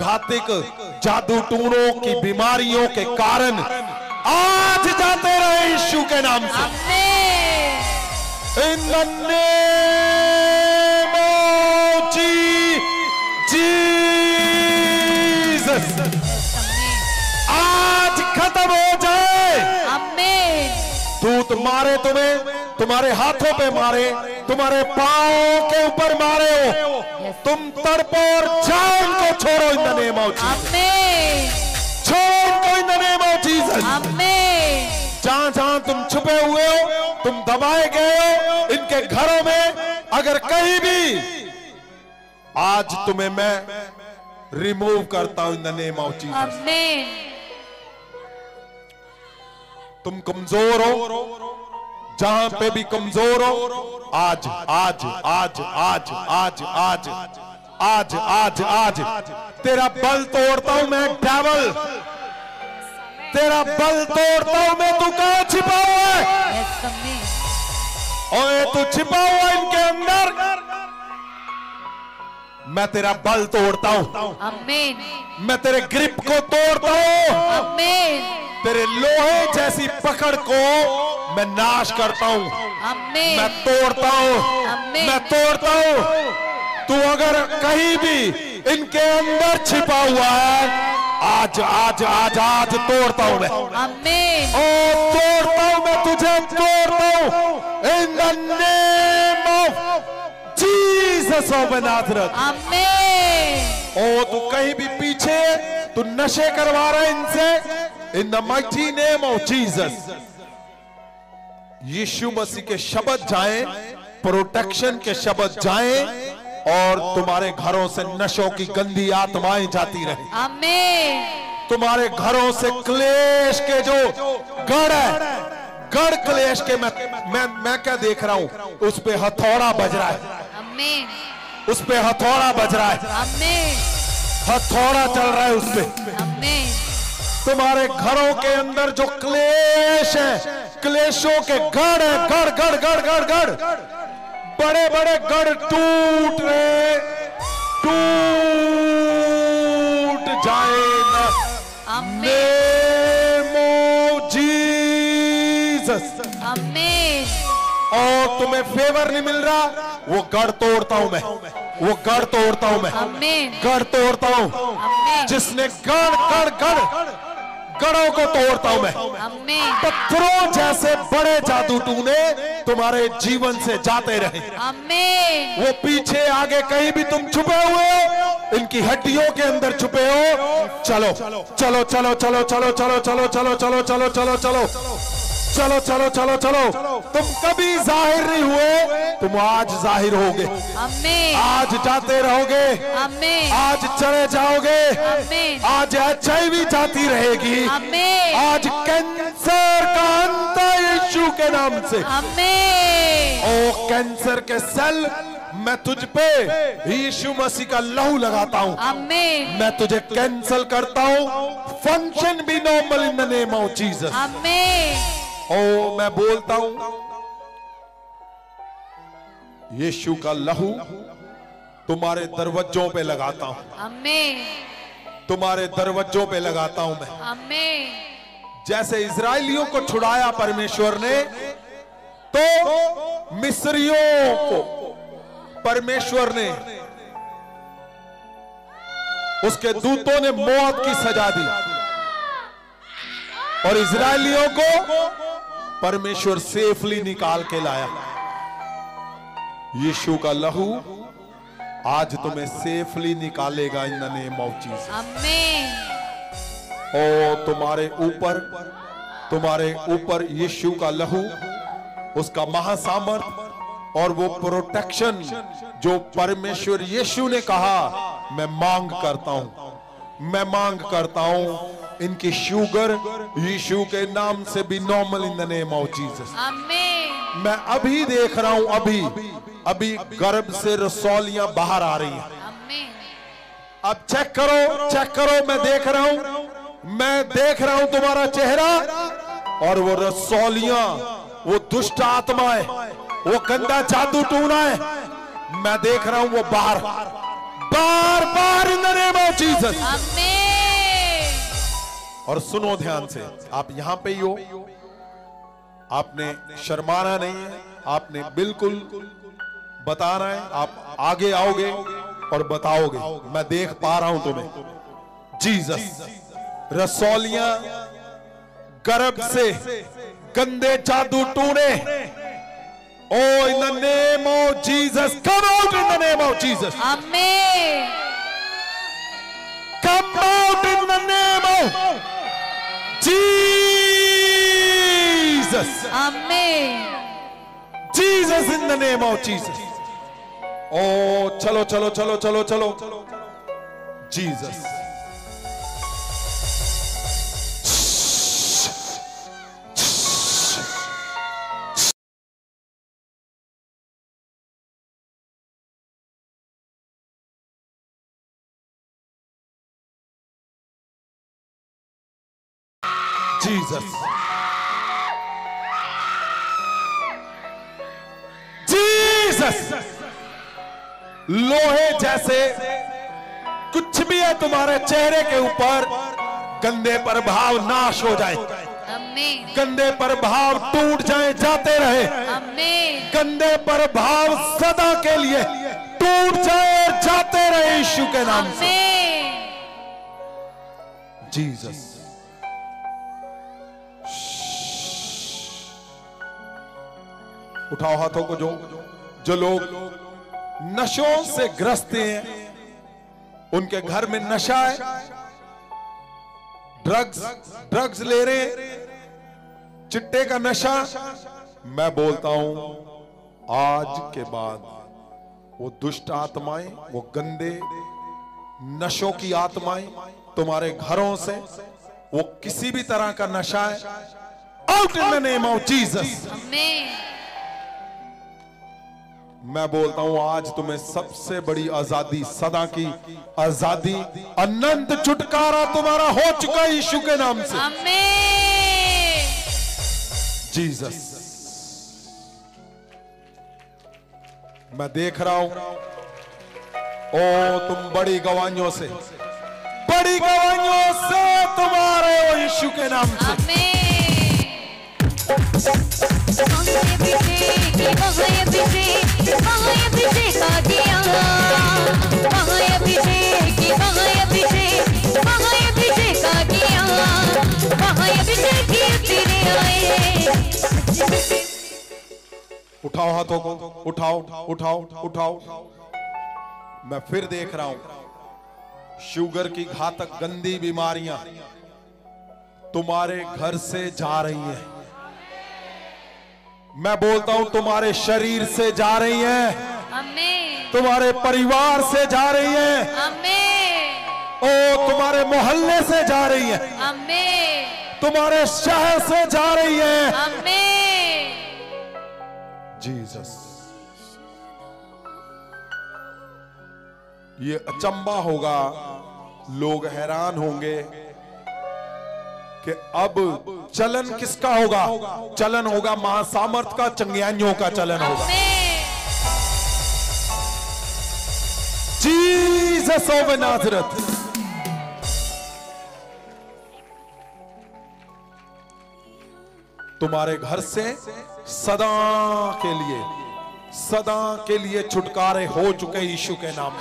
घातिक जादू टूनों की बीमारियों के कारण आज जाते रहे यीशु के नाम से। इन द नेम ऑफ जीसस आज खत्म हो जाए। दूत मारे तुम्हें, तुम्हारे हाथों पे मारे, तुम्हारे पांव के ऊपर मारे हो, तुम तड़पो और जान को छोड़ो इन द नेम ऑफ जीसस। छोड़ को in the name of Jesus. जहां जहां तुम छुपे हुए हो, तुम दबाए गए हो, इनके घरों में अगर कहीं भी, आज तुम्हें मैं रिमूव करता हूं in the name of Jesus. तुम कमजोर हो, जहां पे भी कमजोर हो, आज आज आज आज आज आज आज आज आज तेरा बल तोड़ता हूं मैं डेविल, तेरा बल तोड़ता हूं मैं। तू कहां छिपा हुआ है? ओए तू छिपा हुआ इनके अंदर, मैं तेरा बल तोड़ता हूं। मैं तेरे ग्रिप को तोड़ता हूं। तेरे लोहे जैसी पकड़ को मैं नाश करता हूं। मैं तोड़ता हूं, मैं तोड़ता हूं। तू अगर कहीं भी इनके अंदर छिपा हुआ है, आज आज आज आज तोड़ता हूं मैं। ओ तोड़ता हूं मैं, तुझे तोड़ता हूं in the name of Jesus of Nazareth. ओ तू कहीं भी पीछे, तू नशे करवा रहा है इनसे, in the mighty name of Jesus. यीशु मसीह के शब्द जाएं, प्रोटेक्शन के शब्द जाएं, और तुम्हारे घरों से नशों की गंदी आत्माएं जाती रहे। तुम्हारे घरों से क्लेश के जो गढ़ है, गढ़ क्लेश के मैं क्या देख रहा हूं, उस पे हथौड़ा बज रहा है। उस पे हथौड़ा बज रहा है। हथौड़ा चल रहा है उस पे। तुम्हारे घरों के अंदर जो क्लेश है, क्लेशों के गढ़ है, गढ़ गढ़ गढ़ गढ़ गढ़, बड़े बड़े गढ़ टूट रहे, टूट जाए ना। Name of Jesus. और तुम्हें फेवर नहीं मिल रहा, वो गढ़ तोड़ता हूं मैं, वो गढ़ तोड़ता हूं मैं, गढ़ तोड़ता हूं। जिसने गढ़ गढ़ गढ़ गढ़ों को तोड़ता हूं मैं। पत्थरों जैसे बड़े जादू टूने तुम्हारे जीवन से जाते रहे। वो पीछे आगे कहीं भी तुम छुपे हुए हो, इनकी हड्डियों के अंदर छुपे हो। चलो चलो चलो चलो चलो चलो चलो चलो चलो चलो चलो चलो चलो चलो चलो चलो चलो। तुम कभी जाहिर नहीं हुए, तुम आज जाहिर होगे। आज जाते रहोगे, आज चले जाओगे, आज HIV जाती रहेगी, आज कैंसर का अंत यीशु के नाम से। ओ कैंसर के सेल, मैं तुझ पे यीशु मसीह का लहू लगाता हूं। मैं तुझे कैंसल करता हूं। Function be normal in the name of Jesus. ओ मैं बोलता हूं, यीशु का लहू तुम्हारे दरवाजों पे लगाता हूं। तुम्हारे दरवाजों पे लगाता हूं मैं। जैसे इजराइलियों को छुड़ाया परमेश्वर ने, तो मिस्रियों को परमेश्वर ने, उसके दूतों ने मौत की सजा दी, और इजराइलियों को परमेश्वर सेफली निकाल के लाया। यीशु का लहू आज तुम्हें सेफली निकालेगा in the name of Jesus. ओ तुम्हारे ऊपर यीशु का लहू, उसका महासामर्थ और वो प्रोटेक्शन जो परमेश्वर यीशु ने कहा, मैं मांग करता हूं, मैं मांग करता हूं। इनकी शुगर यीशु के नाम से भी normal in the name of Jesus. मैं अभी देख रहा हूं, अभी गर्भ से रसौलियां बाहर आ रही हैं। अब चेक करो, मैं देख रहा हूं तुम्हारा चेहरा, और वो रसौलियां, वो दुष्ट आत्माएं, वो गंदा जादू टूना है, मैं देख रहा हूं वो बार बार in the name of Jesus. और सुनो ध्यान से, आप यहां पे ही हो, आपने शर्माना नहीं है, आपने बिल्कुल बताना है, आप आगे आओगे और बताओगे, मैं देख पा रहा हूं तुम्हें। जीसस, रसौलियां गर्भ से गंदे जादू टूने, oh in the name of Jesus, come out in the name of Jesus, amen, come out in the name of Jesus, amen, Jesus in the name of Jesus। oh चलो चलो चलो चलो चलो, Jesus, Jesus, Jesus, लोहे जैसे कुछ भी है तुम्हारे चेहरे के ऊपर, गंदे प्रभाव नाश हो जाए, आमीन, गंदे प्रभाव टूट जाए, जाते रहे, आमीन, गंदे प्रभाव सदा के लिए टूट जाए, जाते रहे यीशु के नाम से। जीसस, उठाओ हाथों को। जो लोग नशों से ग्रस्त हैं, उनके घर में नशा है, ड्रग्स ले रहे, चिट्टे का नशा, मैं बोलता हूं आज के बाद वो दुष्ट आत्माएं, वो गंदे नशों की आत्माएं तुम्हारे घरों से, वो किसी भी तरह का नशा है, out in the name of Jesus. मैं बोलता हूं आज तुम्हें सबसे बड़ी आजादी, सदा की आजादी, अनंत छुटकारा तुम्हारा हो चुका है यीशु के नाम से। आमीन। जीसस, मैं देख रहा हूं, ओ तुम बड़ी गवाहियों से तुम्हारे हो यीशु के नाम से। उठाओ हाथों को, उठाओ उठाओ उठाओ। मैं फिर देख रहा हूं शुगर की घातक गंदी बीमारियां तुम्हारे घर से जा रही हैं। मैं बोलता हूं तुम्हारे शरीर से जा रही हैं, आमीन। तुम्हारे परिवार से जा रही हैं, आमीन। ओ तुम्हारे मोहल्ले से जा रही हैं, आमीन। तुम्हारे शहर से जा रही हैं, आमीन। जीसस, ये अचंबा होगा, लोग हैरान होंगे कि अब चलन किसका होगा? चलन होगा महासामर्थ का, चंगेयानियों का चलन होगा। जीसस ऑफ नाज़रेथ, तुम्हारे घर से सदा के लिए छुटकारे हो चुके यीशु के नाम।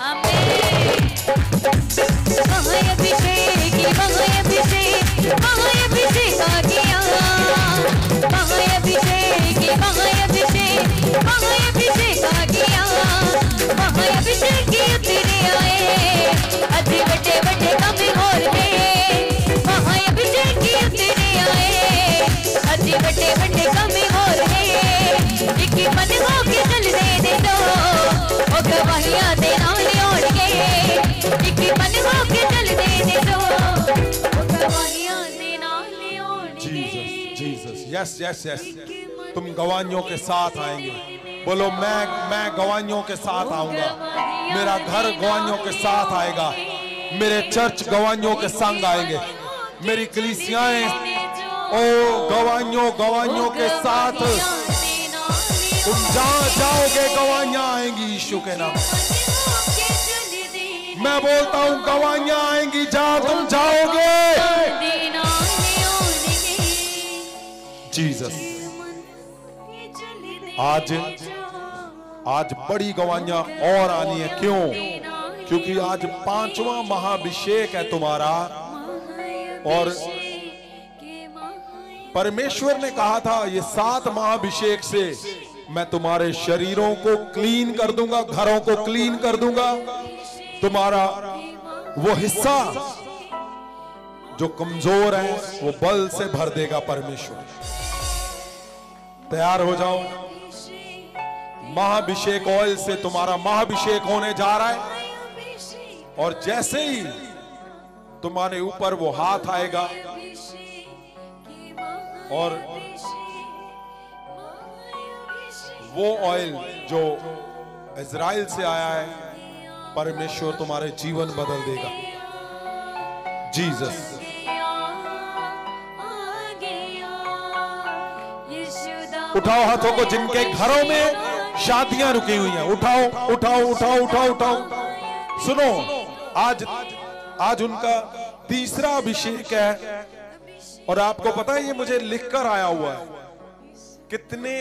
यस यस यस, तुम गवाहियों के साथ आएंगे। बोलो मैं गवाहियों के साथ आऊंगा, मेरा घर गवाहियों के साथ आएगा, मेरे चर्च गवाहियों के संग आएंगे, मेरी कलीसियाएं ओ गवाहियों के साथ तुम जहां जाओगे गवाहियां आएंगी यीशु के नाम। मैं बोलता हूं गवाहियां आएंगी जहां तुम जाओगे। जीसस, आज बड़ी गवाहियां और आनी है। क्यों? क्योंकि आज 5वां महाअभिषेक है तुम्हारा। और परमेश्वर ने कहा था ये 7 महाअभिषेक से मैं तुम्हारे शरीरों को क्लीन कर दूंगा, घरों को क्लीन कर दूंगा। तुम्हारा वो हिस्सा जो कमजोर है वो बल से भर देगा परमेश्वर। तैयार हो जाओ, महाअभिषेक ऑयल से तुम्हारा महाअभिषेक होने जा रहा है। और जैसे ही तुम्हारे ऊपर वो हाथ आएगा और वो ऑयल जो इज़राइल से आया है, परमेश्वर तुम्हारे जीवन बदल देगा। जीसस, उठाओ हाथों को जिनके घरों में शादियां रुकी हुई हैं, उठाओ उठाओ उठाओ उठाओ उठाओ। सुनो, आज उनका तीसरा अभिषेक है। और आपको पता है ये मुझे लिखकर आया हुआ है, कितने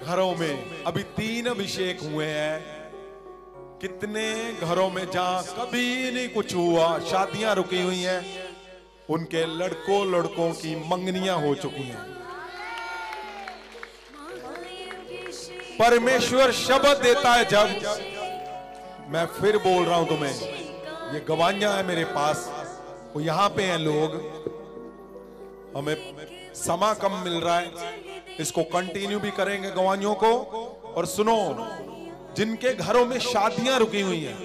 घरों में अभी 3 अभिषेक हुए हैं। कितने घरों में जहां कभी नहीं कुछ हुआ, शादियां रुकी हुई हैं, उनके लड़कों की मंगनियां हो चुकी हैं। परमेश्वर शब्द देता है जब, मैं फिर बोल रहा हूं तुम्हें, ये गवाहियां है मेरे पास, वो यहां पे हैं लोग। हमें समा कम मिल रहा है, इसको कंटिन्यू भी करेंगे गवाहियों को। और सुनो, जिनके घरों में शादियां रुकी हुई हैं,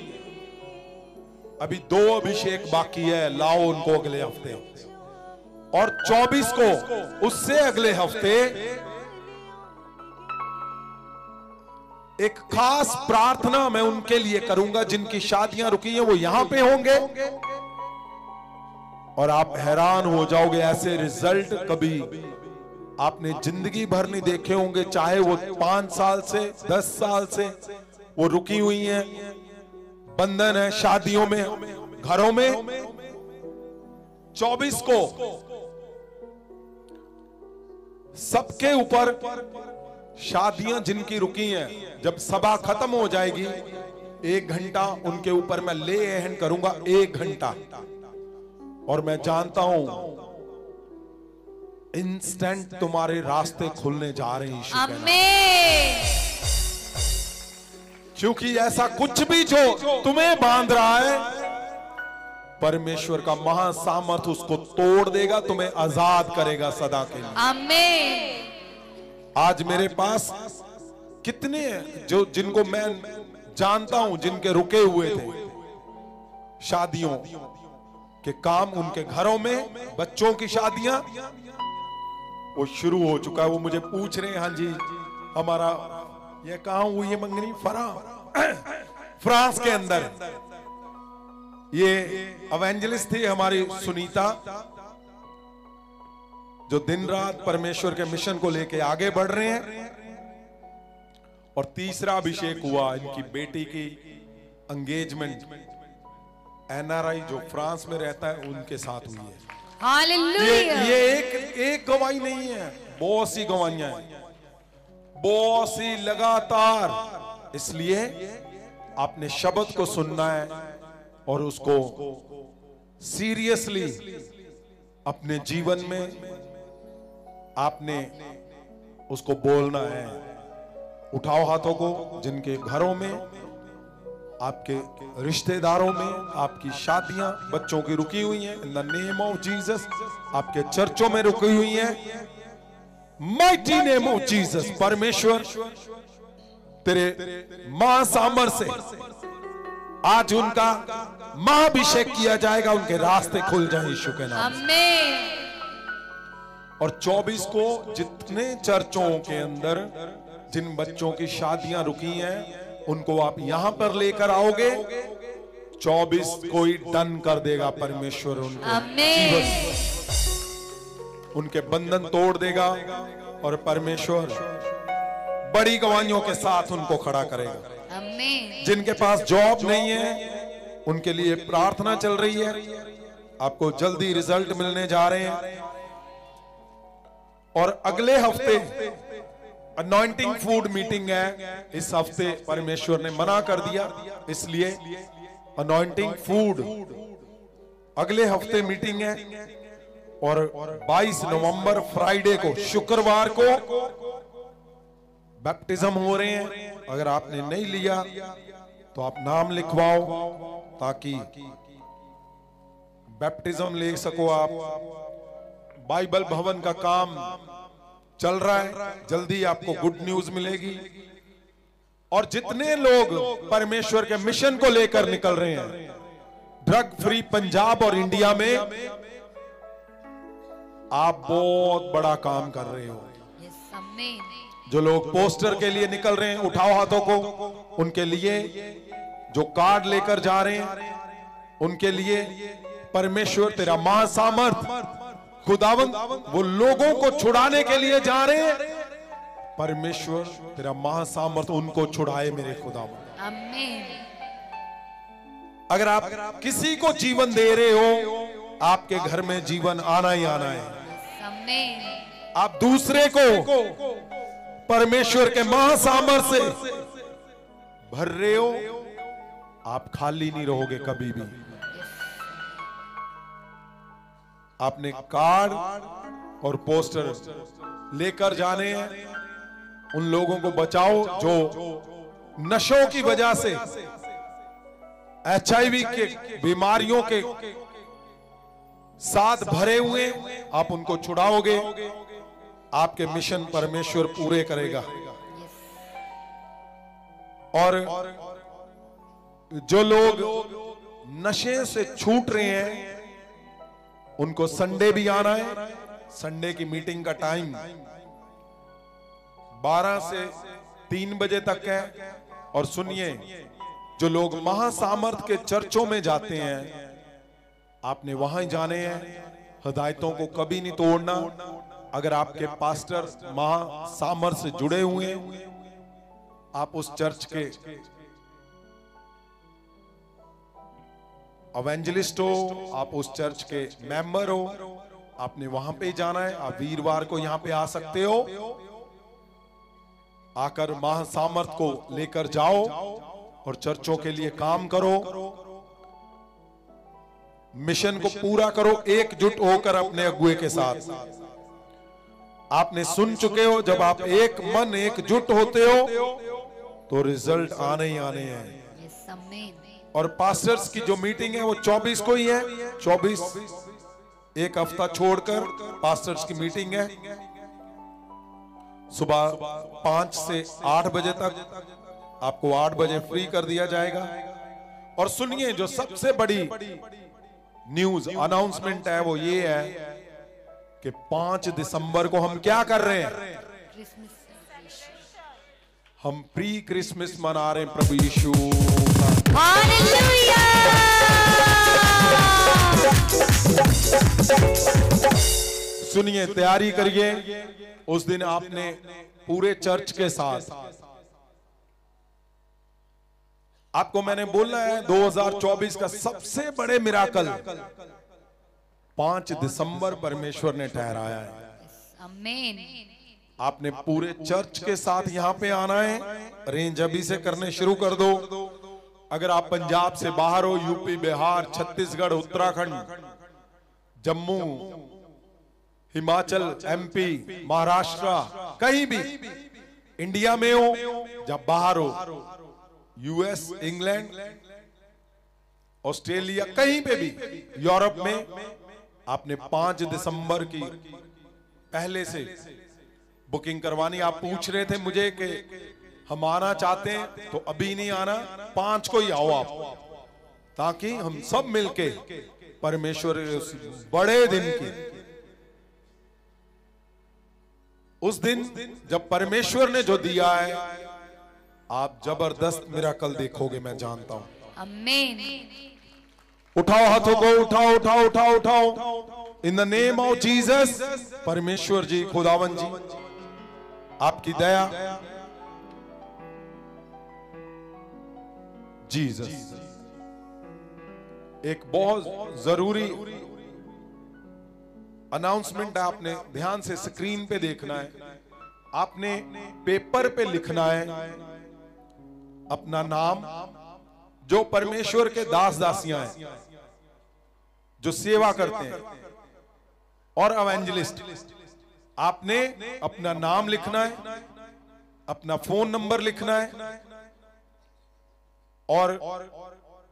अभी 2 अभिषेक बाकी है, लाओ उनको अगले हफ्ते। और 24 को उससे अगले हफ्ते एक खास प्रार्थना मैं उनके लिए करूंगा जिनकी शादियां रुकी हैं, वो यहां पे होंगे। और आप हैरान हो जाओगे, ऐसे रिजल्ट कभी आपने जिंदगी भर नहीं देखे होंगे। चाहे वो 5 साल से 10 साल से वो रुकी हुई हैं, बंधन है शादियों में, घरों में। 24 को सबके ऊपर शादियां जिनकी रुकी हैं, जब सभा खत्म हो जाएगी, 1 घंटा उनके ऊपर मैं ले हैंड करूंगा, 1 घंटा। और मैं जानता हूं इंस्टेंट तुम्हारे रास्ते खुलने जा रहे हैं। आमीन। क्योंकि ऐसा कुछ भी जो तुम्हें बांध रहा है, परमेश्वर का महासामर्थ उसको तोड़ देगा, तुम्हें आजाद करेगा सदा के लिए। आमीन। आज मेरे पास कितने जो जिनको मैं जानता हूं, जिनके रुके हुए थे शादियों के काम, उनके घरों में बच्चों की शादियां वो शुरू हो चुका है। वो मुझे पूछ रहे हैं, हाँ जी हमारा ये कहां हुई है मंगनी? फ्रांस के अंदर। ये एवेंजलिस्ट थी हमारी सुनीता, जो दिन रात परमेश्वर के मिशन को लेके आगे बढ़ रहे हैं। और तीसरा अभिषेक हुआ, इनकी बेटी की एंगेजमेंट NRI जो फ्रांस में रहता है उनके साथ हुई है। हालेलुया। ये एक गवाही नहीं है, बहुत सी गवाहियां हैं, बहुत सी लगातार। इसलिए आपने शब्द को सुनना है और उसको सीरियसली अपने जीवन में आपने उसको बोलना है। उठाओ हाथों को जिनके घरों में, आपके रिश्तेदारों में आपकी शादियां बच्चों की रुकी हुई हैं, इन द नेम ऑफ जीसस। आपके चर्चों में रुकी हुई हैं, माइटी नेम ऑफ जीसस। परमेश्वर तेरे महासामर्थ से आज उनका महाअभिषेक किया जाएगा, उनके रास्ते खुल जाए यीशु के नाम। आमीन। और 24 को जितने चर्चों के अंदर जिन बच्चों की शादियां रुकी हैं, उनको आप यहां पर लेकर आओगे, 24 को ही डन कर देगा परमेश्वर। उनके उनके बंधन तोड़ देगा और परमेश्वर बड़ी गवाहियों के साथ उनको खड़ा करेगा। आमीन। जिनके पास जॉब नहीं है उनके लिए प्रार्थना चल रही है, आपको जल्दी रिजल्ट मिलने जा रहे हैं। और अगले हफ्ते अनॉइंटिंग फूड मीटिंग है, इस हफ्ते परमेश्वर ने मना कर दिया, इसलिए अनॉइंटिंग फूड अगले हफ्ते मीटिंग है। और 22 नवंबर फ्राइडे को, शुक्रवार को बैप्टिज्म हो रहे हैं। अगर आपने नहीं लिया तो आप नाम लिखवाओ ताकि बैप्टिज्म ले सको आप। बाइबल भवन का काम चल रहा है, जल्दी आपको गुड न्यूज मिलेगी। और जितने लोग परमेश्वर के मिशन को लेकर निकल रहे हैं, ड्रग फ्री पंजाब और इंडिया में, आप बहुत बड़ा काम कर रहे हो। जो लोग पोस्टर के लिए निकल रहे हैं, उठाओ हाथों को, उनके लिए। जो कार्ड लेकर जा रहे हैं उनके लिए परमेश्वर तेरा महासामर्थ खुदावंद, वो लोगों को छुड़ाने के लिए जा रहे हैं। परमेश्वर तेरा महासामर्थ उनको छुड़ाए मेरे खुदावंद। आमीन। अगर आप किसी को जीवन दे रहे हो, आपके घर में जीवन आना ही आना है। आमीन। आप दूसरे को परमेश्वर के महासामर्थ से भर रहे हो, आप खाली नहीं रहोगे कभी भी। आपने कार्ड और पोस्टर लेकर जाने हैं। उन लोगों को बचाओ जो नशों की वजह से, HIV के बीमारियों के साथ भरे हुए, आप उनको छुड़ाओगे, आपके मिशन परमेश्वर पूरे करेगा। और जो लोग नशे से छूट रहे हैं उनको संडे भी आना है। संडे की मीटिंग का टाइम 12 से 3 बजे तक है। और सुनिए, जो लोग महासामर्थ के चर्चों में जाते हैं, आपने वहां ही जाने हैं। हिदायतों को कभी नहीं तोड़ना। अगर आपके पास्टर महासामर्थ से जुड़े हुए हैं, आप उस चर्च के एवेंजलिस्ट हो, आप उस चर्च के मेंबर हो, आपने वहां पे जाना है। आप वीरवार को यहां पे आ सकते हो। आकर महासामर्थ को लेकर जाओ और चर्चों के लिए काम करो, मिशन को पूरा करो एकजुट होकर अपने अगुए के साथ। आपने सुन चुके हो, जब आप एक मन एकजुट होते हो तो रिजल्ट आने ही आने हैं। और पास्टर्स की जो मीटिंग है वो 24 को ही है। 24 एक हफ्ता छोड़कर पास्टर्स की मीटिंग है। सुबह 5 से 8 बजे तक आपको 8 बजे फ्री कर दिया जाएगा। और सुनिए, जो सबसे बड़ी न्यूज अनाउंसमेंट है वो ये है कि 5 दिसंबर को हम क्या कर रहे हैं? हम प्री क्रिसमस मना रहे हैं प्रभु यीशु का। हालेलुया। सुनिए, तैयारी करिए। उस दिन आपने पूरे चर्च के साथ, आपको मैंने बोला है 2024 का सबसे बड़े मिराकल 5 दिसंबर परमेश्वर ने ठहराया है। आमीन। आपने पूरे चर्च के साथ यहां पे आना है। अरेंज अभी से करने शुरू कर दो। अगर आप पंजाब से बाहर हो, यूपी, बिहार, छत्तीसगढ़, उत्तराखंड, जम्मू, हिमाचल, MP, महाराष्ट्र, कहीं भी इंडिया में हो, जब बाहर हो, US, इंग्लैंड, ऑस्ट्रेलिया, कहीं पे भी, यूरोप में, आपने 5 दिसंबर की पहले से बुकिंग करवानी। आप पूछ रहे थे मुझे कि हम आना चाहते हैं, तो अभी नहीं आना, 5 को ही आओ आप, ताकि हम सब मिलके परमेश्वर उस बड़े दिन की, उस दिन जब परमेश्वर ने जो दिया है, आप जबरदस्त मिराकल देखोगे, मैं जानता हूं। आमीन। उठाओ हाथों को, उठाओ उठाओ उठाओ उठाओ। इन द नेम ऑफ जीसस। परमेश्वर जी, खुदावन जी, आपकी दया, जीसस। एक बहुत जरूरी अनाउंसमेंट है, आपने ध्यान से स्क्रीन पे देखना है। आपने पेपर पे लिखना है अपना नाम, जो परमेश्वर के दास दासियां हैं, जो सेवा करते हैं, और एवेंजलिस्ट। आपने अपना नाम लिखना है, अपना फोन नंबर लिखना है, और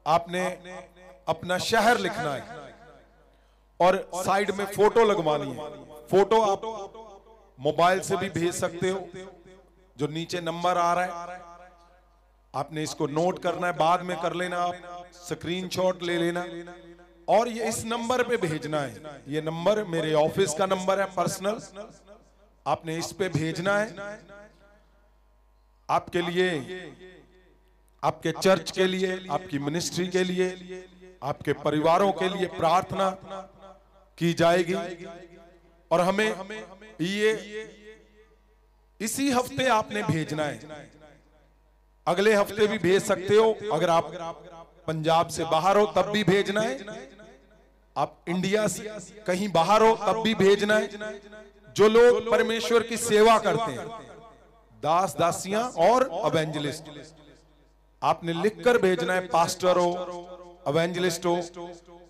आपने अपना शहर लिखना है, और साइड में फोटो लगवानी है। फोटो आप मोबाइल से भी भेज सकते हो, जो नीचे नंबर आ रहा है। आपने इसको नोट करना है, बाद में कर लेना, आप स्क्रीनशॉट ले लेना, और ये इस नंबर पे भेजना है। ये नंबर मेरे ऑफिस का नंबर है, पर्सनल। आपने इस पे भेजना है। आपके लिए, आपके चर्च के लिए, आपकी मिनिस्ट्री के लिए, आपके परिवारों के लिए प्रार्थना की जाएगी। और हमें ये इसी हफ्ते आपने भेजना है। अगले हफ्ते भी भेज सकते हो, अगर आप पंजाब से बाहर हो तब भी भेजना है। आप इंडिया से कहीं बाहर हो तब भी भेजना है। जो लोग परमेश्वर की सेवा करते हैं, दास दासियां और एवेंजलिस्ट, आपने लिखकर भेजना है। पास्टर हो, एवेंजलिस्ट हो,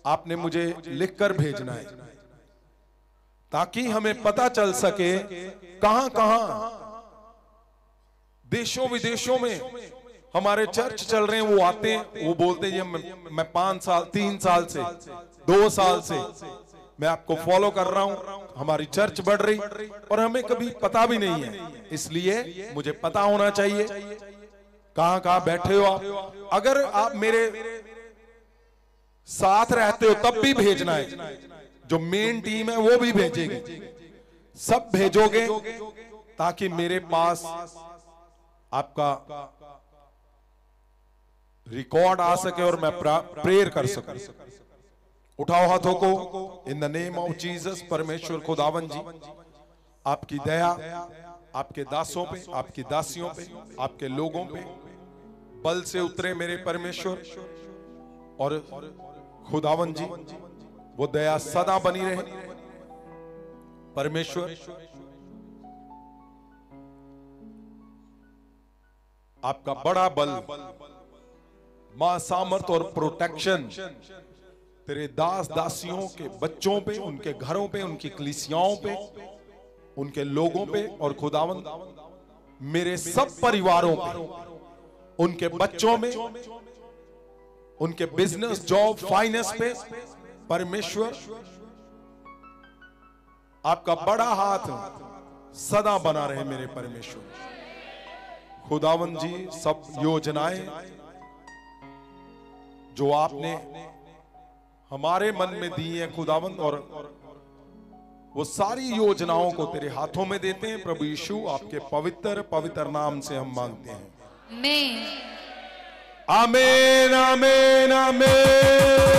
आपने मुझे लिखकर भेजना है, ताकि हमें पता चल सके कहां कहां देशों विदेशों में हमारे चर्च चल रहे हैं। वो आते हैं, वो बोलते हैं मैं 5 साल 3 साल से 2 साल से मैं आपको फॉलो कर रहा हूं, हमारी चर्च बढ़ रही, और हमें कभी पता भी नहीं है। इसलिए मुझे पता होना चाहिए कहां कहां बैठे हो आप। अगर आप मेरे साथ रहते हो तब भी भेजना है। जो मेन टीम है वो भी भेजेगी, सब भेजोगे, ताकि मेरे पास आपका रिकॉर्ड आ सके और मैं प्रेयर कर सकूं। उठाओ हाथों को। In the name of Jesus. परमेश्वर खुदावन जी, आपकी दया आपके दासों पे, आपकी दासियों पे, आपके लोगों पे बल से उतरे मेरे परमेश्वर। और खुदावन जी, वो दया सदा बनी रहे। परमेश्वर, आपका बड़ा बल, मां सामर्थ और प्रोटेक्शन तेरे दास दासियों के बच्चों पे, उनके घरों पे, उनकी कलीसियाओं पे, उनके लोगों पे, और खुदावंद मेरे सब परिवारों पे, उनके बच्चों में, उनके बिजनेस, जॉब, फाइनेंस पे। परमेश्वर, आपका बड़ा हाथ सदा बना रहे मेरे परमेश्वर। खुदावंद जी, सब योजनाएं जो आपने हमारे मन में दी है खुदावंद, और वो सारी योजनाओं को तेरे हाथों में देते हैं। प्रभु यीशु, आपके पवित्र पवित्र नाम से हम मांगते हैं। आमीन, आमीन, आमीन, आमीन।